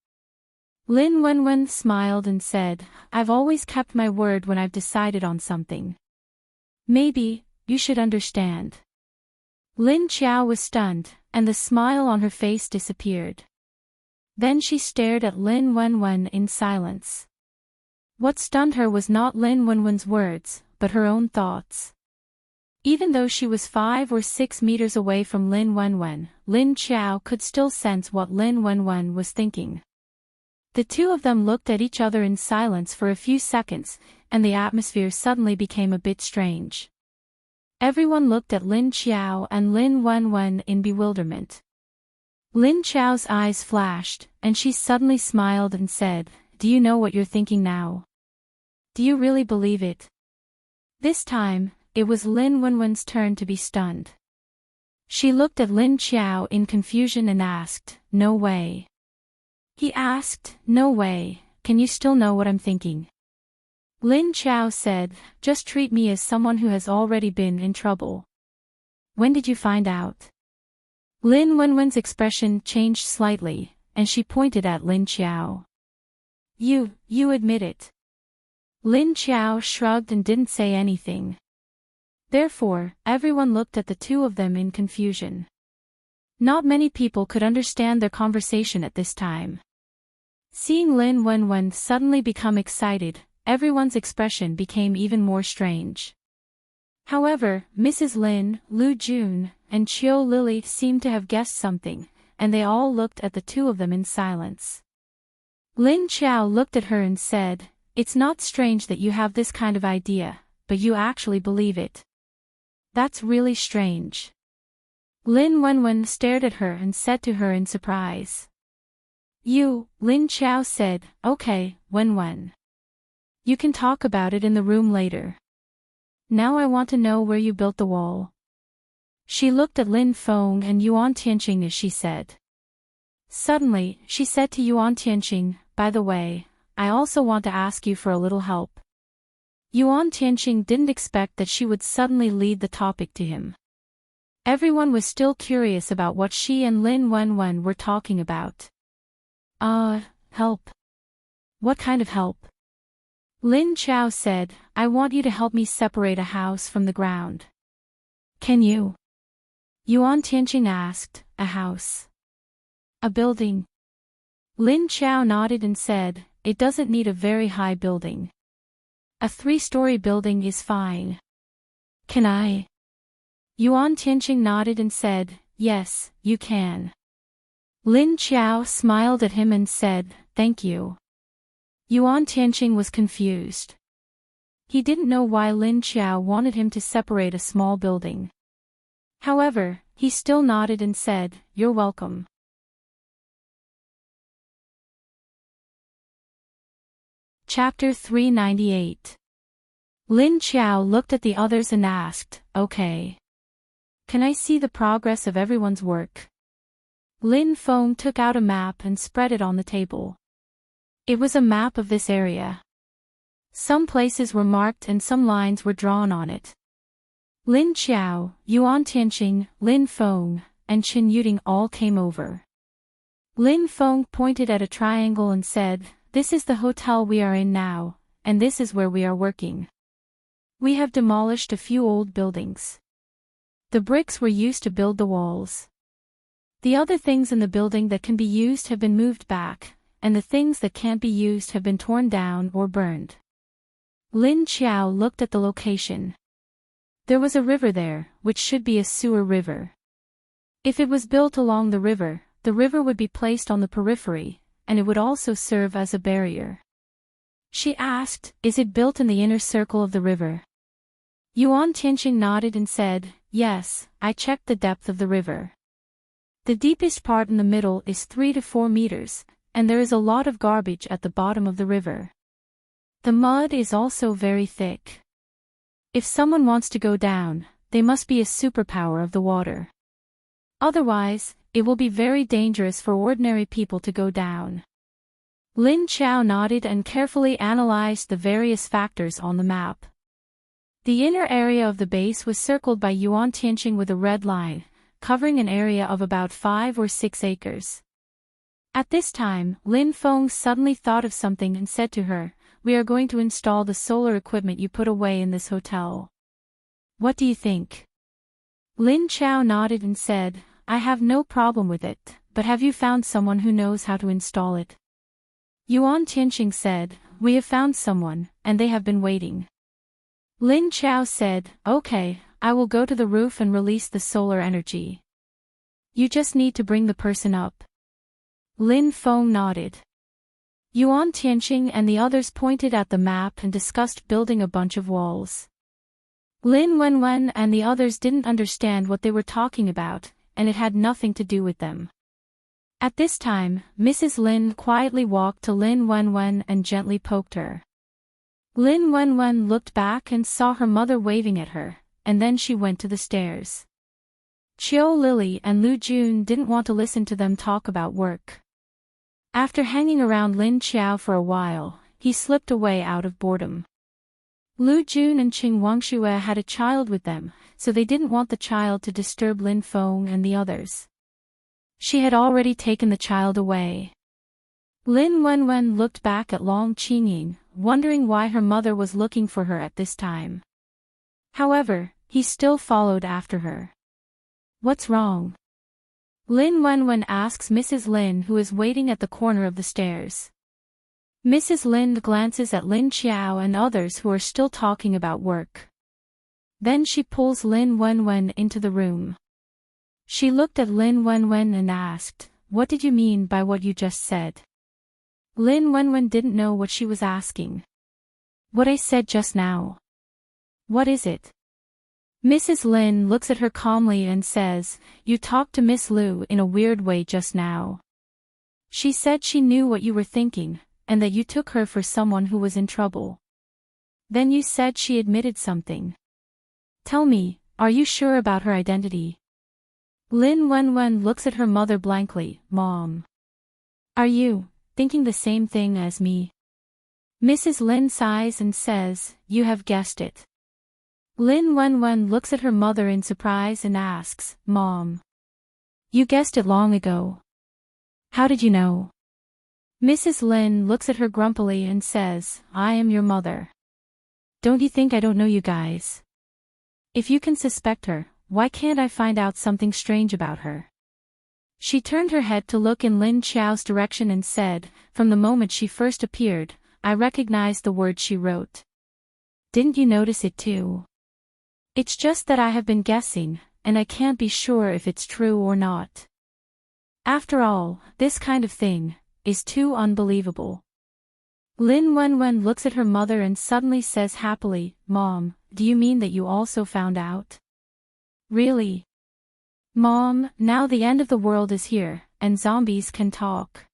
Lin Wenwen smiled and said, "I've always kept my word when I've decided on something. Maybe, you should understand." Lin Qiao was stunned, and the smile on her face disappeared. Then she stared at Lin Wenwen in silence. What stunned her was not Lin Wenwen's words, but her own thoughts. Even though she was 5 or 6 meters away from Lin Wenwen, Lin Qiao could still sense what Lin Wenwen was thinking. The two of them looked at each other in silence for a few seconds, and the atmosphere suddenly became a bit strange. Everyone looked at Lin Qiao and Lin Wenwen in bewilderment. Lin Qiao's eyes flashed, and she suddenly smiled and said, "Do you know what you're thinking now? Do you really believe it?" This time, it was Lin Wenwen's turn to be stunned. She looked at Lin Qiao in confusion and asked, "No way." He asked, "No way, can you still know what I'm thinking?" Lin Qiao said, "Just treat me as someone who has already been in trouble." "When did you find out?" Lin Wenwen's expression changed slightly, and she pointed at Lin Qiao. You admit it." Lin Qiao shrugged and didn't say anything. Therefore, everyone looked at the two of them in confusion. Not many people could understand their conversation at this time. Seeing Lin Wenwen suddenly become excited, everyone's expression became even more strange. However, Mrs. Lin, Lu Jun, and Qiu Lily seemed to have guessed something, and they all looked at the two of them in silence. Lin Qiao looked at her and said, "It's not strange that you have this kind of idea, but you actually believe it. That's really strange." Lin Wenwen stared at her and said to her in surprise. Lin Qiao said, "Okay, Wenwen. You can talk about it in the room later. Now I want to know where you built the wall." She looked at Lin Feng and Yuan Tianqing as she said. Suddenly, she said to Yuan Tianqing, "By the way, I also want to ask you for a little help." Yuan Tianqing didn't expect that she would suddenly lead the topic to him. Everyone was still curious about what she and Lin Wenwen were talking about. Help. What kind of help?" Lin Qiao said, "I want you to help me separate a house from the ground." "Can you?" Yuan Tianqing asked, "A house? A building?" Lin Qiao nodded and said, "It doesn't need a very high building. A 3-story building is fine." "Can I?" Yuan Tianqing nodded and said, "Yes, you can." Lin Qiao smiled at him and said, "Thank you." Yuan Tianqing was confused. He didn't know why Lin Qiao wanted him to separate a small building. However, he still nodded and said, "You're welcome." Chapter 398. Lin Qiao looked at the others and asked, "Okay. Can I see the progress of everyone's work?" Lin Feng took out a map and spread it on the table. It was a map of this area. Some places were marked and some lines were drawn on it. Lin Qiao, Yuan Tianqing, Lin Feng, and Qin Yuding all came over. Lin Feng pointed at a triangle and said, "This is the hotel we are in now, and this is where we are working. We have demolished a few old buildings. The bricks were used to build the walls. The other things in the building that can be used have been moved back, and the things that can't be used have been torn down or burned." Lin Qiao looked at the location. There was a river there, which should be a sewer river. If it was built along the river would be placed on the periphery, and it would also serve as a barrier. She asked, "Is it built in the inner circle of the river?" Yuan Tianqing nodded and said, "Yes, I checked the depth of the river. The deepest part in the middle is 3 to 4 meters, and there is a lot of garbage at the bottom of the river. The mud is also very thick. If someone wants to go down, they must be a superpower of the water. Otherwise, it will be very dangerous for ordinary people to go down. Lin Chao nodded and carefully analyzed the various factors on the map. The inner area of the base was circled by Yuan Tianqing with a red line, covering an area of about 5 or 6 acres. At this time, Lin Feng suddenly thought of something and said to her, "We are going to install the solar equipment you put away in this hotel. What do you think?" Lin Chao nodded and said, "I have no problem with it, but have you found someone who knows how to install it?" Yuan Tianqing said, "We have found someone, and they have been waiting." Lin Chao said, "Okay, I will go to the roof and release the solar energy. You just need to bring the person up." Lin Feng nodded. Yuan Tianqing and the others pointed at the map and discussed building a bunch of walls. Lin Wenwen and the others didn't understand what they were talking about, and it had nothing to do with them. At this time, Mrs. Lin quietly walked to Lin Wenwen and gently poked her. Lin Wenwen looked back and saw her mother waving at her, and then she went to the stairs. Chiu Lily and Lu Jun didn't want to listen to them talk about work. After hanging around Lin Chao for a while, he slipped away out of boredom. Lu Jun and Qing Wangxue had a child with them, so they didn't want the child to disturb Lin Feng and the others. She had already taken the child away. Lin Wenwen looked back at Long Qingying, wondering why her mother was looking for her at this time. However, he still followed after her. "What's wrong?" Lin Wenwen asks Mrs. Lin, who is waiting at the corner of the stairs. Mrs. Lin glances at Lin Chao and others who are still talking about work. Then she pulls Lin Wenwen into the room. She looked at Lin Wenwen and asked, "What did you mean by what you just said?" Lin Wenwen didn't know what she was asking. "What I said just now." "What is it?" Mrs. Lin looks at her calmly and says, "You talked to Miss Lu in a weird way just now. She said she knew what you were thinking, and that you took her for someone who was in trouble. Then you said she admitted something. Tell me, are you sure about her identity?" Lin Wenwen looks at her mother blankly. "Mom. Are you thinking the same thing as me?" Mrs. Lin sighs and says, "You have guessed it." Lin Wenwen looks at her mother in surprise and asks, "Mom. You guessed it long ago. How did you know?" Mrs. Lin looks at her grumpily and says, "I am your mother. Don't you think I don't know you guys? If you can suspect her, why can't I find out something strange about her?" She turned her head to look in Lin Chao's direction and said, "From the moment she first appeared, I recognized the words she wrote. Didn't you notice it too? It's just that I have been guessing, and I can't be sure if it's true or not. After all, this kind of thing is too unbelievable." Lin Wenwen looks at her mother and suddenly says happily, "Mom, do you mean that you also found out?" "Really? Mom, now the end of the world is here, and zombies can talk.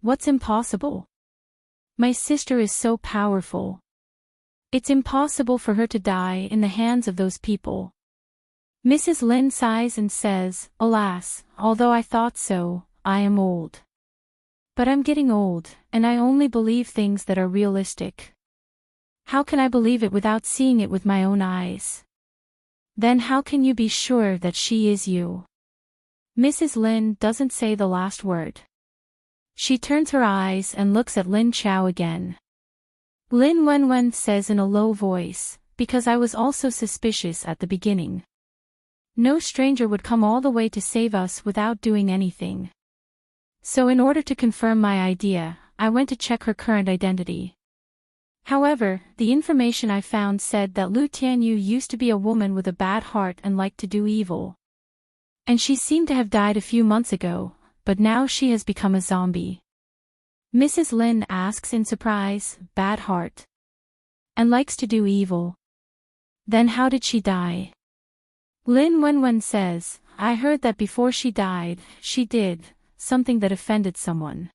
What's impossible? My sister is so powerful. It's impossible for her to die in the hands of those people." Mrs. Lin sighs and says, "Alas, although I thought so, I am old. But I'm getting old, and I only believe things that are realistic. How can I believe it without seeing it with my own eyes? Then how can you be sure that she is you?" Mrs. Lin doesn't say the last word. She turns her eyes and looks at Lin Chao again. Lin Wenwen says in a low voice, "Because I was also suspicious at the beginning. No stranger would come all the way to save us without doing anything. So in order to confirm my idea, I went to check her current identity. However, the information I found said that Lu Tianyu used to be a woman with a bad heart and liked to do evil. And she seemed to have died a few months ago, but now she has become a zombie." Mrs. Lin asks in surprise, "Bad heart? And likes to do evil? Then how did she die?" Lin Wenwen says, "I heard that before she died, she did something that offended someone.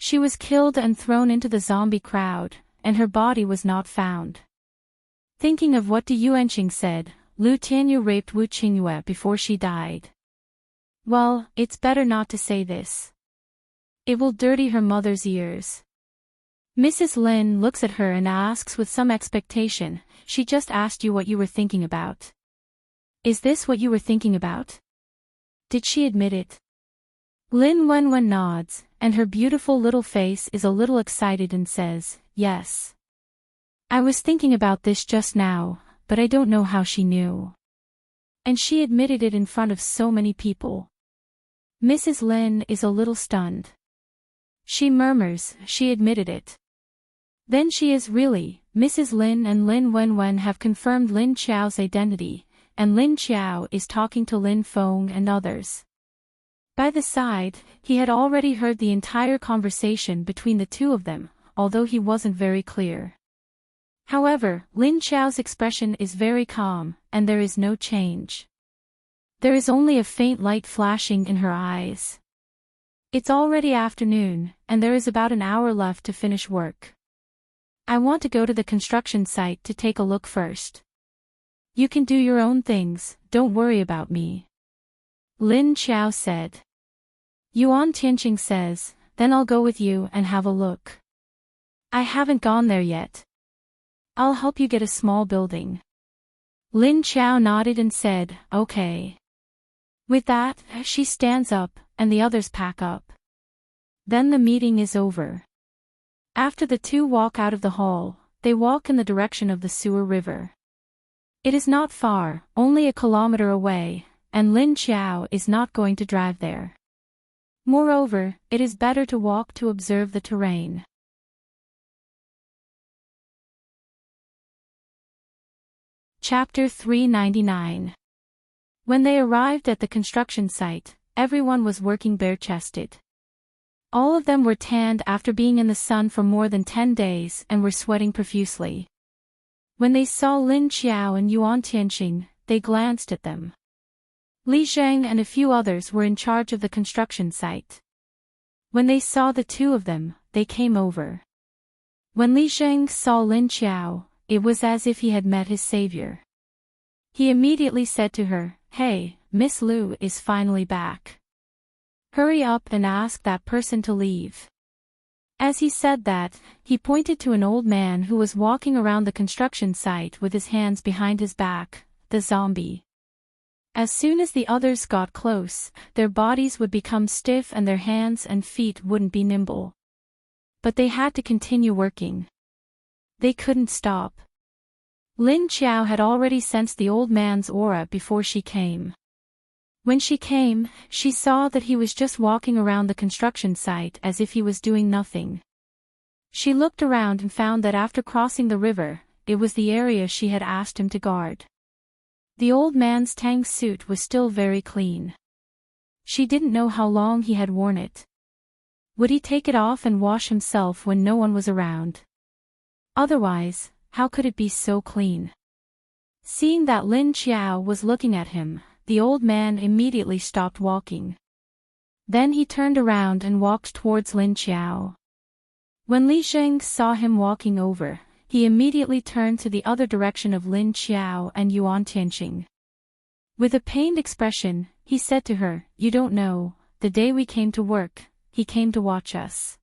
She was killed and thrown into the zombie crowd, and her body was not found. Thinking of what Du Yuanqing said, Lu Tianyu raped Wu Qingyue before she died. Well, it's better not to say this. It will dirty her mother's ears. Mrs. Lin looks at her and asks with some expectation, she just asked you what you were thinking about. Is this what you were thinking about? Did she admit it? Lin Wenwen nods, and her beautiful little face is a little excited and says, yes. I was thinking about this just now, but I don't know how she knew. And she admitted it in front of so many people. Mrs. Lin is a little stunned. She murmurs, she admitted it. Then she is really. Mrs. Lin and Lin Wenwen have confirmed Lin Qiao's identity, and Lin Qiao is talking to Lin Feng and others. By the side, he had already heard the entire conversation between the two of them, although he wasn't very clear. However, Lin Qiao's expression is very calm, and there is no change. There is only a faint light flashing in her eyes. It's already afternoon, and there is about an hour left to finish work. I want to go to the construction site to take a look first. You can do your own things, don't worry about me. Lin Qiao said. Yuan Tianqing says, then I'll go with you and have a look. I haven't gone there yet. I'll help you get a small building. Lin Qiao nodded and said, okay. With that, she stands up, and the others pack up. Then the meeting is over. After the two walk out of the hall, they walk in the direction of the sewer river. It is not far, only a kilometer away, and Lin Qiao is not going to drive there. Moreover, it is better to walk to observe the terrain. Chapter 399. When they arrived at the construction site, everyone was working bare-chested. All of them were tanned after being in the sun for more than 10 days and were sweating profusely. When they saw Lin Qiao and Yuan Tianqing, they glanced at them. Li Zheng and a few others were in charge of the construction site. When they saw the two of them, they came over. When Li Zheng saw Lin Qiao, it was as if he had met his savior. He immediately said to her, "Hey, Miss Lu is finally back. Hurry up and ask that person to leave." As he said that, he pointed to an old man who was walking around the construction site with his hands behind his back, the zombie. As soon as the others got close, their bodies would become stiff and their hands and feet wouldn't be nimble. But they had to continue working. They couldn't stop. Lin Qiao had already sensed the old man's aura before she came. When she came, she saw that he was just walking around the construction site as if he was doing nothing. She looked around and found that after crossing the river, it was the area she had asked him to guard. The old man's tang suit was still very clean. She didn't know how long he had worn it. Would he take it off and wash himself when no one was around? Otherwise, how could it be so clean? Seeing that Lin Qiao was looking at him, the old man immediately stopped walking. Then he turned around and walked towards Lin Qiao. When Li Zheng saw him walking over, he immediately turned to the other direction of Lin Qiao and Yuan Tianqing. With a pained expression, he said to her, "You don't know, the day we came to work, he came to watch us.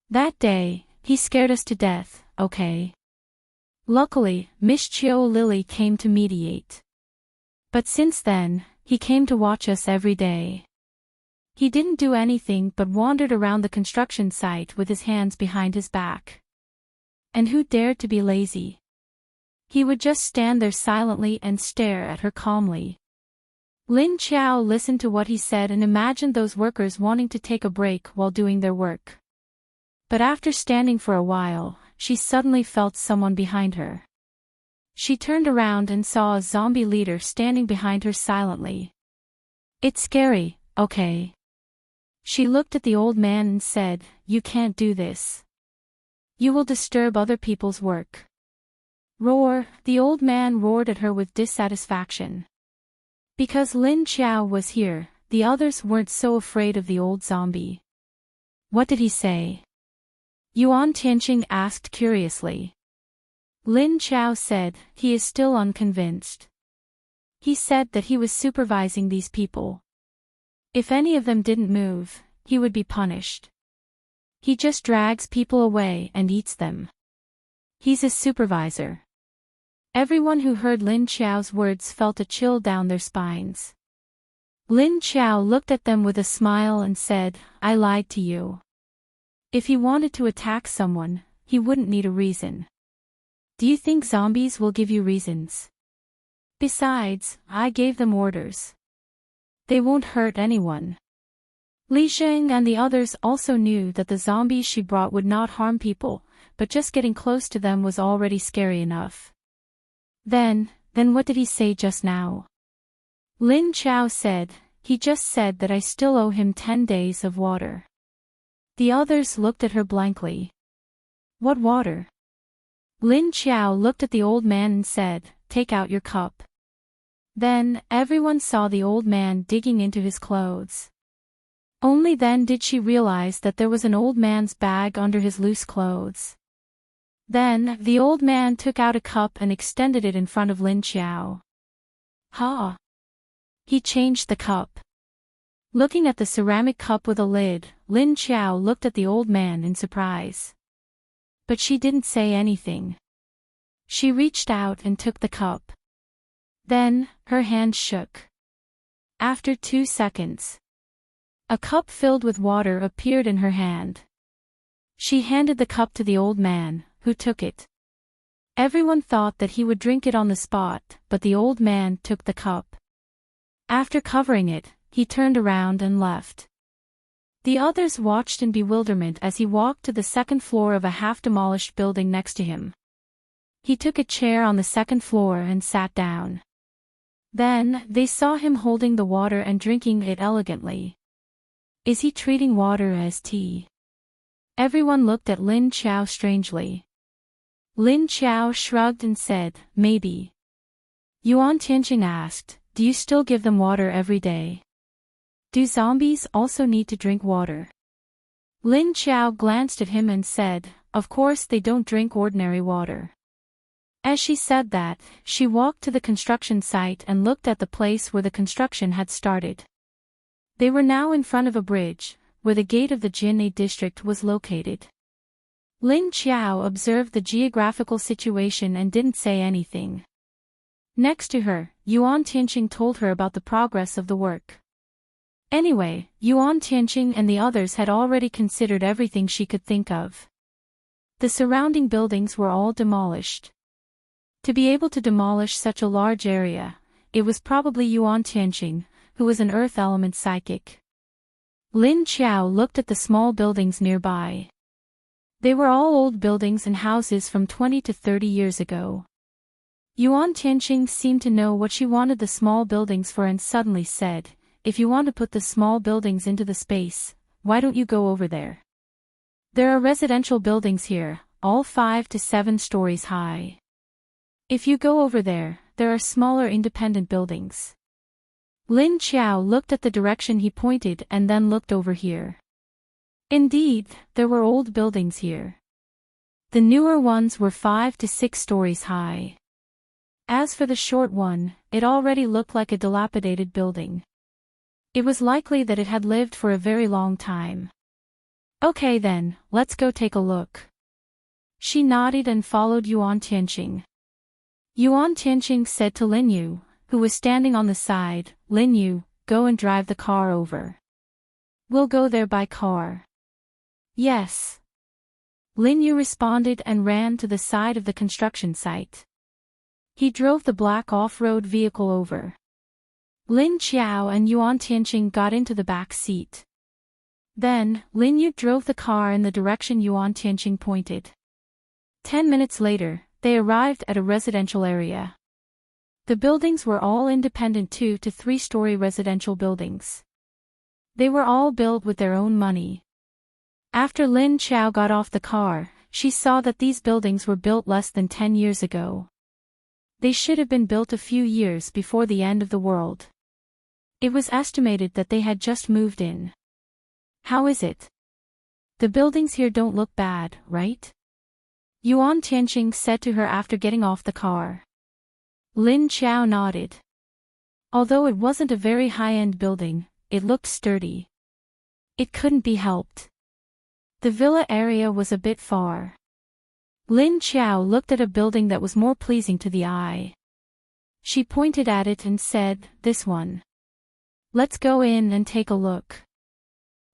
That day, he scared us to death, okay? Luckily, Miss Chiu Lily came to mediate. But since then, he came to watch us every day. He didn't do anything but wandered around the construction site with his hands behind his back. And who dared to be lazy? He would just stand there silently and stare at her calmly." Lin Qiao listened to what he said and imagined those workers wanting to take a break while doing their work. But after standing for a while, she suddenly felt someone behind her. She turned around and saw a zombie leader standing behind her silently. "It's scary, okay?" She looked at the old man and said, "You can't do this. You will disturb other people's work." Roar, the old man roared at her with dissatisfaction. Because Lin Qiao was here, the others weren't so afraid of the old zombie. What did he say? Yuan Tianqing asked curiously. Lin Chao said, he is still unconvinced. He said that he was supervising these people. If any of them didn't move, he would be punished. He just drags people away and eats them. He's a supervisor. Everyone who heard Lin Chao's words felt a chill down their spines. Lin Chao looked at them with a smile and said, I lied to you. If he wanted to attack someone, he wouldn't need a reason. Do you think zombies will give you reasons? Besides, I gave them orders. They won't hurt anyone. Li Sheng and the others also knew that the zombies she brought would not harm people, but just getting close to them was already scary enough. Then what did he say just now? Lin Chao said, he just said that I still owe him 10 days of water. The others looked at her blankly. What water? Lin Chao looked at the old man and said, take out your cup. Then, everyone saw the old man digging into his clothes. Only then did she realize that there was an old man's bag under his loose clothes. Then, the old man took out a cup and extended it in front of Lin Chao. Ha! He changed the cup. Looking at the ceramic cup with a lid, Lin Chao looked at the old man in surprise. But she didn't say anything. She reached out and took the cup. Then, her hand shook. After 2 seconds, a cup filled with water appeared in her hand. She handed the cup to the old man, who took it. Everyone thought that he would drink it on the spot, but the old man took the cup. After covering it, he turned around and left. The others watched in bewilderment as he walked to the second floor of a half-demolished building next to him. He took a chair on the second floor and sat down. Then, they saw him holding the water and drinking it elegantly. Is he treating water as tea? Everyone looked at Lin Chao strangely. Lin Chao shrugged and said, maybe. Yuan Tianqing asked, do you still give them water every day? Do zombies also need to drink water? Lin Chao glanced at him and said, of course they don't drink ordinary water. As she said that, she walked to the construction site and looked at the place where the construction had started. They were now in front of a bridge, where the gate of the Jin'e district was located. Lin Chao observed the geographical situation and didn't say anything. Next to her, Yuan Tianqing told her about the progress of the work. Anyway, Yuan Tianqing and the others had already considered everything she could think of. The surrounding buildings were all demolished. To be able to demolish such a large area, it was probably Yuan Tianqing, who was an earth element psychic. Lin Chao looked at the small buildings nearby. They were all old buildings and houses from 20 to 30 years ago. Yuan Tianqing seemed to know what she wanted the small buildings for and suddenly said, if you want to put the small buildings into the space, why don't you go over there? There are residential buildings here, all 5 to 7 stories high. If you go over there, there are smaller independent buildings. Lin Chao looked at the direction he pointed and then looked over here. Indeed, there were old buildings here. The newer ones were 5 to 6 stories high. As for the short one, it already looked like a dilapidated building. It was likely that it had lived for a very long time. Okay then, let's go take a look. She nodded and followed Yuan Tianqing. Yuan Tianqing said to Lin Yu, who was standing on the side, Lin Yu, go and drive the car over. We'll go there by car. Yes. Lin Yu responded and ran to the side of the construction site. He drove the black off-road vehicle over. Lin Chao and Yuan Tianqing got into the back seat. Then, Lin Yu drove the car in the direction Yuan Tianqing pointed. 10 minutes later, they arrived at a residential area. The buildings were all independent 2 to 3-story residential buildings. They were all built with their own money. After Lin Chao got off the car, she saw that these buildings were built less than 10 years ago. They should have been built a few years before the end of the world. It was estimated that they had just moved in. How is it? The buildings here don't look bad, right? Yuan Tianqing said to her after getting off the car. Lin Qiao nodded. Although it wasn't a very high-end building, it looked sturdy. It couldn't be helped. The villa area was a bit far. Lin Qiao looked at a building that was more pleasing to the eye. She pointed at it and said, "This one. Let's go in and take a look."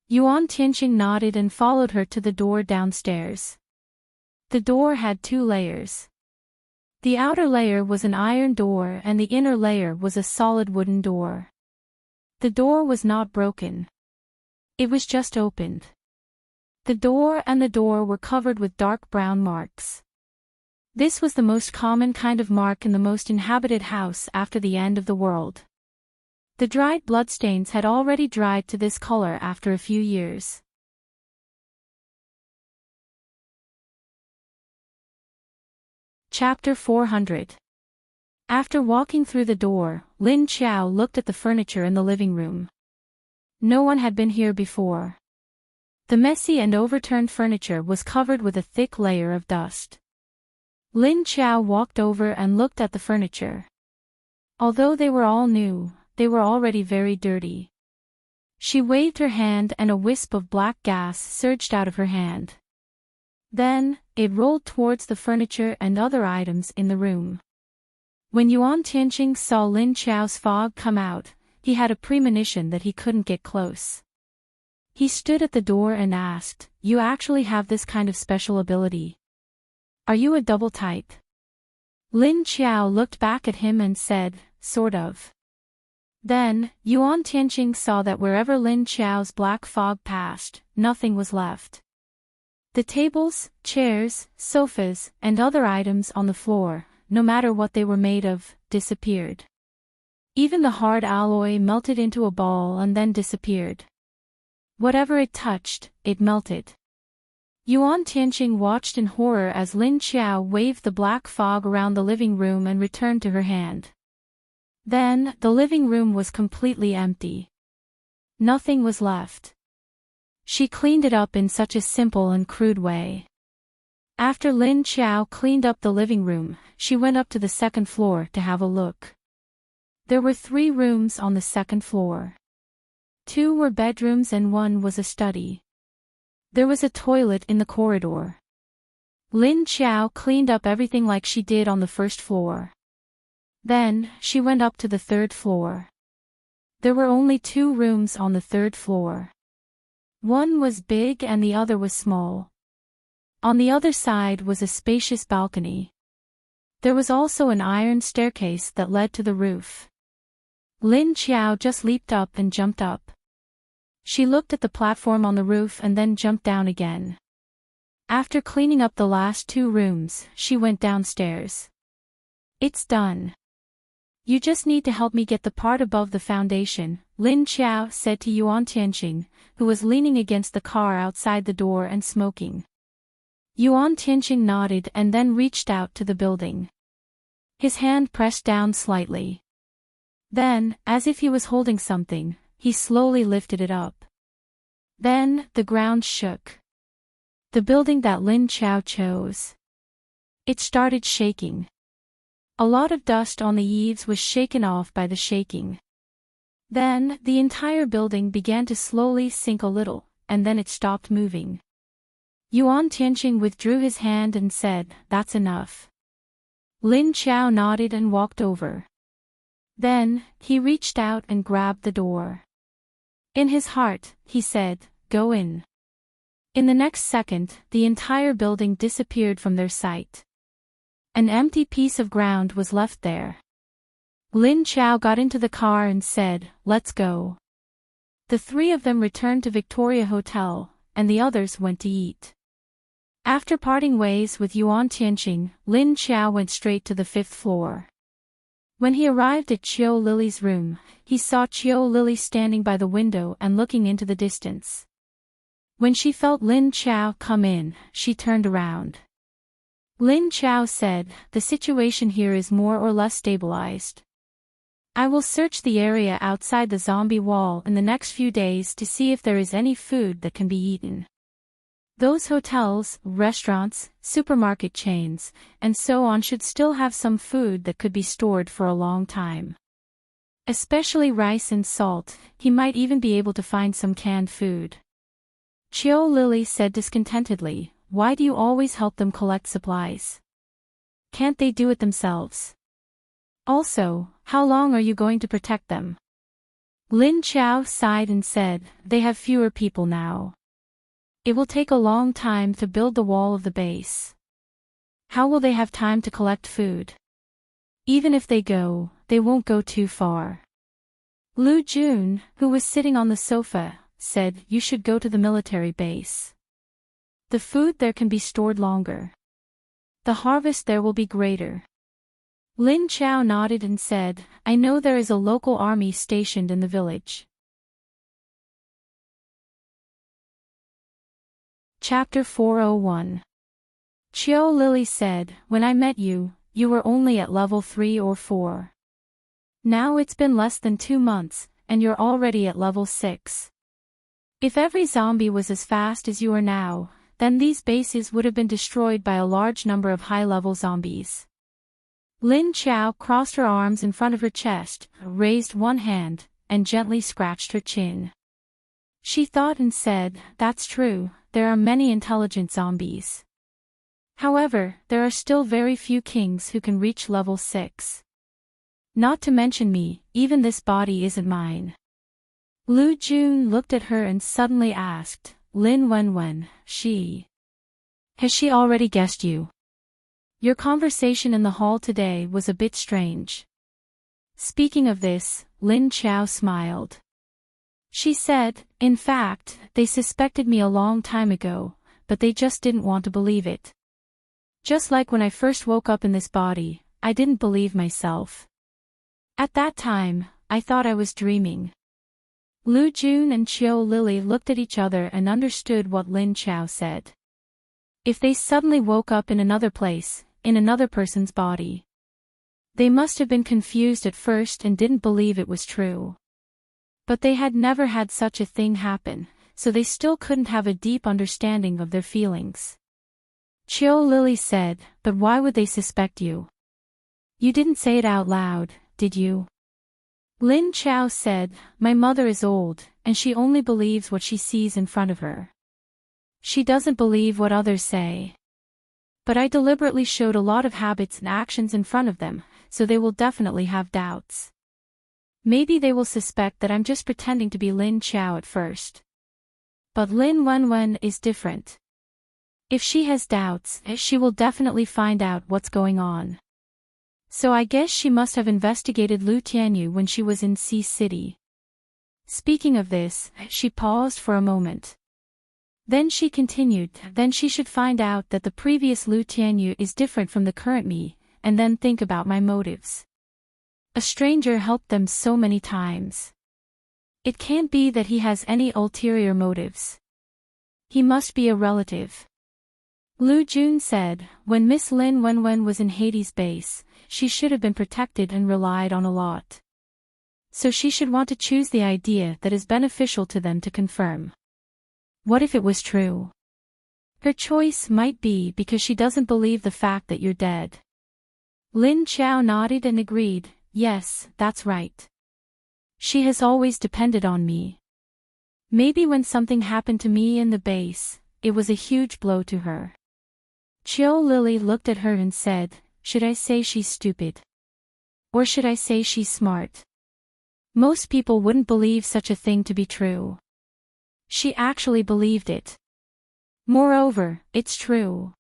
Yuan Tianqing nodded and followed her to the door downstairs. The door had 2 layers. The outer layer was an iron door and the inner layer was a solid wooden door. The door was not broken. It was just opened. The door and the door were covered with dark brown marks. This was the most common kind of mark in the most inhabited house after the end of the world. The dried bloodstains had already dried to this color after a few years. Chapter 400. After walking through the door, Lin Qiao looked at the furniture in the living room. No one had been here before. The messy and overturned furniture was covered with a thick layer of dust. Lin Qiao walked over and looked at the furniture. Although they were all new, they were already very dirty. She waved her hand and a wisp of black gas surged out of her hand. Then, it rolled towards the furniture and other items in the room. When Yuan Tianqing saw Lin Qiao's fog come out, he had a premonition that he couldn't get close. He stood at the door and asked, "You actually have this kind of special ability? Are you a double type?" Lin Qiao looked back at him and said, "Sort of." Then, Yuan Tianqing saw that wherever Lin Qiao's black fog passed, nothing was left. The tables, chairs, sofas, and other items on the floor, no matter what they were made of, disappeared. Even the hard alloy melted into a ball and then disappeared. Whatever it touched, it melted. Yuan Tianqing watched in horror as Lin Qiao waved the black fog around the living room and returned to her hand. Then, the living room was completely empty. Nothing was left. She cleaned it up in such a simple and crude way. After Lin Qiao cleaned up the living room, she went up to the second floor to have a look. There were 3 rooms on the second floor. 2 were bedrooms and 1 was a study. There was a toilet in the corridor. Lin Qiao cleaned up everything like she did on the first floor. Then, she went up to the 3rd floor. There were only 2 rooms on the 3rd floor. One was big and the other was small. On the other side was a spacious balcony. There was also an iron staircase that led to the roof. Lin Qiao just leaped up and jumped up. She looked at the platform on the roof and then jumped down again. After cleaning up the last 2 rooms, she went downstairs. "It's done. You just need to help me get the part above the foundation," Lin Qiao said to Yuan Tianqing, who was leaning against the car outside the door and smoking. Yuan Tianqing nodded and then reached out to the building. His hand pressed down slightly. Then, as if he was holding something, he slowly lifted it up. Then, the ground shook. The building that Lin Qiao chose. It started shaking. A lot of dust on the eaves was shaken off by the shaking. Then, the entire building began to slowly sink a little, and then it stopped moving. Yuan Tianqing withdrew his hand and said, "That's enough." Lin Qiao nodded and walked over. Then, he reached out and grabbed the door. In his heart, he said, "Go in." In the next second, the entire building disappeared from their sight. An empty piece of ground was left there. Lin Qiao got into the car and said, "Let's go." The 3 of them returned to Victoria Hotel, and the others went to eat. After parting ways with Yuan Tianqing, Lin Qiao went straight to the 5th floor. When he arrived at Qiu Lily's room, he saw Qiu Lily standing by the window and looking into the distance. When she felt Lin Qiao come in, she turned around. Lin Qiao said, "The situation here is more or less stabilized. I will search the area outside the zombie wall in the next few days to see if there is any food that can be eaten. Those hotels, restaurants, supermarket chains, and so on should still have some food that could be stored for a long time. Especially rice and salt. He might even be able to find some canned food. Chio Lily said discontentedly, "Why do you always help them collect supplies? Can't they do it themselves? Also, how long are you going to protect them?" Lin Chao sighed and said, "They have fewer people now. It will take a long time to build the wall of the base. How will they have time to collect food? Even if they go, they won't go too far." Lu Jun, who was sitting on the sofa, said, "You should go to the military base. The food there can be stored longer. The harvest there will be greater." Lin Chao nodded and said, "I know there is a local army stationed in the village." Chapter 401. Chio Lily said, "When I met you, you were only at level 3 or 4. Now it's been less than 2 months, and you're already at level 6. If every zombie was as fast as you are now, then these bases would have been destroyed by a large number of high-level zombies." Lin Chao crossed her arms in front of her chest, raised one hand, and gently scratched her chin. She thought and said, "That's true, there are many intelligent zombies. However, there are still very few kings who can reach level 6. Not to mention me, even this body isn't mine." Lu Jun looked at her and suddenly asked, "Lin Wenwen, has she already guessed you? Your conversation in the hall today was a bit strange." Speaking of this, Lin Chao smiled. She said, "In fact, they suspected me a long time ago, but they just didn't want to believe it. Just like when I first woke up in this body, I didn't believe myself. At that time, I thought I was dreaming." Lu Jun and Chio Lily looked at each other and understood what Lin Chao said. If they suddenly woke up in another place, in another person's body, they must have been confused at first and didn't believe it was true. But they had never had such a thing happen, so they still couldn't have a deep understanding of their feelings. Chio Lily said, "But why would they suspect you? You didn't say it out loud, did you?" Lin Chao said, "My mother is old, and she only believes what she sees in front of her. She doesn't believe what others say. But I deliberately showed a lot of habits and actions in front of them, so they will definitely have doubts. Maybe they will suspect that I'm just pretending to be Lin Chao at first. But Lin Wenwen is different. If she has doubts, she will definitely find out what's going on. So I guess she must have investigated Lu Tianyu when she was in Sea City." Speaking of this, she paused for a moment. Then she continued, "Then she should find out that the previous Lu Tianyu is different from the current me, and then think about my motives. A stranger helped them so many times. It can't be that he has any ulterior motives. He must be a relative." Lu Jun said, "When Miss Lin Wenwen was in Hades' base, she should have been protected and relied on a lot. So she should want to choose the idea that is beneficial to them to confirm. What if it was true? Her choice might be because she doesn't believe the fact that you're dead." Lin Chao nodded and agreed, "Yes, that's right. She has always depended on me. Maybe when something happened to me in the base, it was a huge blow to her." Chio Lily looked at her and said, "Should I say she's stupid? Or should I say she's smart? Most people wouldn't believe such a thing to be true. She actually believed it. Moreover, it's true."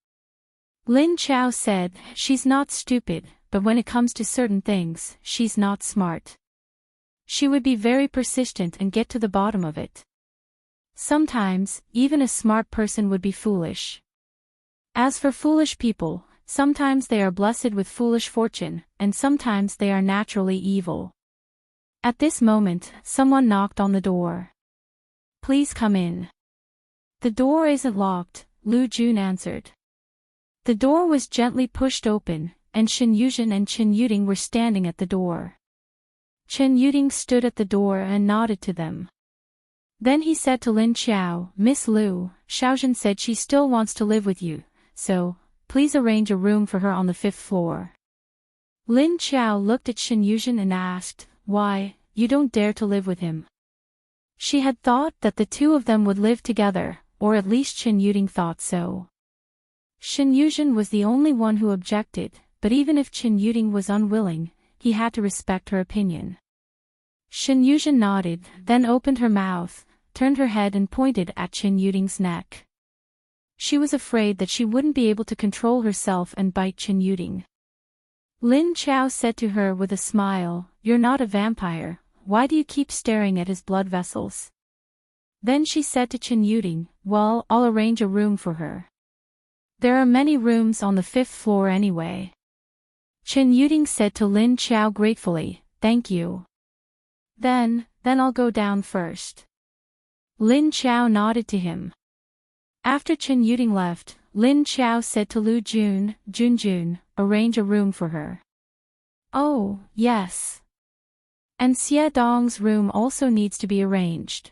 Lin Chao said, "She's not stupid, but when it comes to certain things, she's not smart. She would be very persistent and get to the bottom of it. Sometimes, even a smart person would be foolish. As for foolish people, sometimes they are blessed with foolish fortune, and sometimes they are naturally evil." At this moment, someone knocked on the door. "Please come in." "The door isn't locked," Lu Jun answered. The door was gently pushed open, and Shen Yuzhen and Chen Yuding were standing at the door. Chen Yuding stood at the door and nodded to them. Then he said to Lin Chao, "Miss Lu, Xiaojun said she still wants to live with you, so, please arrange a room for her on the 5th floor. Lin Qiao looked at Shen Yuzhen and asked, why, you don't dare to live with him? She had thought that the two of them would live together, or at least Shen Yuding thought so. Shen Yuzhen was the only one who objected, but even if Shen Yuding was unwilling, he had to respect her opinion. Shen Yuzhen nodded, then opened her mouth, turned her head and pointed at Shen Yuding's neck. She was afraid that she wouldn't be able to control herself and bite Shen Yuding. Lin Qiao said to her with a smile, "You're not a vampire, why do you keep staring at his blood vessels?" Then she said to Shen Yuding, "Well, I'll arrange a room for her. There are many rooms on the 5th floor anyway." Shen Yuding said to Lin Qiao gratefully, "Thank you. Then I'll go down first." Lin Qiao nodded to him. After Shen Yuding left, Lin Qiao said to Lu Jun, "Junjun, arrange a room for her." "Oh, yes. And Xie Dong's room also needs to be arranged."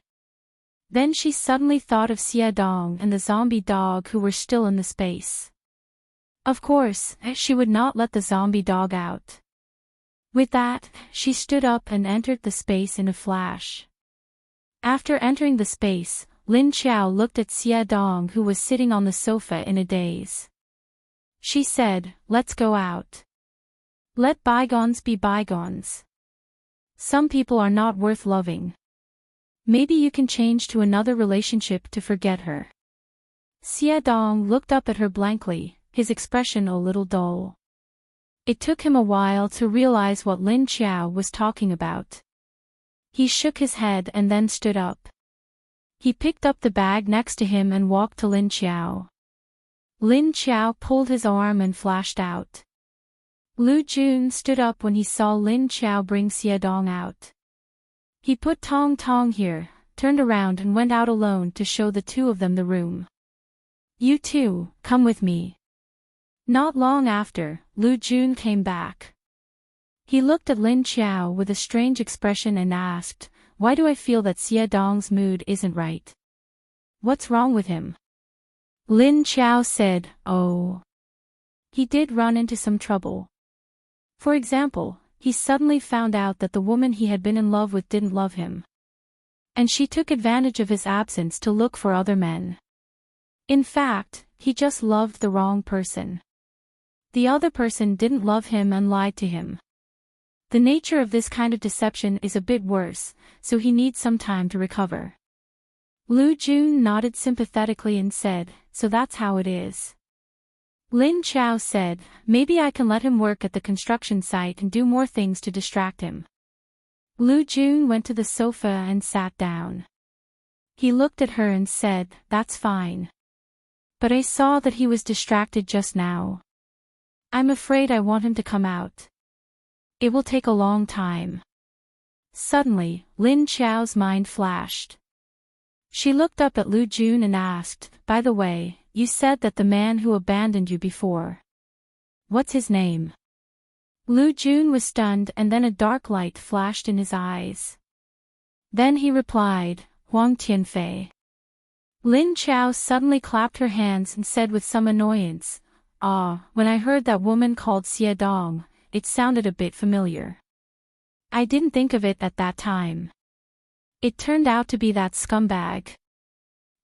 Then she suddenly thought of Xie Dong and the zombie dog who were still in the space. Of course, she would not let the zombie dog out. With that, she stood up and entered the space in a flash. After entering the space, Lin Qiao looked at Xie Dong who was sitting on the sofa in a daze. She said, "Let's go out. Let bygones be bygones. Some people are not worth loving. Maybe you can change to another relationship to forget her." Xie Dong looked up at her blankly, his expression a little dull. It took him a while to realize what Lin Qiao was talking about. He shook his head and then stood up. He picked up the bag next to him and walked to Lin Qiao. Lin Qiao pulled his arm and flashed out. Lu Jun stood up when he saw Lin Qiao bring Xie Dong out. He put Tong Tong here, turned around and went out alone to show the two of them the room. "You two, come with me." Not long after, Lu Jun came back. He looked at Lin Qiao with a strange expression and asked, "Why do I feel that Xie Dong's mood isn't right? What's wrong with him?" Lin Qiao said, "Oh. He did run into some trouble. For example, he suddenly found out that the woman he had been in love with didn't love him. And she took advantage of his absence to look for other men. In fact, he just loved the wrong person. The other person didn't love him and lied to him. The nature of this kind of deception is a bit worse, so he needs some time to recover." Lu Jun nodded sympathetically and said, "So that's how it is." Lin Qiao said, "Maybe I can let him work at the construction site and do more things to distract him." Lu Jun went to the sofa and sat down. He looked at her and said, "That's fine. But I saw that he was distracted just now. I'm afraid I want him to come out. It will take a long time." Suddenly, Lin Qiao's mind flashed. She looked up at Lu Jun and asked, "By the way, you said that the man who abandoned you before. What's his name?" Lu Jun was stunned and then a dark light flashed in his eyes. Then he replied, "Huang Tianfei." Lin Qiao suddenly clapped her hands and said with some annoyance, "Ah, when I heard that woman called Xie Dong, it sounded a bit familiar. I didn't think of it at that time. It turned out to be that scumbag.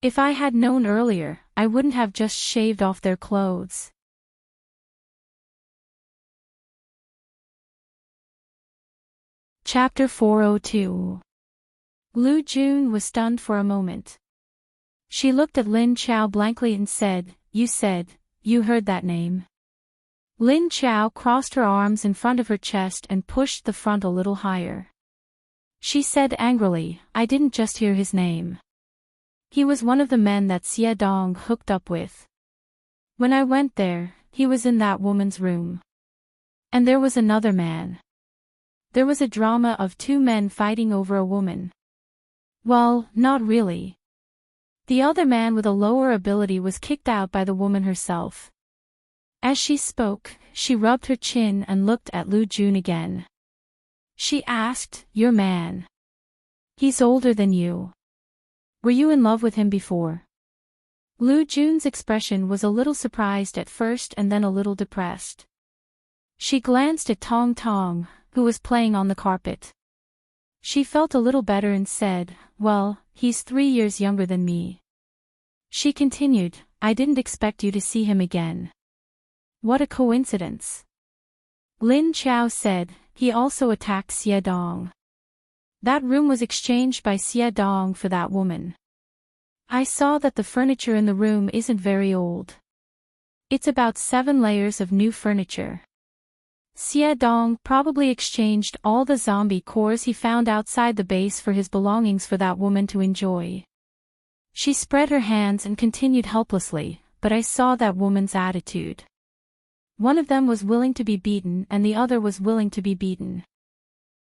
If I had known earlier, I wouldn't have just shaved off their clothes." Chapter 402. Lu Jun was stunned for a moment. She looked at Lin Qiao blankly and said, You heard that name?" Lin Qiao crossed her arms in front of her chest and pushed the front a little higher. She said angrily, "I didn't just hear his name. He was one of the men that Xie Dong hooked up with. When I went there, he was in that woman's room. And there was another man. There was a drama of two men fighting over a woman. Well, not really. The other man with a lower ability was kicked out by the woman herself." As she spoke, she rubbed her chin and looked at Lu Jun again. She asked, "Your man. He's older than you. Were you in love with him before?" Lu Jun's expression was a little surprised at first and then a little depressed. She glanced at Tong Tong, who was playing on the carpet. She felt a little better and said, "Well, he's 3 years younger than me." She continued, "I didn't expect you to see him again." "What a coincidence." Lin Chao said, "He also attacked Xie Dong. That room was exchanged by Xie Dong for that woman. I saw that the furniture in the room isn't very old. It's about 7 layers of new furniture. Xie Dong probably exchanged all the zombie cores he found outside the base for his belongings for that woman to enjoy." She spread her hands and continued helplessly, "But I saw that woman's attitude. One of them was willing to be beaten and the other was willing to be beaten.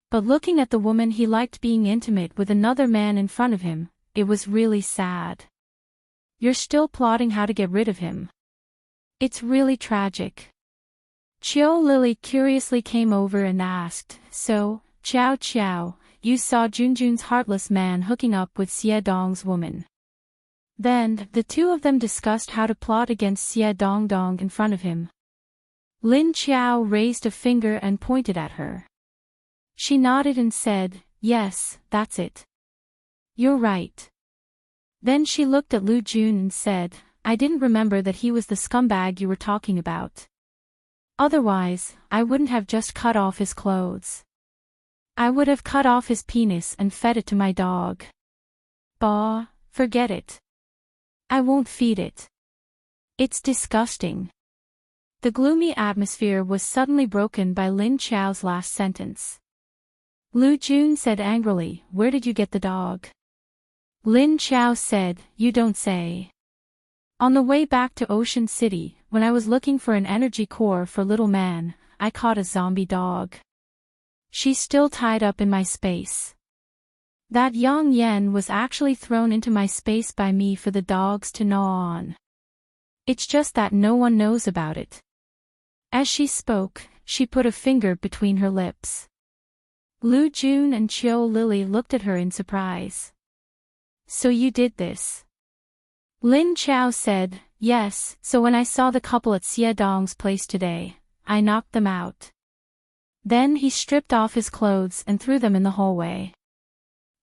But looking at the woman, he liked being intimate with another man in front of him. It was really sad. You're still plotting how to get rid of him. It's really tragic." Chiu Lily curiously came over and asked, "So, Chow Chow, you saw Junjun's heartless man hooking up with Xie Dong's woman?" Then, the two of them discussed how to plot against Xie Dong in front of him. Lin Chao raised a finger and pointed at her. She nodded and said, "Yes, that's it. You're right." Then she looked at Lu Jun and said, "I didn't remember that he was the scumbag you were talking about. Otherwise, I wouldn't have just cut off his clothes. I would have cut off his penis and fed it to my dog." "Bah, forget it. I won't feed it. It's disgusting." The gloomy atmosphere was suddenly broken by Lin Chao's last sentence. Lu Jun said angrily, "Where did you get the dog?" Lin Chao said, "You don't say." "On the way back to Ocean City, when I was looking for an energy core for little man, I caught a zombie dog. She's still tied up in my space. That Yang Yen was actually thrown into my space by me for the dogs to gnaw on. It's just that no one knows about it." As she spoke, she put a finger between her lips. Lu Jun and Chiu Lily looked at her in surprise. "So you did this?" Lin Chao said, "Yes, so when I saw the couple at Xie Dong's place today, I knocked them out. Then he stripped off his clothes and threw them in the hallway."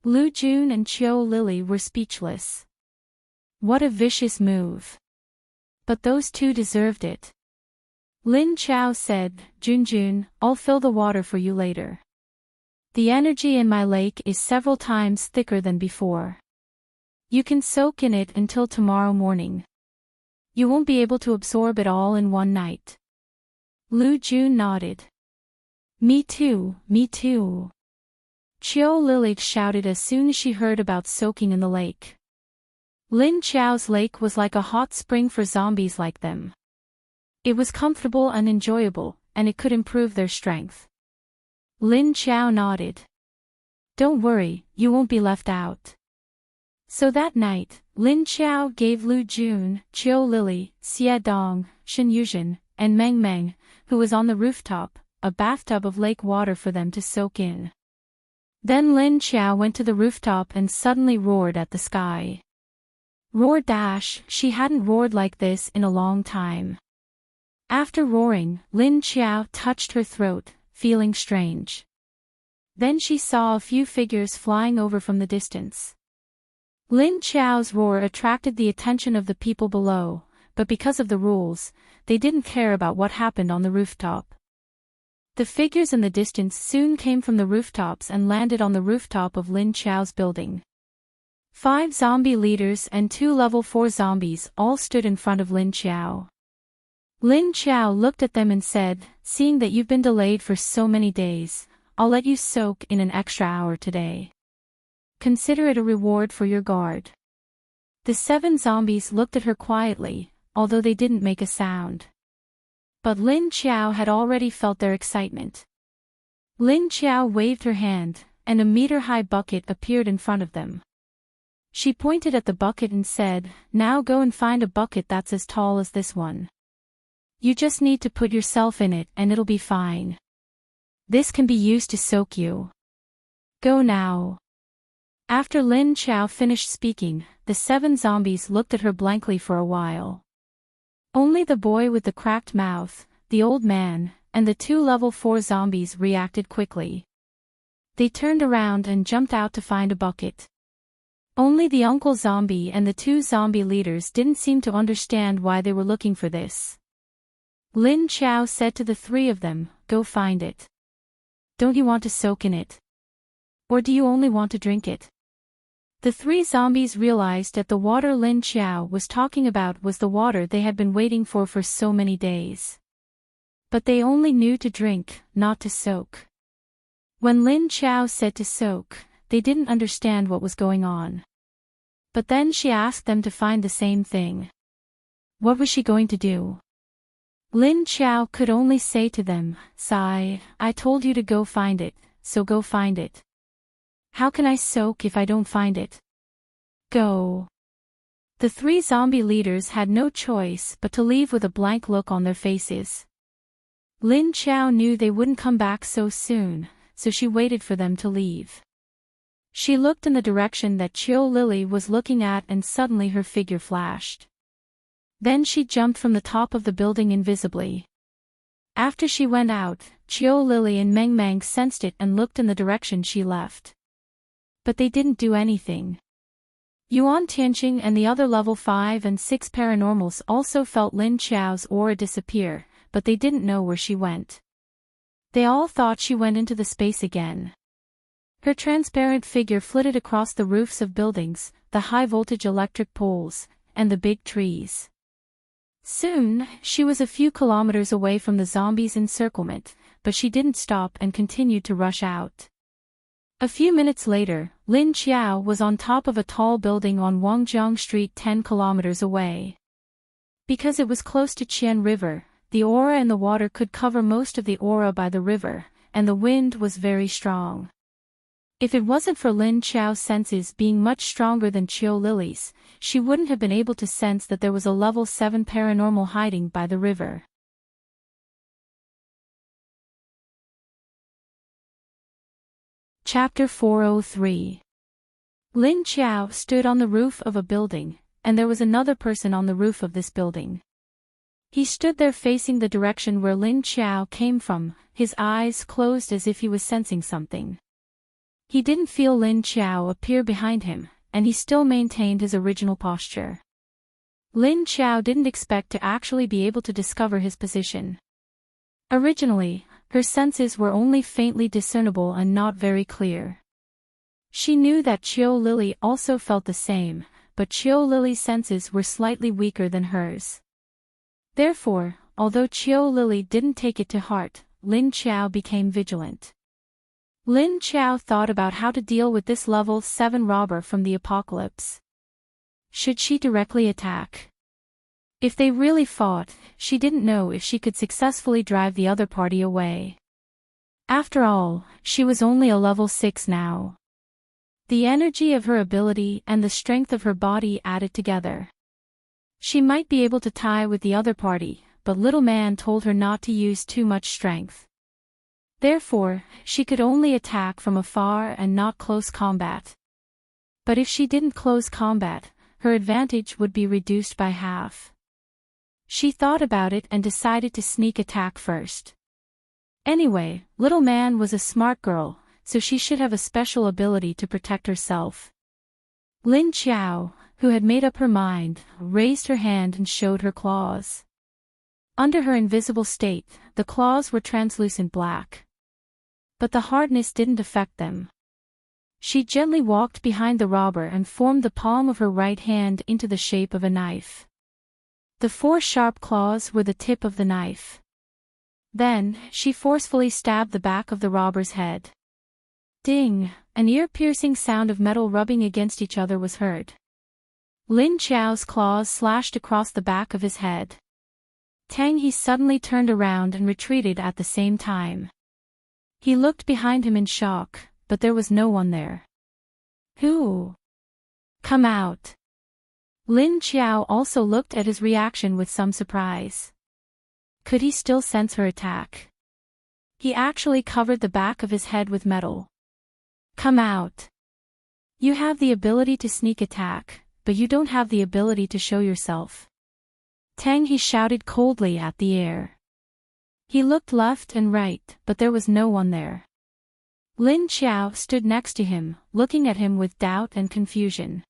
Lu Jun and Chiu Lily were speechless. What a vicious move. But those two deserved it. Lin Chao said, Junjun, "I'll fill the water for you later. The energy in my lake is several times thicker than before. You can soak in it until tomorrow morning. You won't be able to absorb it all in one night." Lu Jun nodded. Me too, me too." Chiu Lily shouted as soon as she heard about soaking in the lake. Lin Chao's lake was like a hot spring for zombies like them. It was comfortable and enjoyable, and it could improve their strength. Lin Chao nodded. "Don't worry, you won't be left out." So that night, Lin Chao gave Lu Jun, Chiu Lily, Xie Dong, Shen Yuzhen, and Meng Meng, who was on the rooftop, a bathtub of lake water for them to soak in. Then Lin Chao went to the rooftop and suddenly roared at the sky. Roar dash, she hadn't roared like this in a long time. After roaring, Lin Chao touched her throat, feeling strange. Then she saw a few figures flying over from the distance. Lin Chao's roar attracted the attention of the people below, but because of the rules, they didn't care about what happened on the rooftop. The figures in the distance soon came from the rooftops and landed on the rooftop of Lin Chao's building. 5 zombie leaders and 2 level 4 zombies all stood in front of Lin Chao. Lin Chao looked at them and said, "Seeing that you've been delayed for so many days, I'll let you soak in an extra hour today. Consider it a reward for your guard." The 7 zombies looked at her quietly, although they didn't make a sound. But Lin Chao had already felt their excitement. Lin Chao waved her hand, and a meter-high bucket appeared in front of them. She pointed at the bucket and said, "Now go and find a bucket that's as tall as this one. You just need to put yourself in it and it'll be fine. This can be used to soak you. Go now." After Lin Chao finished speaking, the 7 zombies looked at her blankly for a while. Only the boy with the cracked mouth, the old man, and the 2 level 4 zombies reacted quickly. They turned around and jumped out to find a bucket. Only the uncle zombie and the 2 zombie leaders didn't seem to understand why they were looking for this. Lin Chao said to the 3 of them, "Go find it. Don't you want to soak in it? Or do you only want to drink it?" The 3 zombies realized that the water Lin Chao was talking about was the water they had been waiting for so many days. But they only knew to drink, not to soak. When Lin Chao said to soak, they didn't understand what was going on. But then she asked them to find the same thing. What was she going to do? Lin Chao could only say to them, "Sigh, I told you to go find it, so go find it. How can I soak if I don't find it? Go." The 3 zombie leaders had no choice but to leave with a blank look on their faces. Lin Chao knew they wouldn't come back so soon, so she waited for them to leave. She looked in the direction that Chiu Lily was looking at and suddenly her figure flashed. Then she jumped from the top of the building invisibly. After she went out, Chiu Lily and Meng Meng sensed it and looked in the direction she left. But they didn't do anything. Yuan Tianqing and the other level 5 and 6 paranormals also felt Lin Chao's aura disappear, but they didn't know where she went. They all thought she went into the space again. Her transparent figure flitted across the roofs of buildings, the high-voltage electric poles, and the big trees. Soon, she was a few kilometers away from the zombies' encirclement, but she didn't stop and continued to rush out. A few minutes later, Lin Chao was on top of a tall building on Wangjiang Street 10 kilometers away. Because it was close to Qian River, the aura in the water could cover most of the aura by the river, and the wind was very strong. If it wasn't for Lin Chao's senses being much stronger than Chiu Lily's, she wouldn't have been able to sense that there was a level 7 paranormal hiding by the river. Chapter 403. Lin Chao stood on the roof of a building, and there was another person on the roof of this building. He stood there facing the direction where Lin Chao came from, his eyes closed as if he was sensing something. He didn't feel Lin Chao appear behind him, and he still maintained his original posture. Lin Chao didn't expect to actually be able to discover his position. Originally, her senses were only faintly discernible and not very clear. She knew that Chiu Lily also felt the same, but Chiu Lily's senses were slightly weaker than hers. Therefore, although Chiu Lily didn't take it to heart, Lin Chao became vigilant. Lin Chao thought about how to deal with this level 7 robber from the apocalypse. Should she directly attack? If they really fought, she didn't know if she could successfully drive the other party away. After all, she was only a level 6 now. The energy of her ability and the strength of her body added together. She might be able to tie with the other party, but Little Man told her not to use too much strength. Therefore, she could only attack from afar and not close combat. But if she didn't close combat, her advantage would be reduced by half. She thought about it and decided to sneak attack first. Anyway, Little Man was a smart girl, so she should have a special ability to protect herself. Lin Chao, who had made up her mind, raised her hand and showed her claws. Under her invisible state, the claws were translucent black. But the hardness didn't affect them. She gently walked behind the robber and formed the palm of her right hand into the shape of a knife. The 4 sharp claws were the tip of the knife. Then, she forcefully stabbed the back of the robber's head. Ding! An ear-piercing sound of metal rubbing against each other was heard. Lin Chao's claws slashed across the back of his head. Tang He suddenly turned around and retreated at the same time. He looked behind him in shock, but there was no one there. Who? Come out. Lin Chao also looked at his reaction with some surprise. Could he still sense her attack? He actually covered the back of his head with metal. Come out. You have the ability to sneak attack, but you don't have the ability to show yourself. Tang he shouted coldly at the air. He looked left and right, but there was no one there. Lin Qiao stood next to him, looking at him with doubt and confusion.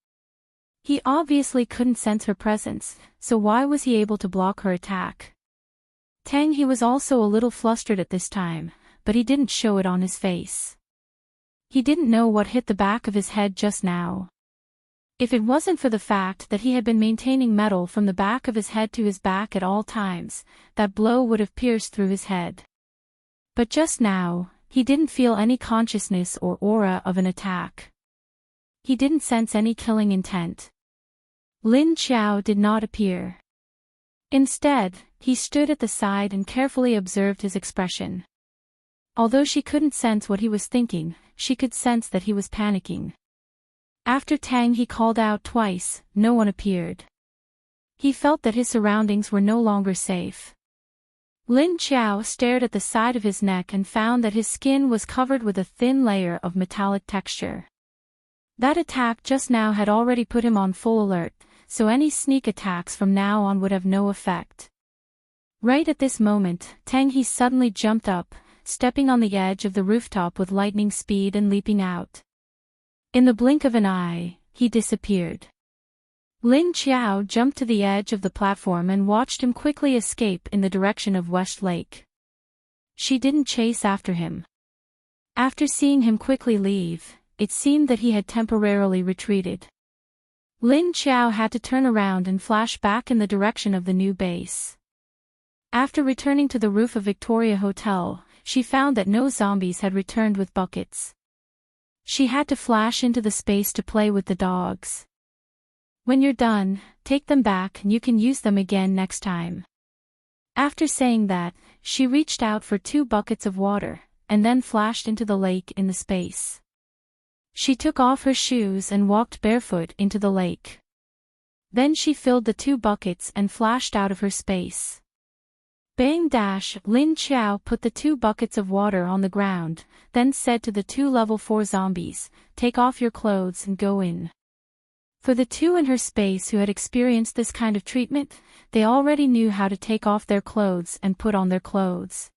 He obviously couldn't sense her presence, so why was he able to block her attack? Tang he was also a little flustered at this time, but he didn't show it on his face. He didn't know what hit the back of his head just now. If it wasn't for the fact that he had been maintaining metal from the back of his head to his back at all times, that blow would have pierced through his head. But just now, he didn't feel any consciousness or aura of an attack. He didn't sense any killing intent. Lin Qiao did not appear. Instead, he stood at the side and carefully observed his expression. Although she couldn't sense what he was thinking, she could sense that he was panicking. After Tang he called out twice, no one appeared. He felt that his surroundings were no longer safe. Lin Qiao stared at the side of his neck and found that his skin was covered with a thin layer of metallic texture. That attack just now had already put him on full alert, so any sneak attacks from now on would have no effect. Right at this moment, Tang he suddenly jumped up, stepping on the edge of the rooftop with lightning speed and leaping out. In the blink of an eye, he disappeared. Lin Qiao jumped to the edge of the platform and watched him quickly escape in the direction of West Lake. She didn't chase after him. After seeing him quickly leave, it seemed that he had temporarily retreated. Lin Qiao had to turn around and flash back in the direction of the new base. After returning to the roof of Victoria Hotel, she found that no zombies had returned with buckets. She had to flash into the space to play with the dogs. When you're done, take them back and you can use them again next time. After saying that, she reached out for 2 buckets of water, and then flashed into the lake in the space. She took off her shoes and walked barefoot into the lake. Then she filled the 2 buckets and flashed out of her space. Bang dash! Lin Qiao put the 2 buckets of water on the ground, then said to the 2 level 4 zombies, "Take off your clothes and go in." For the 2 in her space who had experienced this kind of treatment, they already knew how to take off their clothes and put on their clothes.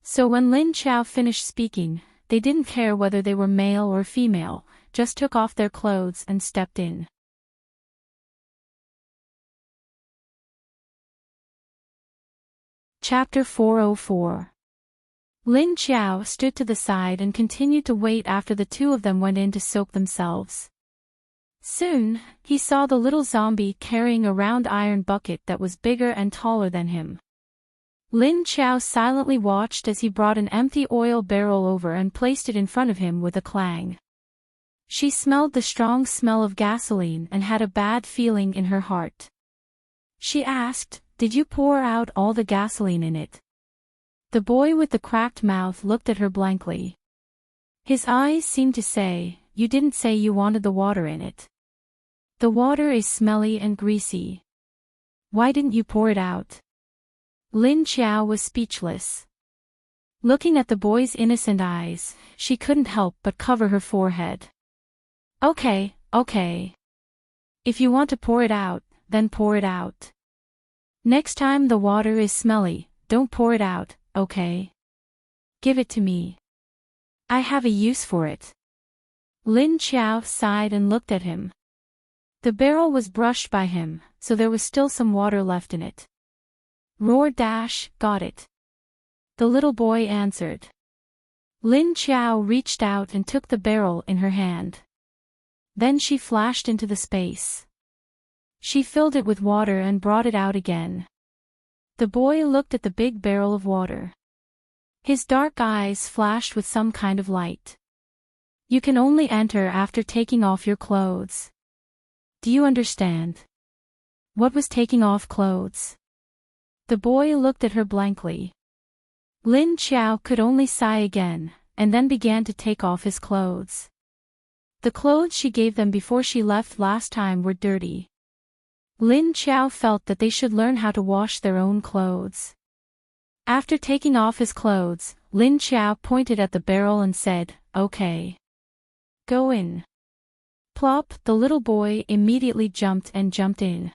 So when Lin Qiao finished speaking, they didn't care whether they were male or female, just took off their clothes and stepped in. Chapter 404. Lin Qiao stood to the side and continued to wait after the 2 of them went in to soak themselves. Soon, he saw the little zombie carrying a round iron bucket that was bigger and taller than him. Lin Qiao silently watched as he brought an empty oil barrel over and placed it in front of him with a clang. She smelled the strong smell of gasoline and had a bad feeling in her heart. She asked, "Did you pour out all the gasoline in it?" The boy with the cracked mouth looked at her blankly. His eyes seemed to say, "You didn't say you wanted the water in it. The water is smelly and greasy. Why didn't you pour it out?" Lin Qiao was speechless. Looking at the boy's innocent eyes, she couldn't help but cover her forehead. Okay. If you want to pour it out, then pour it out. Next time the water is smelly, don't pour it out, okay? Give it to me. I have a use for it. Lin Qiao sighed and looked at him. The barrel was brushed by him, so there was still some water left in it. Got it. The little boy answered. Lin Qiao reached out and took the barrel in her hand. Then she flashed into the space. She filled it with water and brought it out again. The boy looked at the big barrel of water. His dark eyes flashed with some kind of light. You can only enter after taking off your clothes. Do you understand? What was taking off clothes? The boy looked at her blankly. Lin Qiao could only sigh again, and then began to take off his clothes. The clothes she gave them before she left last time were dirty. Lin Qiao felt that they should learn how to wash their own clothes. After taking off his clothes, Lin Qiao pointed at the barrel and said, "Okay. Go in." Plop, the little boy immediately jumped in.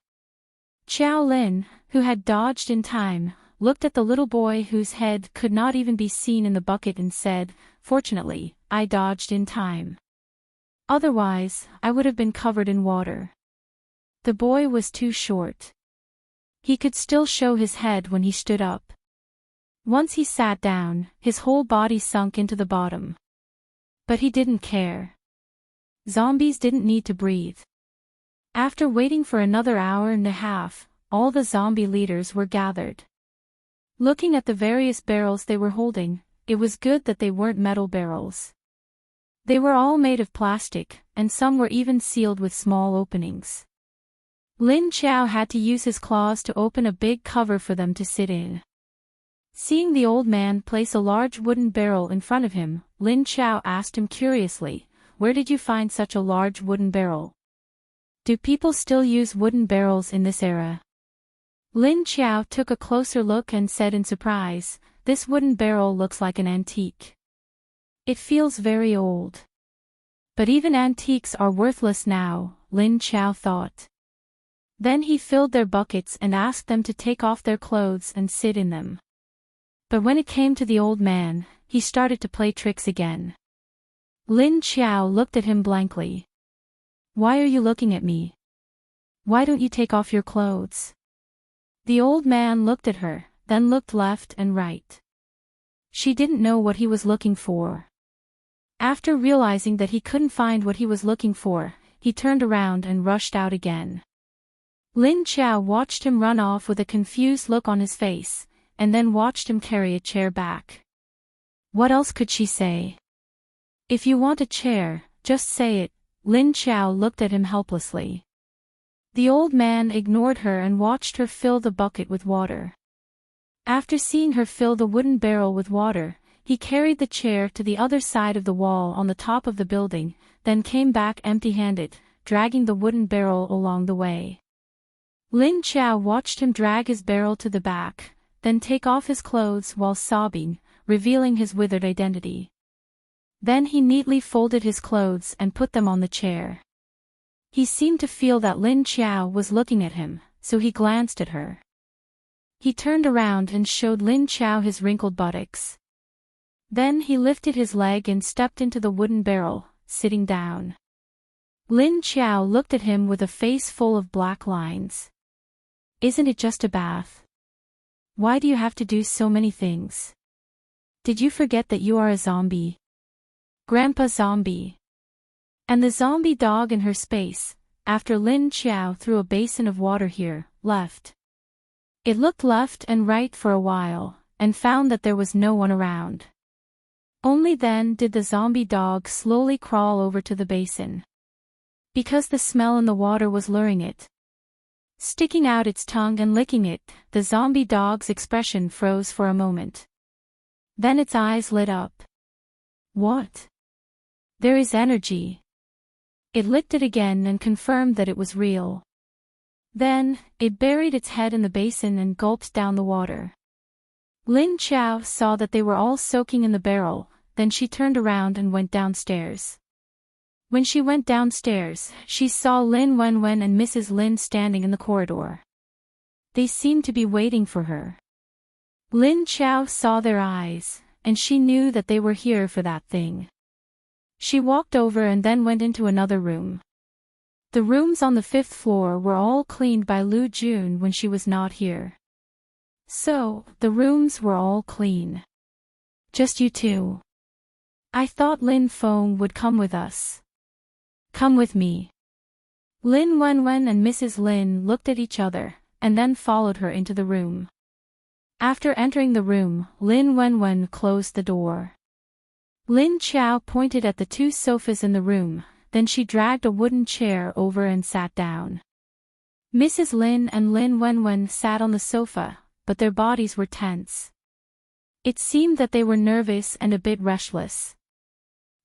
Xiao Lin, who had dodged in time, looked at the little boy whose head could not even be seen in the bucket and said, "Fortunately, I dodged in time. Otherwise, I would have been covered in water." The boy was too short. He could still show his head when he stood up. Once he sat down, his whole body sunk into the bottom. But he didn't care. Zombies didn't need to breathe. After waiting for another hour and a half, all the zombie leaders were gathered. Looking at the various barrels they were holding, it was good that they weren't metal barrels. They were all made of plastic, and some were even sealed with small openings. Lin Qiao had to use his claws to open a big cover for them to sit in. Seeing the old man place a large wooden barrel in front of him, Lin Qiao asked him curiously, "Where did you find such a large wooden barrel? Do people still use wooden barrels in this era?" Lin Qiao took a closer look and said in surprise, "This wooden barrel looks like an antique. It feels very old." But even antiques are worthless now, Lin Qiao thought. Then he filled their buckets and asked them to take off their clothes and sit in them. But when it came to the old man, he started to play tricks again. Lin Qiao looked at him blankly. "Why are you looking at me? Why don't you take off your clothes?" The old man looked at her, then looked left and right. She didn't know what he was looking for. After realizing that he couldn't find what he was looking for, he turned around and rushed out again. Lin Qiao watched him run off with a confused look on his face, and then watched him carry a chair back. What else could she say? "If you want a chair, just say it." Lin Qiao looked at him helplessly. The old man ignored her and watched her fill the bucket with water. After seeing her fill the wooden barrel with water, he carried the chair to the other side of the wall on the top of the building, then came back empty-handed, dragging the wooden barrel along the way. Lin Qiao watched him drag his barrel to the back, then take off his clothes while sobbing, revealing his withered identity. Then he neatly folded his clothes and put them on the chair. He seemed to feel that Lin Qiao was looking at him, so he glanced at her. He turned around and showed Lin Qiao his wrinkled buttocks. Then he lifted his leg and stepped into the wooden barrel, sitting down. Lin Qiao looked at him with a face full of black lines. "Isn't it just a bath? Why do you have to do so many things? Did you forget that you are a zombie? Grandpa Zombie." And the zombie dog in her space, after Lin Qiao threw a basin of water here, left. It looked left and right for a while, and found that there was no one around. Only then did the zombie dog slowly crawl over to the basin. Because the smell in the water was luring it. Sticking out its tongue and licking it, the zombie dog's expression froze for a moment. Then its eyes lit up. "What? There is energy." It licked it again and confirmed that it was real. Then, it buried its head in the basin and gulped down the water. Lin Qiao saw that they were all soaking in the barrel, then she turned around and went downstairs. When she went downstairs, she saw Lin Wenwen and Mrs. Lin standing in the corridor. They seemed to be waiting for her. Lin Qiao saw their eyes, and she knew that they were here for that thing. She walked over and then went into another room. The rooms on the 5th floor were all cleaned by Lu Jun when she was not here. So, the rooms were all clean. "Just you two. I thought Lin Feng would come with us. Come with me." Lin Wenwen and Mrs. Lin looked at each other, and then followed her into the room. After entering the room, Lin Wenwen closed the door. Lin Qiao pointed at the 2 sofas in the room, then she dragged a wooden chair over and sat down. Mrs. Lin and Lin Wenwen sat on the sofa, but their bodies were tense. It seemed that they were nervous and a bit restless.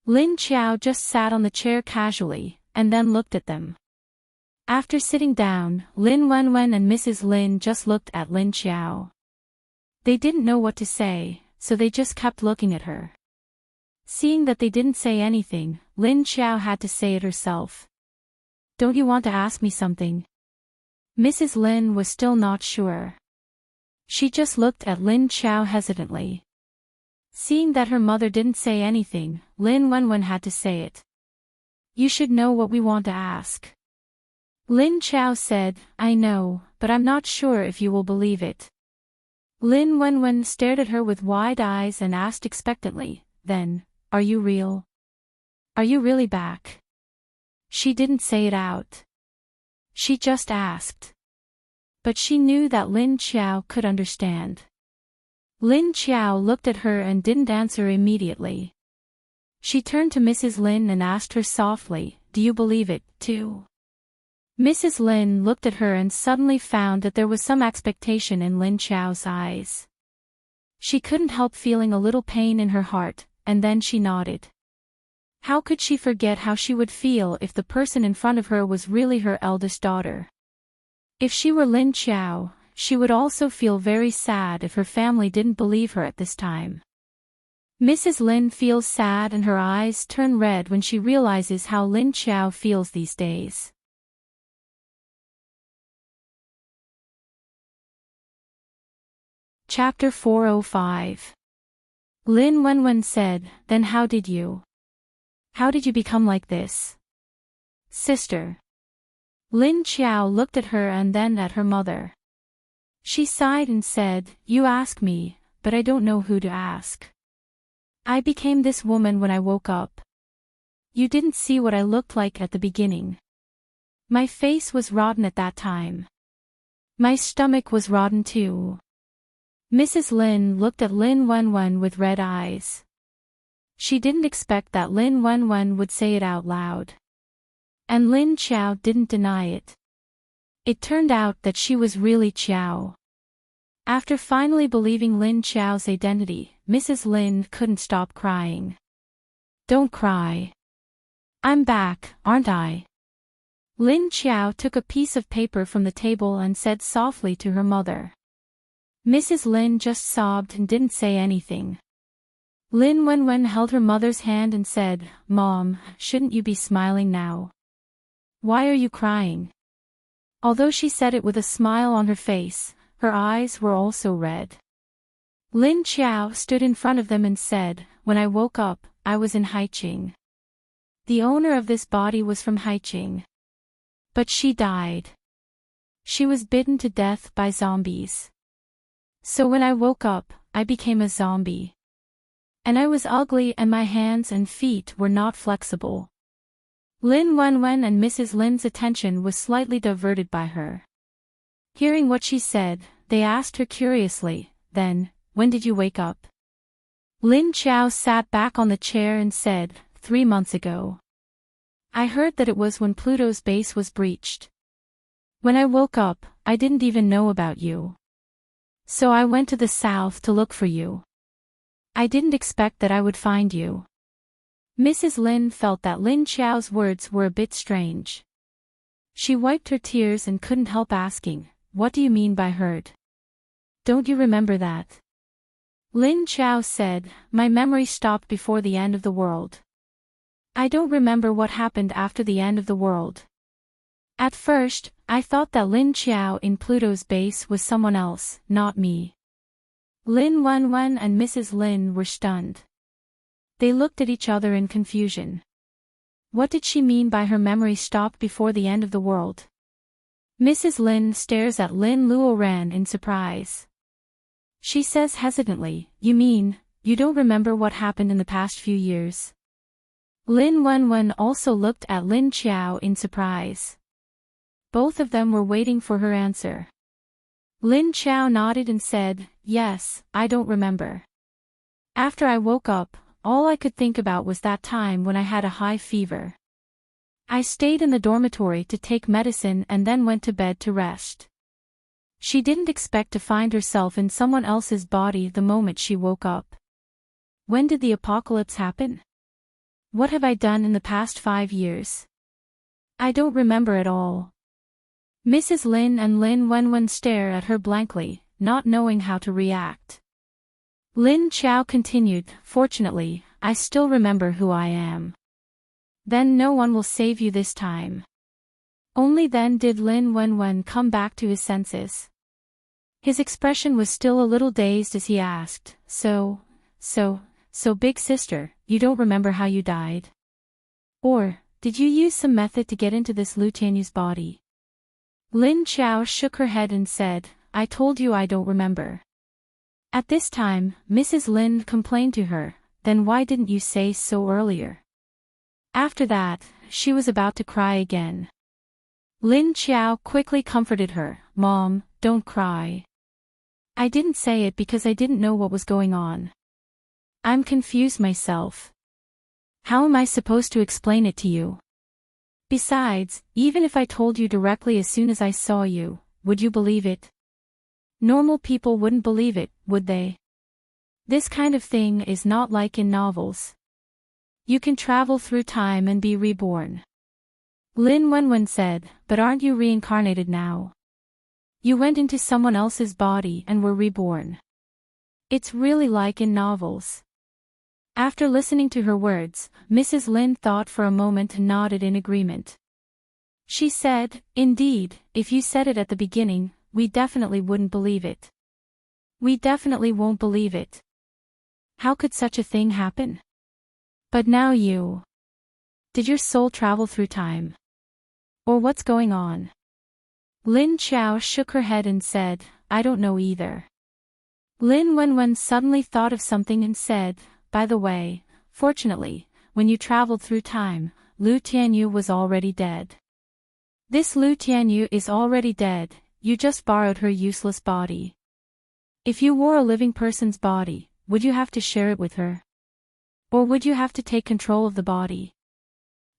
Lin Qiao just sat on the chair casually, and then looked at them. After sitting down, Lin Wenwen and Mrs. Lin just looked at Lin Qiao. They didn't know what to say, so they just kept looking at her. Seeing that they didn't say anything, Lin Qiao had to say it herself. Don't you want to ask me something? Mrs. Lin was still not sure. She just looked at Lin Chao hesitantly. Seeing that her mother didn't say anything, Lin Wenwen had to say it. You should know what we want to ask. Lin Chao said, I know, but I'm not sure if you will believe it. Lin Wenwen stared at her with wide eyes and asked expectantly, then, are you real? Are you really back? She didn't say it out. She just asked. But she knew that Lin Chao could understand. Lin Chao looked at her and didn't answer immediately. She turned to Mrs. Lin and asked her softly, do you believe it, too? Mrs. Lin looked at her and suddenly found that there was some expectation in Lin Chao's eyes. She couldn't help feeling a little pain in her heart, and then she nodded. How could she forget how she would feel if the person in front of her was really her eldest daughter? If she were Lin Chao, she would also feel very sad if her family didn't believe her at this time. Mrs. Lin feels sad and her eyes turn red when she realizes how Lin Chao feels these days. Chapter 405. Lin Wenwen said, then how did you become like this? Sister. Lin Chao looked at her and then at her mother. She sighed and said, you ask me, but I don't know who to ask. I became this woman when I woke up. You didn't see what I looked like at the beginning. My face was rotten at that time. My stomach was rotten too. Mrs. Lin looked at Lin Wenwen with red eyes. She didn't expect that Lin Wenwen would say it out loud. And Lin Chao didn't deny it. It turned out that she was really Chao. After finally believing Lin Chao's identity, Mrs. Lin couldn't stop crying. Don't cry. I'm back, aren't I? Lin Chao took a piece of paper from the table and said softly to her mother. Mrs. Lin just sobbed and didn't say anything. Lin Wenwen held her mother's hand and said, Mom, shouldn't you be smiling now? Why are you crying? Although she said it with a smile on her face, her eyes were also red. Lin Chao stood in front of them and said, when I woke up, I was in Haiqing. The owner of this body was from Haiqing. But she died. She was bitten to death by zombies. So when I woke up, I became a zombie. And I was ugly and my hands and feet were not flexible. Lin Wenwen and Mrs. Lin's attention was slightly diverted by her. Hearing what she said, they asked her curiously, then, when did you wake up? Lin Chao sat back on the chair and said, 3 months ago. I heard that it was when Pluto's base was breached. When I woke up, I didn't even know about you. So I went to the south to look for you. I didn't expect that I would find you. Mrs. Lin felt that Lin Chao's words were a bit strange. She wiped her tears and couldn't help asking, what do you mean by heard? Don't you remember that? Lin Chao said, my memory stopped before the end of the world. I don't remember what happened after the end of the world. At first, I thought that Lin Chao in Pluto's base was someone else, not me. Lin Wenwen and Mrs. Lin were stunned. They looked at each other in confusion. What did she mean by her memory stopped before the end of the world? Mrs. Lin stares at Lin Luoran in surprise. She says hesitantly, you mean, you don't remember what happened in the past few years? Lin Wenwen also looked at Lin Chao in surprise. Both of them were waiting for her answer. Lin Chao nodded and said, yes, I don't remember. After I woke up, all I could think about was that time when I had a high fever. I stayed in the dormitory to take medicine and then went to bed to rest. She didn't expect to find herself in someone else's body the moment she woke up. When did the apocalypse happen? What have I done in the past 5 years? I don't remember at all. Mrs. Lin and Lin Wenwen stare at her blankly, not knowing how to react. Lin Chao continued, fortunately, I still remember who I am. Then no one will save you this time. Only then did Lin Wenwen come back to his senses. His expression was still a little dazed as he asked, So big sister, you don't remember how you died? Or, did you use some method to get into this Lu Tianyu's body? Lin Chao shook her head and said, I told you I don't remember. At this time, Mrs. Lin complained to her, then why didn't you say so earlier? After that, she was about to cry again. Lin Chao quickly comforted her, Mom, don't cry. I didn't say it because I didn't know what was going on. I'm confused myself. How am I supposed to explain it to you? Besides, even if I told you directly as soon as I saw you, would you believe it? Normal people wouldn't believe it, would they? This kind of thing is not like in novels. You can travel through time and be reborn. Lin Wenwen said, but aren't you reincarnated now? You went into someone else's body and were reborn. It's really like in novels. After listening to her words, Mrs. Lin thought for a moment and nodded in agreement. She said, Indeed, if you said it at the beginning, we definitely wouldn't believe it. We definitely won't believe it. How could such a thing happen? But now you. Did your soul travel through time? Or what's going on? Lin Chao shook her head and said, I don't know either. Lin Wenwen suddenly thought of something and said, By the way, fortunately, when you traveled through time, Lu Tianyu was already dead. This Lu Tianyu is already dead, you just borrowed her useless body. If you wore a living person's body, would you have to share it with her? Or would you have to take control of the body?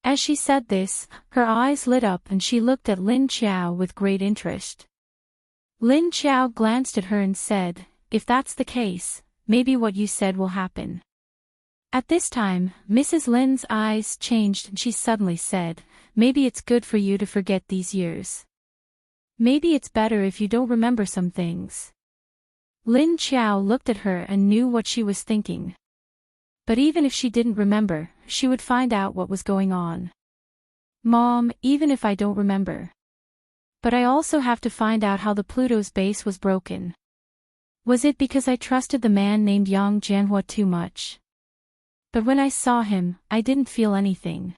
As she said this, her eyes lit up and she looked at Lin Chao with great interest. Lin Chao glanced at her and said, If that's the case, maybe what you said will happen. At this time, Mrs. Lin's eyes changed and she suddenly said, Maybe it's good for you to forget these years. Maybe it's better if you don't remember some things. Lin Chao looked at her and knew what she was thinking. But even if she didn't remember, she would find out what was going on. Mom, even if I don't remember. But I also have to find out how the Pluto's base was broken. Was it because I trusted the man named Yang Jianhua too much? But when I saw him, I didn't feel anything.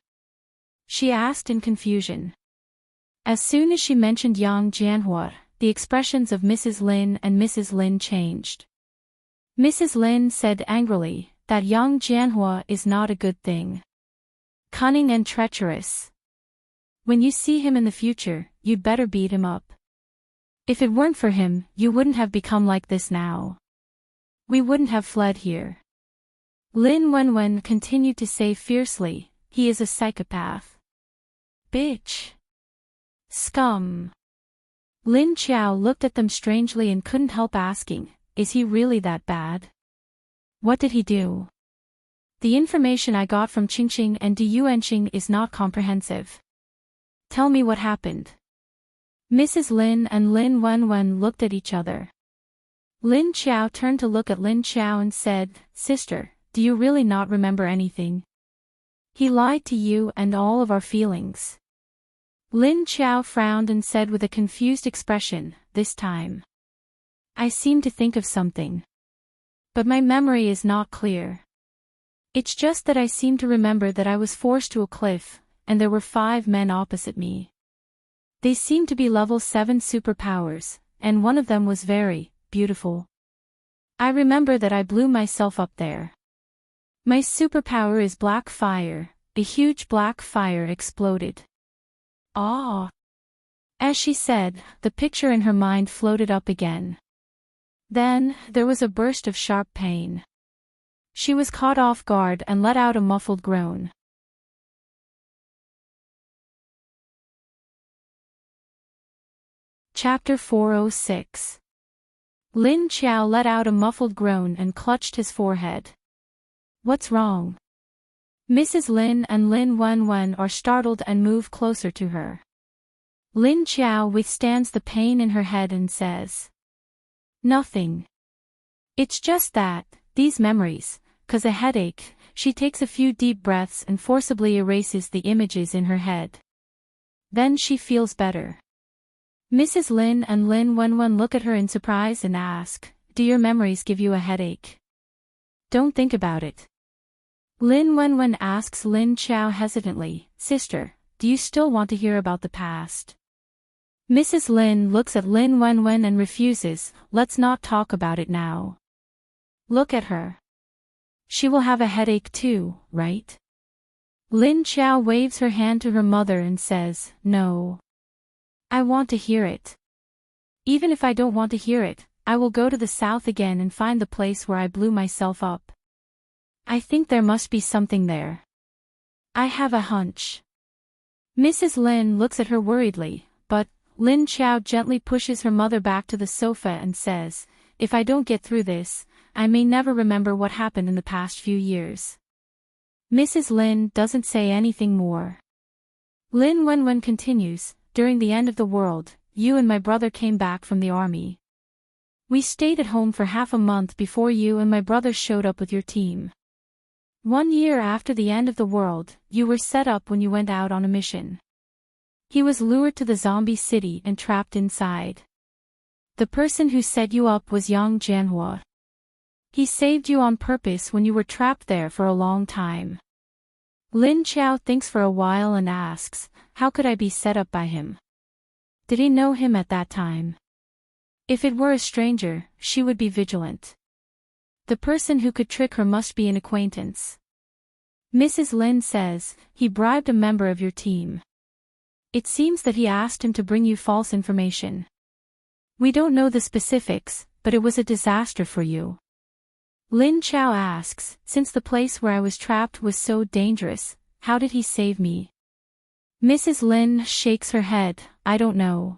She asked in confusion. As soon as she mentioned Yang Jianhua, the expressions of Mrs. Lin and Mrs. Lin changed. Mrs. Lin said angrily, that Yang Jianhua is not a good thing. Cunning and treacherous. When you see him in the future, you'd better beat him up. If it weren't for him, you wouldn't have become like this now. We wouldn't have fled here. Lin Wenwen continued to say fiercely, he is a psychopath. Bitch. Scum. Lin Chao looked at them strangely and couldn't help asking, is he really that bad? What did he do? The information I got from Qingqing and Yuanqing is not comprehensive. Tell me what happened. Mrs. Lin and Lin Wenwen looked at each other. Lin Chao turned to look at Lin Chao and said, Sister, do you really not remember anything? He lied to you and all of our feelings. Lin Chao frowned and said with a confused expression, this time. I seem to think of something. But my memory is not clear. It's just that I seem to remember that I was forced to a cliff, and there were 5 men opposite me. They seemed to be level 7 superpowers, and one of them was very beautiful. I remember that I blew myself up there. My superpower is black fire. A huge black fire exploded. Ah! As she said, the picture in her mind floated up again. Then, there was a burst of sharp pain. She was caught off guard and let out a muffled groan. Chapter 406. Lin Chao let out a muffled groan and clutched his forehead. What's wrong? Mrs. Lin and Lin Wenwen are startled and move closer to her. Lin Chao withstands the pain in her head and says, Nothing. It's just that, these memories, 'cause a headache. She takes a few deep breaths and forcibly erases the images in her head. Then she feels better. Mrs. Lin and Lin Wenwen look at her in surprise and ask, "Do your memories give you a headache?" "Don't think about it." Lin Wenwen asks Lin Chao hesitantly, "Sister, do you still want to hear about the past?" Mrs. Lin looks at Lin Wenwen and refuses, "Let's not talk about it now." Look at her. She will have a headache too, right? Lin Chao waves her hand to her mother and says, "No. I want to hear it. Even if I don't want to hear it, I will go to the south again and find the place where I blew myself up. I think there must be something there. I have a hunch." Mrs. Lin looks at her worriedly, but Lin Chao gently pushes her mother back to the sofa and says, "If I don't get through this, I may never remember what happened in the past few years." Mrs. Lin doesn't say anything more. Lin Wenwen continues, "During the end of the world, you and my brother came back from the army. We stayed at home for half a month before you and my brother showed up with your team. 1 year after the end of the world, you were set up when you went out on a mission. He was lured to the zombie city and trapped inside. The person who set you up was Yang Jianhua. He saved you on purpose when you were trapped there for a long time." Lin Chao thinks for a while and asks, "How could I be set up by him? Did he know him at that time? If it were a stranger, she would be vigilant. The person who could trick her must be an acquaintance." Mrs. Lin says, "He bribed a member of your team. It seems that he asked him to bring you false information. We don't know the specifics, but it was a disaster for you." Lin Chao asks, "Since the place where I was trapped was so dangerous, how did he save me?" Mrs. Lin shakes her head, "I don't know."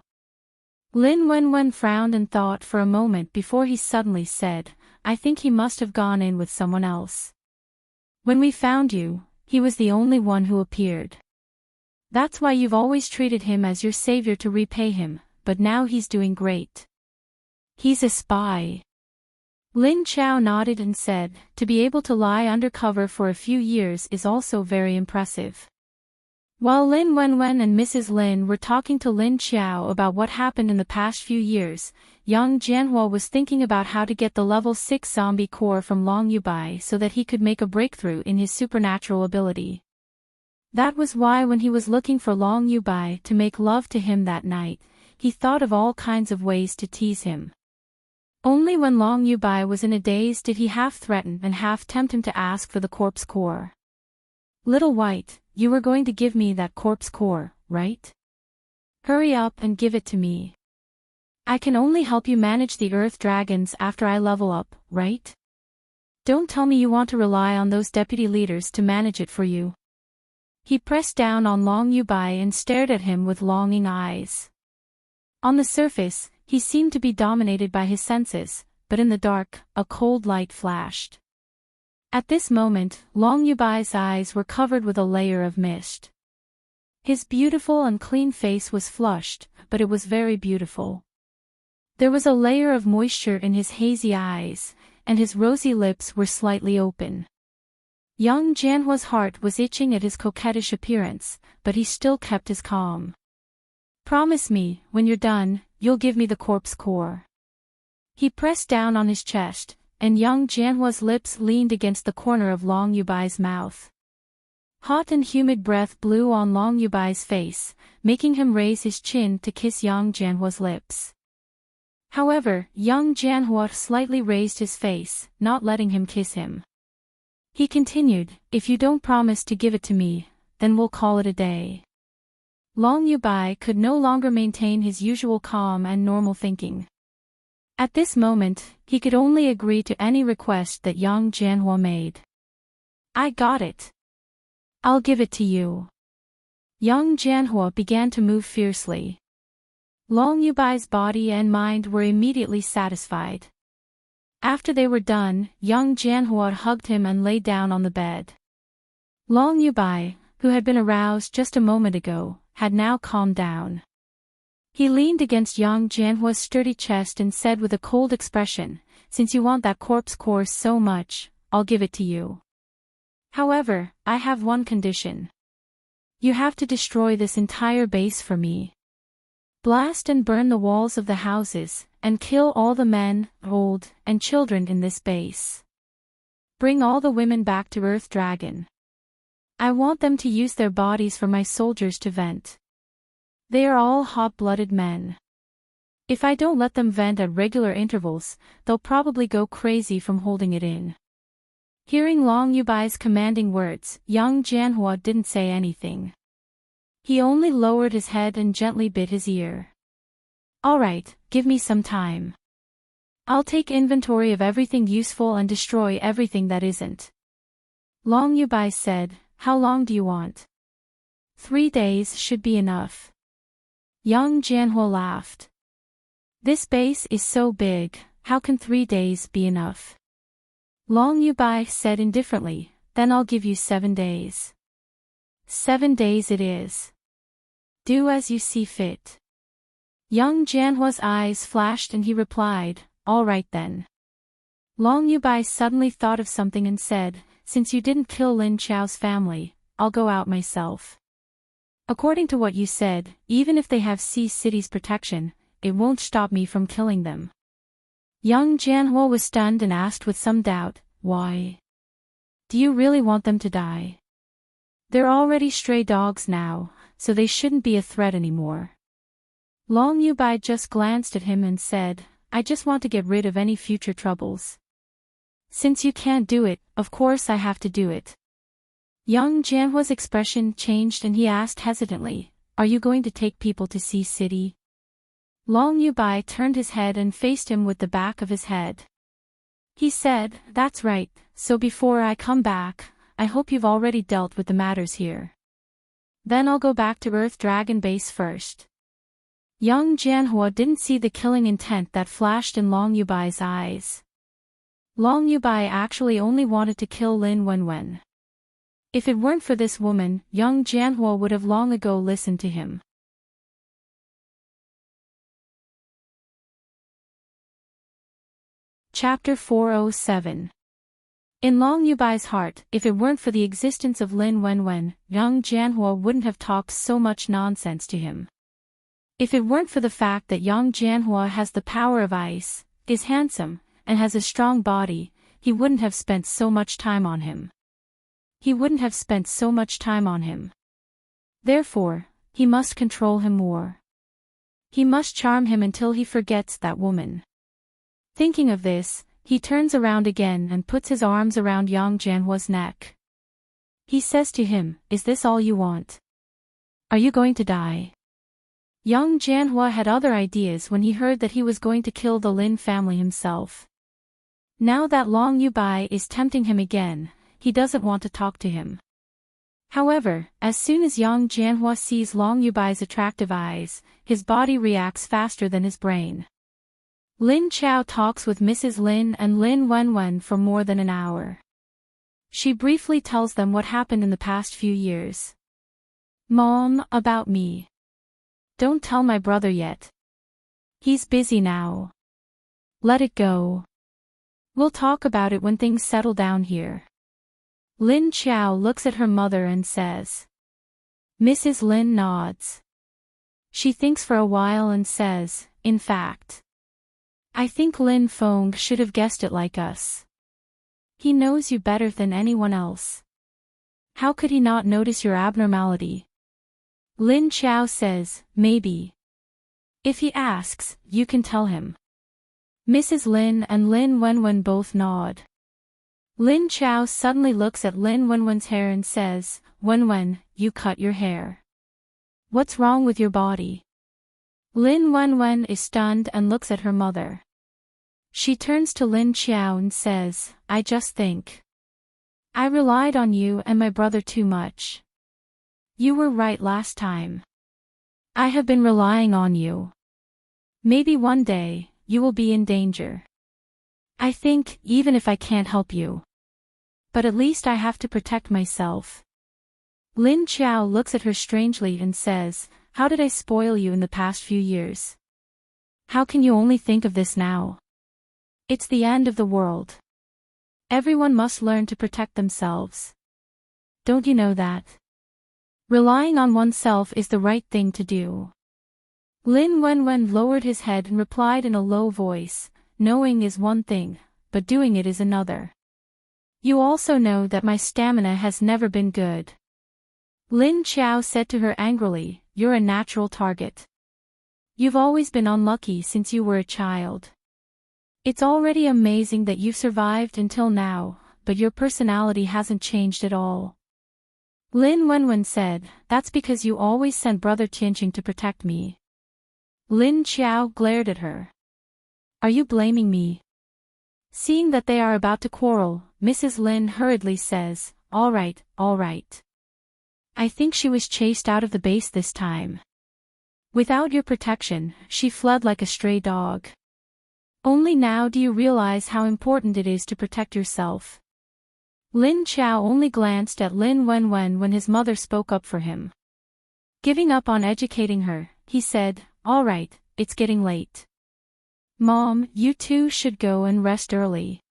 Lin Wenwen frowned and thought for a moment before he suddenly said, "I think he must have gone in with someone else. When we found you, he was the only one who appeared. That's why you've always treated him as your savior to repay him, but now he's doing great. He's a spy." Lin Chao nodded and said, "To be able to lie undercover for a few years is also very impressive." While Lin Wenwen and Mrs. Lin were talking to Lin Chao about what happened in the past few years, Yang Jianhua was thinking about how to get the level 6 zombie core from Long Yubai so that he could make a breakthrough in his supernatural ability. That was why when he was looking for Long Yubai to make love to him that night, he thought of all kinds of ways to tease him. Only when Long Yubai was in a daze did he half threaten and half tempt him to ask for the corpse core. "Little White, you were going to give me that corpse core, right? Hurry up and give it to me. I can only help you manage the earth dragons after I level up, right? Don't tell me you want to rely on those deputy leaders to manage it for you." He pressed down on Long Yubai and stared at him with longing eyes. On the surface, he seemed to be dominated by his senses, but in the dark, a cold light flashed. At this moment, Long Yubai's eyes were covered with a layer of mist. His beautiful and clean face was flushed, but it was very beautiful. There was a layer of moisture in his hazy eyes, and his rosy lips were slightly open. Young Jianhua's heart was itching at his coquettish appearance, but he still kept his calm. "Promise me, when you're done, you'll give me the corpse core." He pressed down on his chest, and young Jianhua's lips leaned against the corner of Long Yubai's mouth. Hot and humid breath blew on Long Yubai's face, making him raise his chin to kiss young Jianhua's lips. However, young Jianhua slightly raised his face, not letting him kiss him. He continued, "If you don't promise to give it to me, then we'll call it a day." Long Yubai could no longer maintain his usual calm and normal thinking. At this moment, he could only agree to any request that young Jianhua made. "I got it. I'll give it to you." Young Jianhua began to move fiercely. Long Yubai's body and mind were immediately satisfied. After they were done, young Jianhua hugged him and lay down on the bed. Long Yubai, who had been aroused just a moment ago, had now calmed down. He leaned against young Jianhua's sturdy chest and said with a cold expression, "Since you want that corpse core so much, I'll give it to you. However, I have one condition." You have to destroy this entire base for me. Blast and burn the walls of the houses, and kill all the men, old, and children in this base. Bring all the women back to Earth Dragon. I want them to use their bodies for my soldiers to vent. They are all hot-blooded men. If I don't let them vent at regular intervals, they'll probably go crazy from holding it in. Hearing Long Yubai's commanding words, young Jianhua didn't say anything. He only lowered his head and gently bit his ear. All right, give me some time. I'll take inventory of everything useful and destroy everything that isn't. Long Yubai said, how long do you want? 3 days should be enough. Young Jianhua laughed. This base is so big, how can 3 days be enough? Long Yubai said indifferently, then I'll give you 7 days. 7 days it is. Do as you see fit. Young Jianhua's eyes flashed and he replied, all right then. Long Yubai suddenly thought of something and said, since you didn't kill Lin Chao's family, I'll go out myself. According to what you said, even if they have Sea City's protection, it won't stop me from killing them. Young Jianhua was stunned and asked with some doubt, why? Do you really want them to die? They're already stray dogs now, so they shouldn't be a threat anymore. Long Yubai just glanced at him and said, I just want to get rid of any future troubles. Since you can't do it, of course I have to do it. Young Jianhua's expression changed and he asked hesitantly, are you going to take people to Sea City? Long Yubai turned his head and faced him with the back of his head. He said, that's right, so before I come back, I hope you've already dealt with the matters here. Then I'll go back to Earth Dragon Base first. Young Jianhua didn't see the killing intent that flashed in Long Yubai's eyes. Long Yubai actually only wanted to kill Lin Wenwen. If it weren't for this woman, young Jianhua would have long ago listened to him. Chapter 407. In Long Yubai's heart, if it weren't for the existence of Lin Wenwen, young Jianhua wouldn't have talked so much nonsense to him. If it weren't for the fact that young Jianhua has the power of ice, is handsome, and has a strong body, he wouldn't have spent so much time on him. Therefore, he must control him more. He must charm him until he forgets that woman. Thinking of this, he turns around again and puts his arms around young Jianhua's neck. He says to him, is this all you want? Are you going to die? Young Jianhua had other ideas when he heard that he was going to kill the Lin family himself. Now that Long Yubai is tempting him again, he doesn't want to talk to him. However, as soon as young Jianhua sees Long Yubai's attractive eyes, his body reacts faster than his brain. Lin Chao talks with Mrs. Lin and Lin Wenwen for more than an hour. She briefly tells them what happened in the past few years. Mom, about me. Don't tell my brother yet. He's busy now. Let it go. We'll talk about it when things settle down here. Lin Chao looks at her mother and says. Mrs. Lin nods. She thinks for a while and says, in fact. I think Lin Feng should have guessed it like us. He knows you better than anyone else. How could he not notice your abnormality? Lin Chao says, maybe. If he asks, you can tell him. Mrs. Lin and Lin Wenwen both nod. Lin Chao suddenly looks at Lin Wenwen's hair and says, Wenwen, you cut your hair. What's wrong with your body? Lin Wenwen is stunned and looks at her mother. She turns to Lin Chao and says, I just think. I relied on you and my brother too much. You were right last time. I have been relying on you. Maybe one day, you will be in danger. I think, even if I can't help you. But at least I have to protect myself. Lin Chao looks at her strangely and says, how did I spoil you in the past few years? How can you only think of this now? It's the end of the world. Everyone must learn to protect themselves. Don't you know that? Relying on oneself is the right thing to do. Lin Wenwen lowered his head and replied in a low voice, knowing is one thing, but doing it is another. You also know that my stamina has never been good. Lin Qiao said to her angrily, you're a natural target. You've always been unlucky since you were a child. It's already amazing that you've survived until now, but your personality hasn't changed at all. Lin Wenwen said, that's because you always sent brother Qianqing to protect me. Lin Qiao glared at her. Are you blaming me? Seeing that they are about to quarrel, Mrs. Lin hurriedly says, all right. I think she was chased out of the base this time. Without your protection, she fled like a stray dog. Only now do you realize how important it is to protect yourself. Lin Qiao only glanced at Lin Wenwen when his mother spoke up for him. Giving up on educating her, he said, all right, it's getting late. Mom, you two should go and rest early.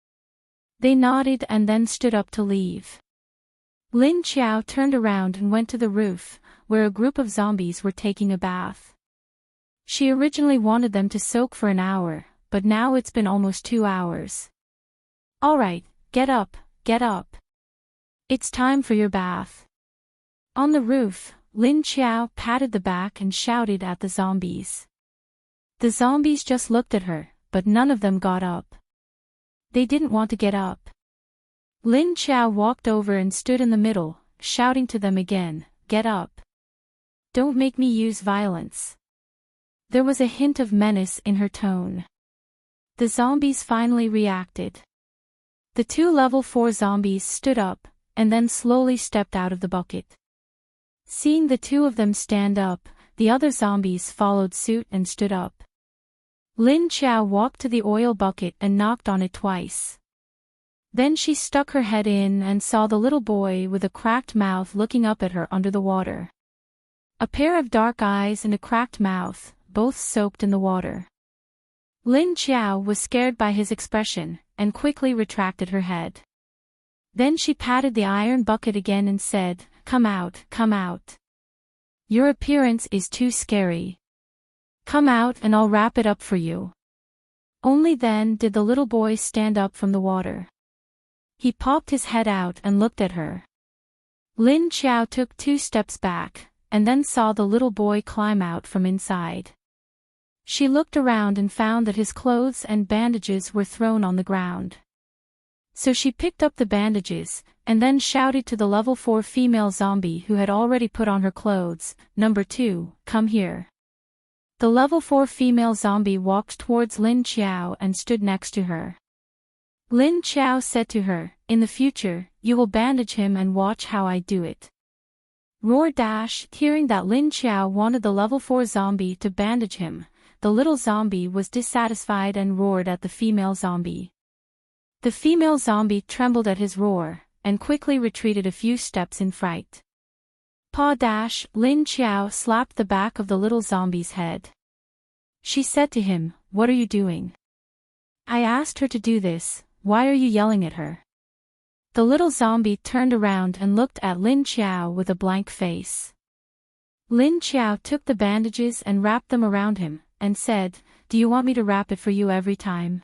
They nodded and then stood up to leave. Lin Qiao turned around and went to the roof, where a group of zombies were taking a bath. She originally wanted them to soak for an hour, but now it's been almost 2 hours. All right, get up. It's time for your bath. On the roof, Lin Qiao patted the back and shouted at the zombies. The zombies just looked at her, but none of them got up. They didn't want to get up. Lin Qiao walked over and stood in the middle, shouting to them again, get up. Don't make me use violence. There was a hint of menace in her tone. The zombies finally reacted. The 2 level 4 zombies stood up, and then slowly stepped out of the bucket. Seeing the 2 of them stand up, the other zombies followed suit and stood up. Lin Qiao walked to the oil bucket and knocked on it twice. Then she stuck her head in and saw the little boy with a cracked mouth looking up at her under the water. A pair of dark eyes and a cracked mouth, both soaked in the water. Lin Qiao was scared by his expression, and quickly retracted her head. Then she patted the iron bucket again and said, come out. Your appearance is too scary. Come out and I'll wrap it up for you. Only then did the little boy stand up from the water. He popped his head out and looked at her. Lin Qiao took 2 steps back, and then saw the little boy climb out from inside. She looked around and found that his clothes and bandages were thrown on the ground. So she picked up the bandages, and then shouted to the level 4 female zombie who had already put on her clothes, Number 2, come here. The level 4 female zombie walked towards Lin Qiao and stood next to her. Lin Qiao said to her, in the future, you will bandage him and watch how I do it. Roar dash, hearing that Lin Qiao wanted the level 4 zombie to bandage him, the little zombie was dissatisfied and roared at the female zombie. The female zombie trembled at his roar, and quickly retreated a few steps in fright. Paw dash, Lin Qiao slapped the back of the little zombie's head. She said to him, what are you doing? I asked her to do this, why are you yelling at her? The little zombie turned around and looked at Lin Qiao with a blank face. Lin Qiao took the bandages and wrapped them around him, and said, do you want me to wrap it for you every time?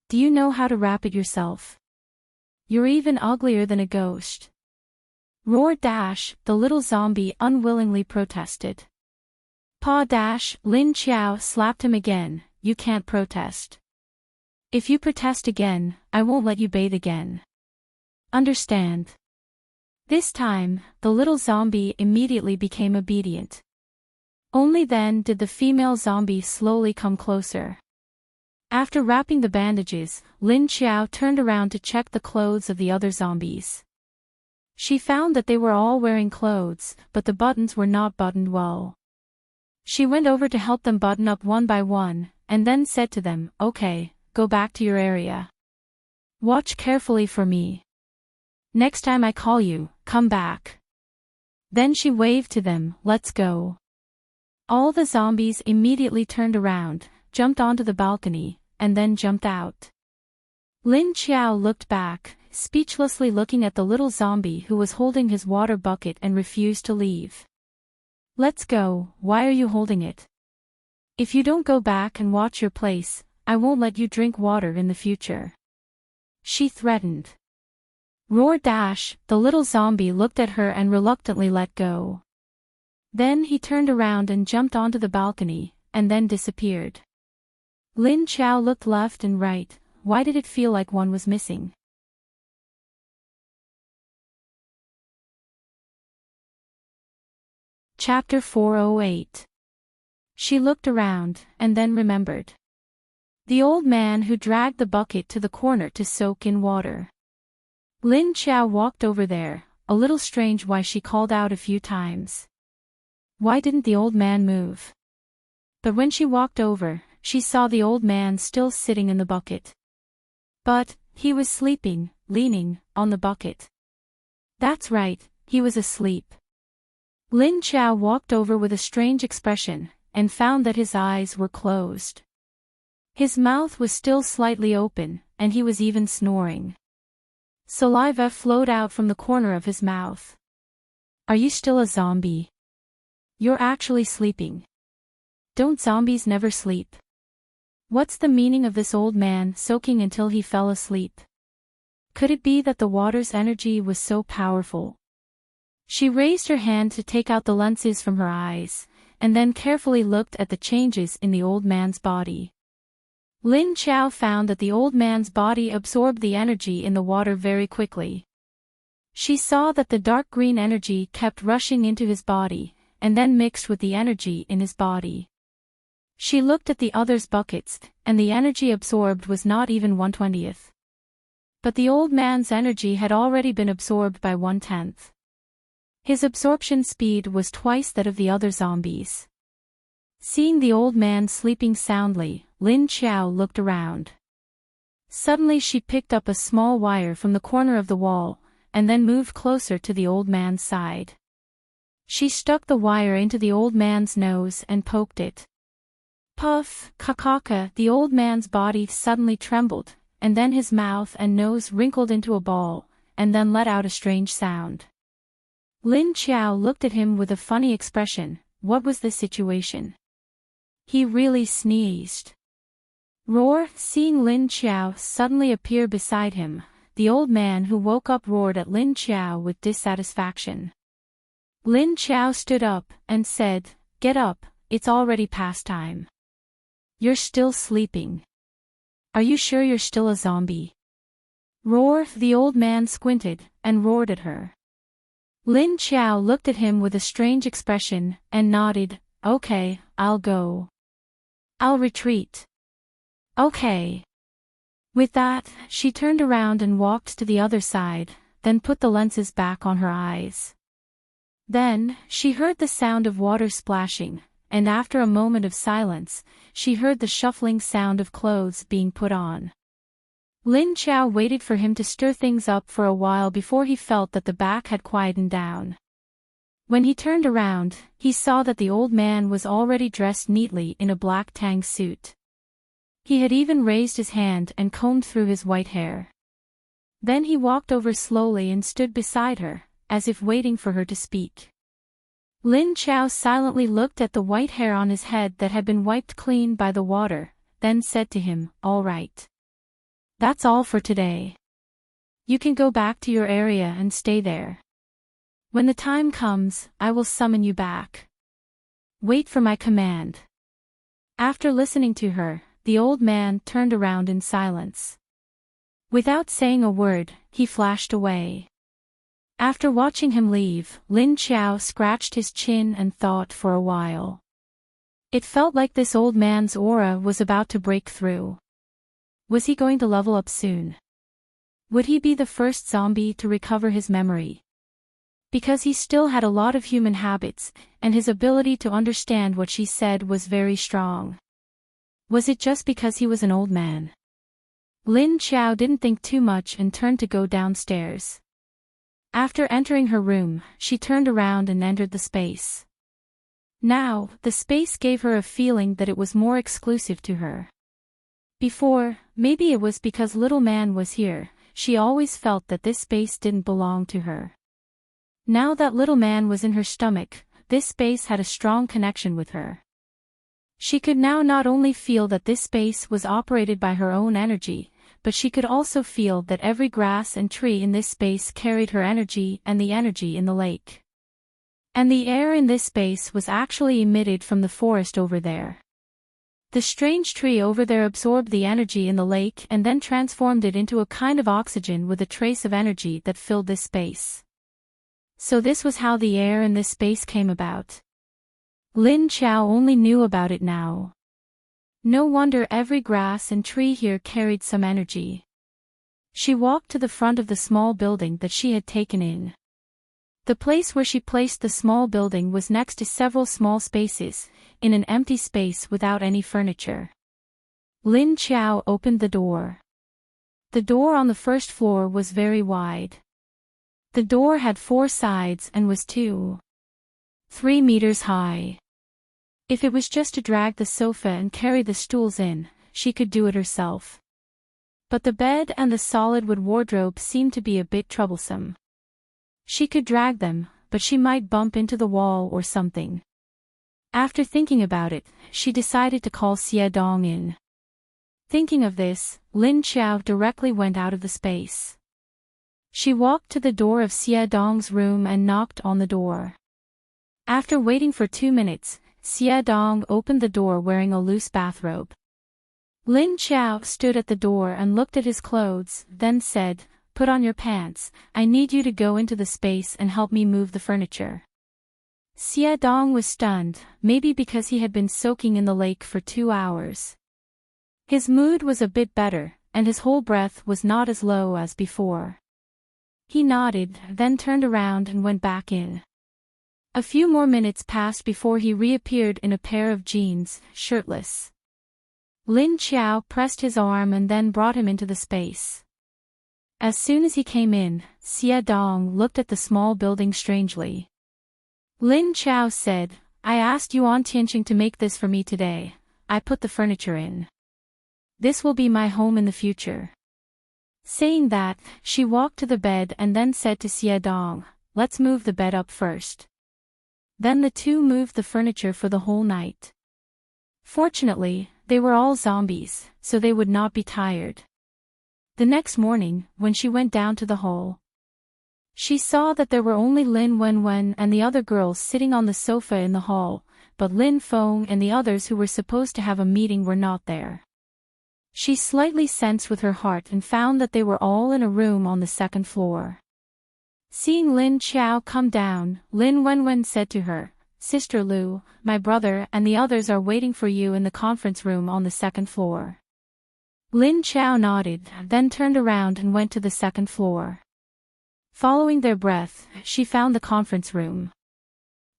Do you know how to wrap it yourself? You're even uglier than a ghost. Roar dash, the little zombie unwillingly protested. Paw dash, Lin Qiao slapped him again, you can't protest. If you protest again, I won't let you bathe again. Understand? This time, the little zombie immediately became obedient. Only then did the female zombie slowly come closer. After wrapping the bandages, Lin Qiao turned around to check the clothes of the other zombies. She found that they were all wearing clothes, but the buttons were not buttoned well. She went over to help them button up one by one, and then said to them, okay, go back to your area. Watch carefully for me. Next time I call you, come back. Then she waved to them, let's go. All the zombies immediately turned around, jumped onto the balcony, and then jumped out. Lin Qiao looked back, speechlessly looking at the little zombie who was holding his water bucket and refused to leave. "Let's go, why are you holding it? If you don't go back and watch your place, I won't let you drink water in the future," she threatened. Roar dash, the little zombie looked at her and reluctantly let go. Then he turned around and jumped onto the balcony, and then disappeared. Lin Chao looked left and right. Why did it feel like one was missing? Chapter 408. She looked around, and then remembered. The old man who dragged the bucket to the corner to soak in water. Lin Chao walked over there, a little strange why she called out a few times. Why didn't the old man move? But when she walked over, she saw the old man still sitting in the bucket. But he was sleeping, leaning on the bucket. That's right, he was asleep. Lin Chao walked over with a strange expression, and found that his eyes were closed. His mouth was still slightly open, and he was even snoring. Saliva flowed out from the corner of his mouth. Are you still a zombie? You're actually sleeping. Don't zombies never sleep? What's the meaning of this old man soaking until he fell asleep? Could it be that the water's energy was so powerful? She raised her hand to take out the lenses from her eyes, and then carefully looked at the changes in the old man's body. Lin Chao found that the old man's body absorbed the energy in the water very quickly. She saw that the dark green energy kept rushing into his body, and then mixed with the energy in his body. She looked at the others' buckets, and the energy absorbed was not even 1/20th. But the old man's energy had already been absorbed by 1/10. His absorption speed was twice that of the other zombies. Seeing the old man sleeping soundly, Lin Chao looked around. Suddenly she picked up a small wire from the corner of the wall, and then moved closer to the old man's side. She stuck the wire into the old man's nose and poked it. Puff, kakaka, the old man's body suddenly trembled, and then his mouth and nose wrinkled into a ball, and then let out a strange sound. Lin Chao looked at him with a funny expression. What was the situation? He really sneezed. Roar, seeing Lin Chao suddenly appear beside him, the old man who woke up roared at Lin Chao with dissatisfaction. Lin Chao stood up and said, "Get up, it's already past time. You're still sleeping. Are you sure you're still a zombie?" Roar, the old man squinted, and roared at her. Lin Chao looked at him with a strange expression, and nodded. "Okay, I'll go. I'll retreat." "Okay." With that, she turned around and walked to the other side, then put the lenses back on her eyes. Then, she heard the sound of water splashing, and after a moment of silence, she heard the shuffling sound of clothes being put on. Lin Chao waited for him to stir things up for a while before he felt that the back had quietened down. When he turned around, he saw that the old man was already dressed neatly in a black tang suit. He had even raised his hand and combed through his white hair. Then he walked over slowly and stood beside her, as if waiting for her to speak. Lin Chao silently looked at the white hair on his head that had been wiped clean by the water, then said to him, "All right. That's all for today. You can go back to your area and stay there. When the time comes, I will summon you back. Wait for my command." After listening to her, the old man turned around in silence. Without saying a word, he flashed away. After watching him leave, Lin Chao scratched his chin and thought for a while. It felt like this old man's aura was about to break through. Was he going to level up soon? Would he be the first zombie to recover his memory? Because he still had a lot of human habits, and his ability to understand what she said was very strong. Was it just because he was an old man? Lin Chao didn't think too much and turned to go downstairs. After entering her room, she turned around and entered the space. Now, the space gave her a feeling that it was more exclusive to her. Before, maybe it was because little man was here, she always felt that this space didn't belong to her. Now that little man was in her stomach, this space had a strong connection with her. She could now not only feel that this space was operated by her own energy, but she could also feel that every grass and tree in this space carried her energy and the energy in the lake. And the air in this space was actually emitted from the forest over there. The strange tree over there absorbed the energy in the lake and then transformed it into a kind of oxygen with a trace of energy that filled this space. So this was how the air in this space came about. Lin Chao only knew about it now. No wonder every grass and tree here carried some energy. She walked to the front of the small building that she had taken in. The place where she placed the small building was next to several small spaces, in an empty space without any furniture. Lin Chao opened the door. The door on the first floor was very wide. The door had 4 sides and was 2-3 meters high. If it was just to drag the sofa and carry the stools in, she could do it herself. But the bed and the solid wood wardrobe seemed to be a bit troublesome. She could drag them, but she might bump into the wall or something. After thinking about it, she decided to call Xie Dong in. Thinking of this, Lin Chao directly went out of the space. She walked to the door of Xie Dong's room and knocked on the door. After waiting for 2 minutes, Xie Dong opened the door wearing a loose bathrobe. Lin Chao stood at the door and looked at his clothes, then said, "Put on your pants, I need you to go into the space and help me move the furniture." Xie Dong was stunned, maybe because he had been soaking in the lake for 2 hours. His mood was a bit better, and his whole breath was not as low as before. He nodded, then turned around and went back in. A few more minutes passed before he reappeared in a pair of jeans, shirtless. Lin Chao pressed his arm and then brought him into the space. As soon as he came in, Xie Dong looked at the small building strangely. Lin Chao said, "I asked Yuan Tianqing to make this for me today. I put the furniture in. This will be my home in the future." Saying that, she walked to the bed and then said to Xie Dong, "Let's move the bed up first." Then the two moved the furniture for the whole night. Fortunately, they were all zombies, so they would not be tired. The next morning, when she went down to the hall, she saw that there were only Lin Wenwen and the other girls sitting on the sofa in the hall, but Lin Feng and the others who were supposed to have a meeting were not there. She slightly sensed with her heart and found that they were all in a room on the 2nd floor. Seeing Lin Chao come down, Lin Wenwen said to her, "Sister Lu, my brother and the others are waiting for you in the conference room on the 2nd floor." Lin Chao nodded, then turned around and went to the 2nd floor. Following their breath, she found the conference room.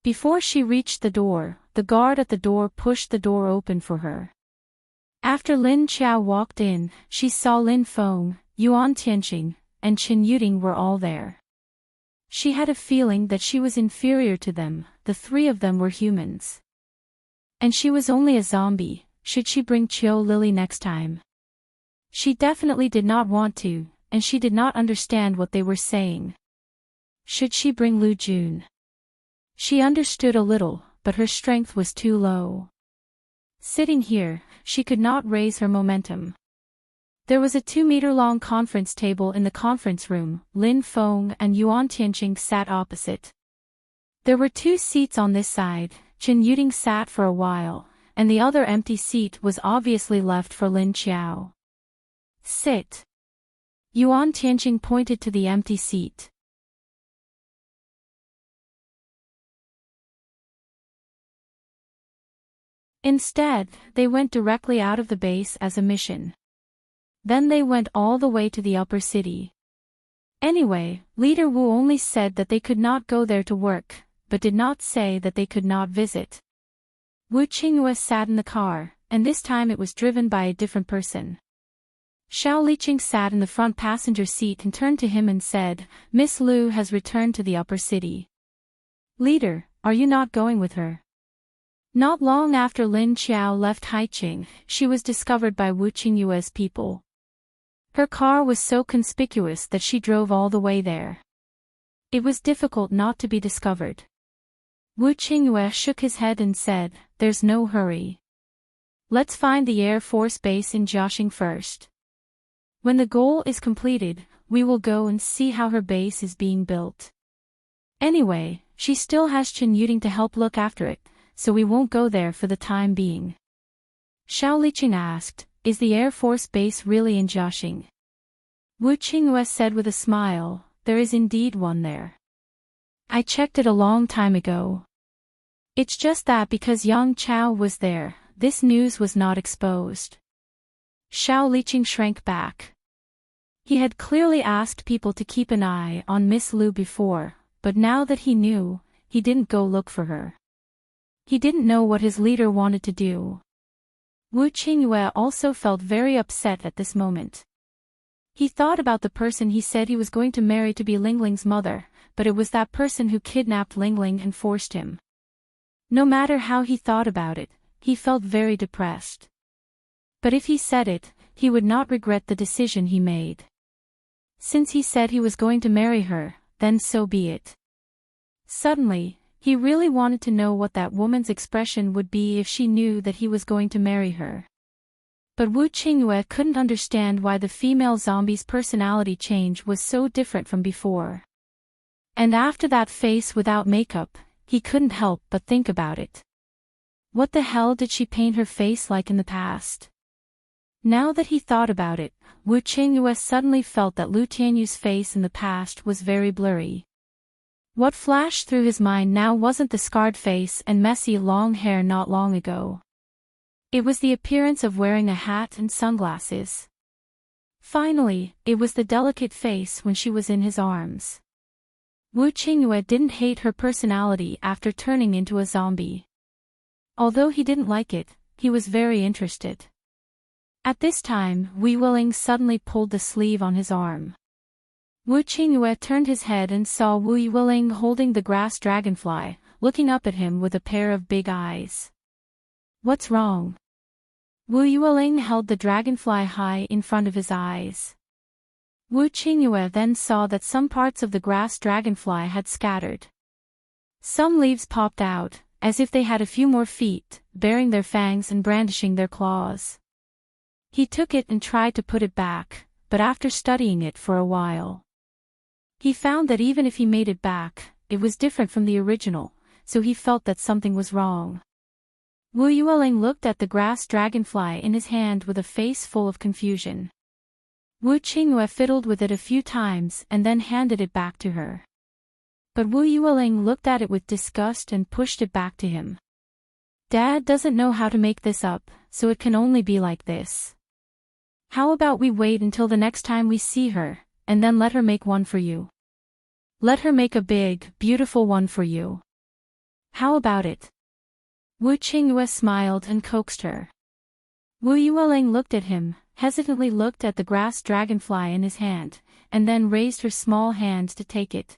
Before she reached the door, the guard at the door pushed the door open for her. After Lin Chao walked in, she saw Lin Feng, Yuan Tianqing, and Chen Yuding were all there. She had a feeling that she was inferior to them, the 3 of them were humans. And she was only a zombie. Should she bring Chiu Lily next time? She definitely did not want to, and she did not understand what they were saying. Should she bring Lu Jun? She understood a little, but her strength was too low. Sitting here, she could not raise her momentum. There was a 2-meter-long conference table in the conference room. Lin Feng and Yuan Tianqing sat opposite. There were 2 seats on this side. Chen Yuding sat for a while, and the other empty seat was obviously left for Lin Chao. "Sit." Yuan Tianqing pointed to the empty seat. Instead, they went directly out of the base as a mission. Then they went all the way to the upper city. Anyway, Leader Wu only said that they could not go there to work, but did not say that they could not visit. Wu Qingyue sat in the car, and this time it was driven by a different person. Xiao Liqing sat in the front passenger seat and turned to him and said, "Miss Lu has returned to the upper city. Leader, are you not going with her?" Not long after Lin Chao left Haiqing, she was discovered by Wu Qingyue's people. Her car was so conspicuous that she drove all the way there. It was difficult not to be discovered. Wu Qingyue shook his head and said, "There's no hurry. Let's find the Air Force Base in Jiaxing first. When the goal is completed, we will go and see how her base is being built. Anyway, she still has Chen Yuding to help look after it, so we won't go there for the time being." Xiao Liqing asked, "Is the Air Force Base really in Jiaxing?" Wu Qingyue said with a smile, "There is indeed one there. I checked it a long time ago. It's just that because Yang Chao was there, this news was not exposed." Xiao Liqing shrank back. He had clearly asked people to keep an eye on Miss Lu before, but now that he knew, he didn't go look for her. He didn't know what his leader wanted to do. Wu Qingyue also felt very upset at this moment. He thought about the person he said he was going to marry to be Lingling's mother, but it was that person who kidnapped Lingling and forced him. No matter how he thought about it, he felt very depressed. But if he said it, he would not regret the decision he made. Since he said he was going to marry her, then so be it. Suddenly, he really wanted to know what that woman's expression would be if she knew that he was going to marry her. But Wu Qingyue couldn't understand why the female zombie's personality change was so different from before. And after that face without makeup, he couldn't help but think about it. What the hell did she paint her face like in the past? Now that he thought about it, Wu Qingyue suddenly felt that Lu Tianyu's face in the past was very blurry. What flashed through his mind now wasn't the scarred face and messy long hair not long ago. It was the appearance of wearing a hat and sunglasses. Finally, it was the delicate face when she was in his arms. Wu Qingyue didn't hate her personality after turning into a zombie. Although he didn't like it, he was very interested. At this time, Wei Willing suddenly pulled the sleeve on his arm. Wu Qingyue turned his head and saw Wei Willing holding the grass dragonfly, looking up at him with a pair of big eyes. "What's wrong?" Wu Yueling held the dragonfly high in front of his eyes. Wu Qingyue then saw that some parts of the grass dragonfly had scattered. Some leaves popped out, as if they had a few more feet, baring their fangs and brandishing their claws. He took it and tried to put it back, but after studying it for a while, he found that even if he made it back, it was different from the original, so he felt that something was wrong. Wu Yueling looked at the grass dragonfly in his hand with a face full of confusion. Wu Qingyue fiddled with it a few times and then handed it back to her. But Wu Yueling looked at it with disgust and pushed it back to him. "Dad doesn't know how to make this up, so it can only be like this. How about we wait until the next time we see her, and then let her make one for you? Let her make a big, beautiful one for you. How about it?" Wu Qingyue smiled and coaxed her. Wu Yueling looked at him, hesitantly looked at the grass dragonfly in his hand, and then raised her small hand to take it.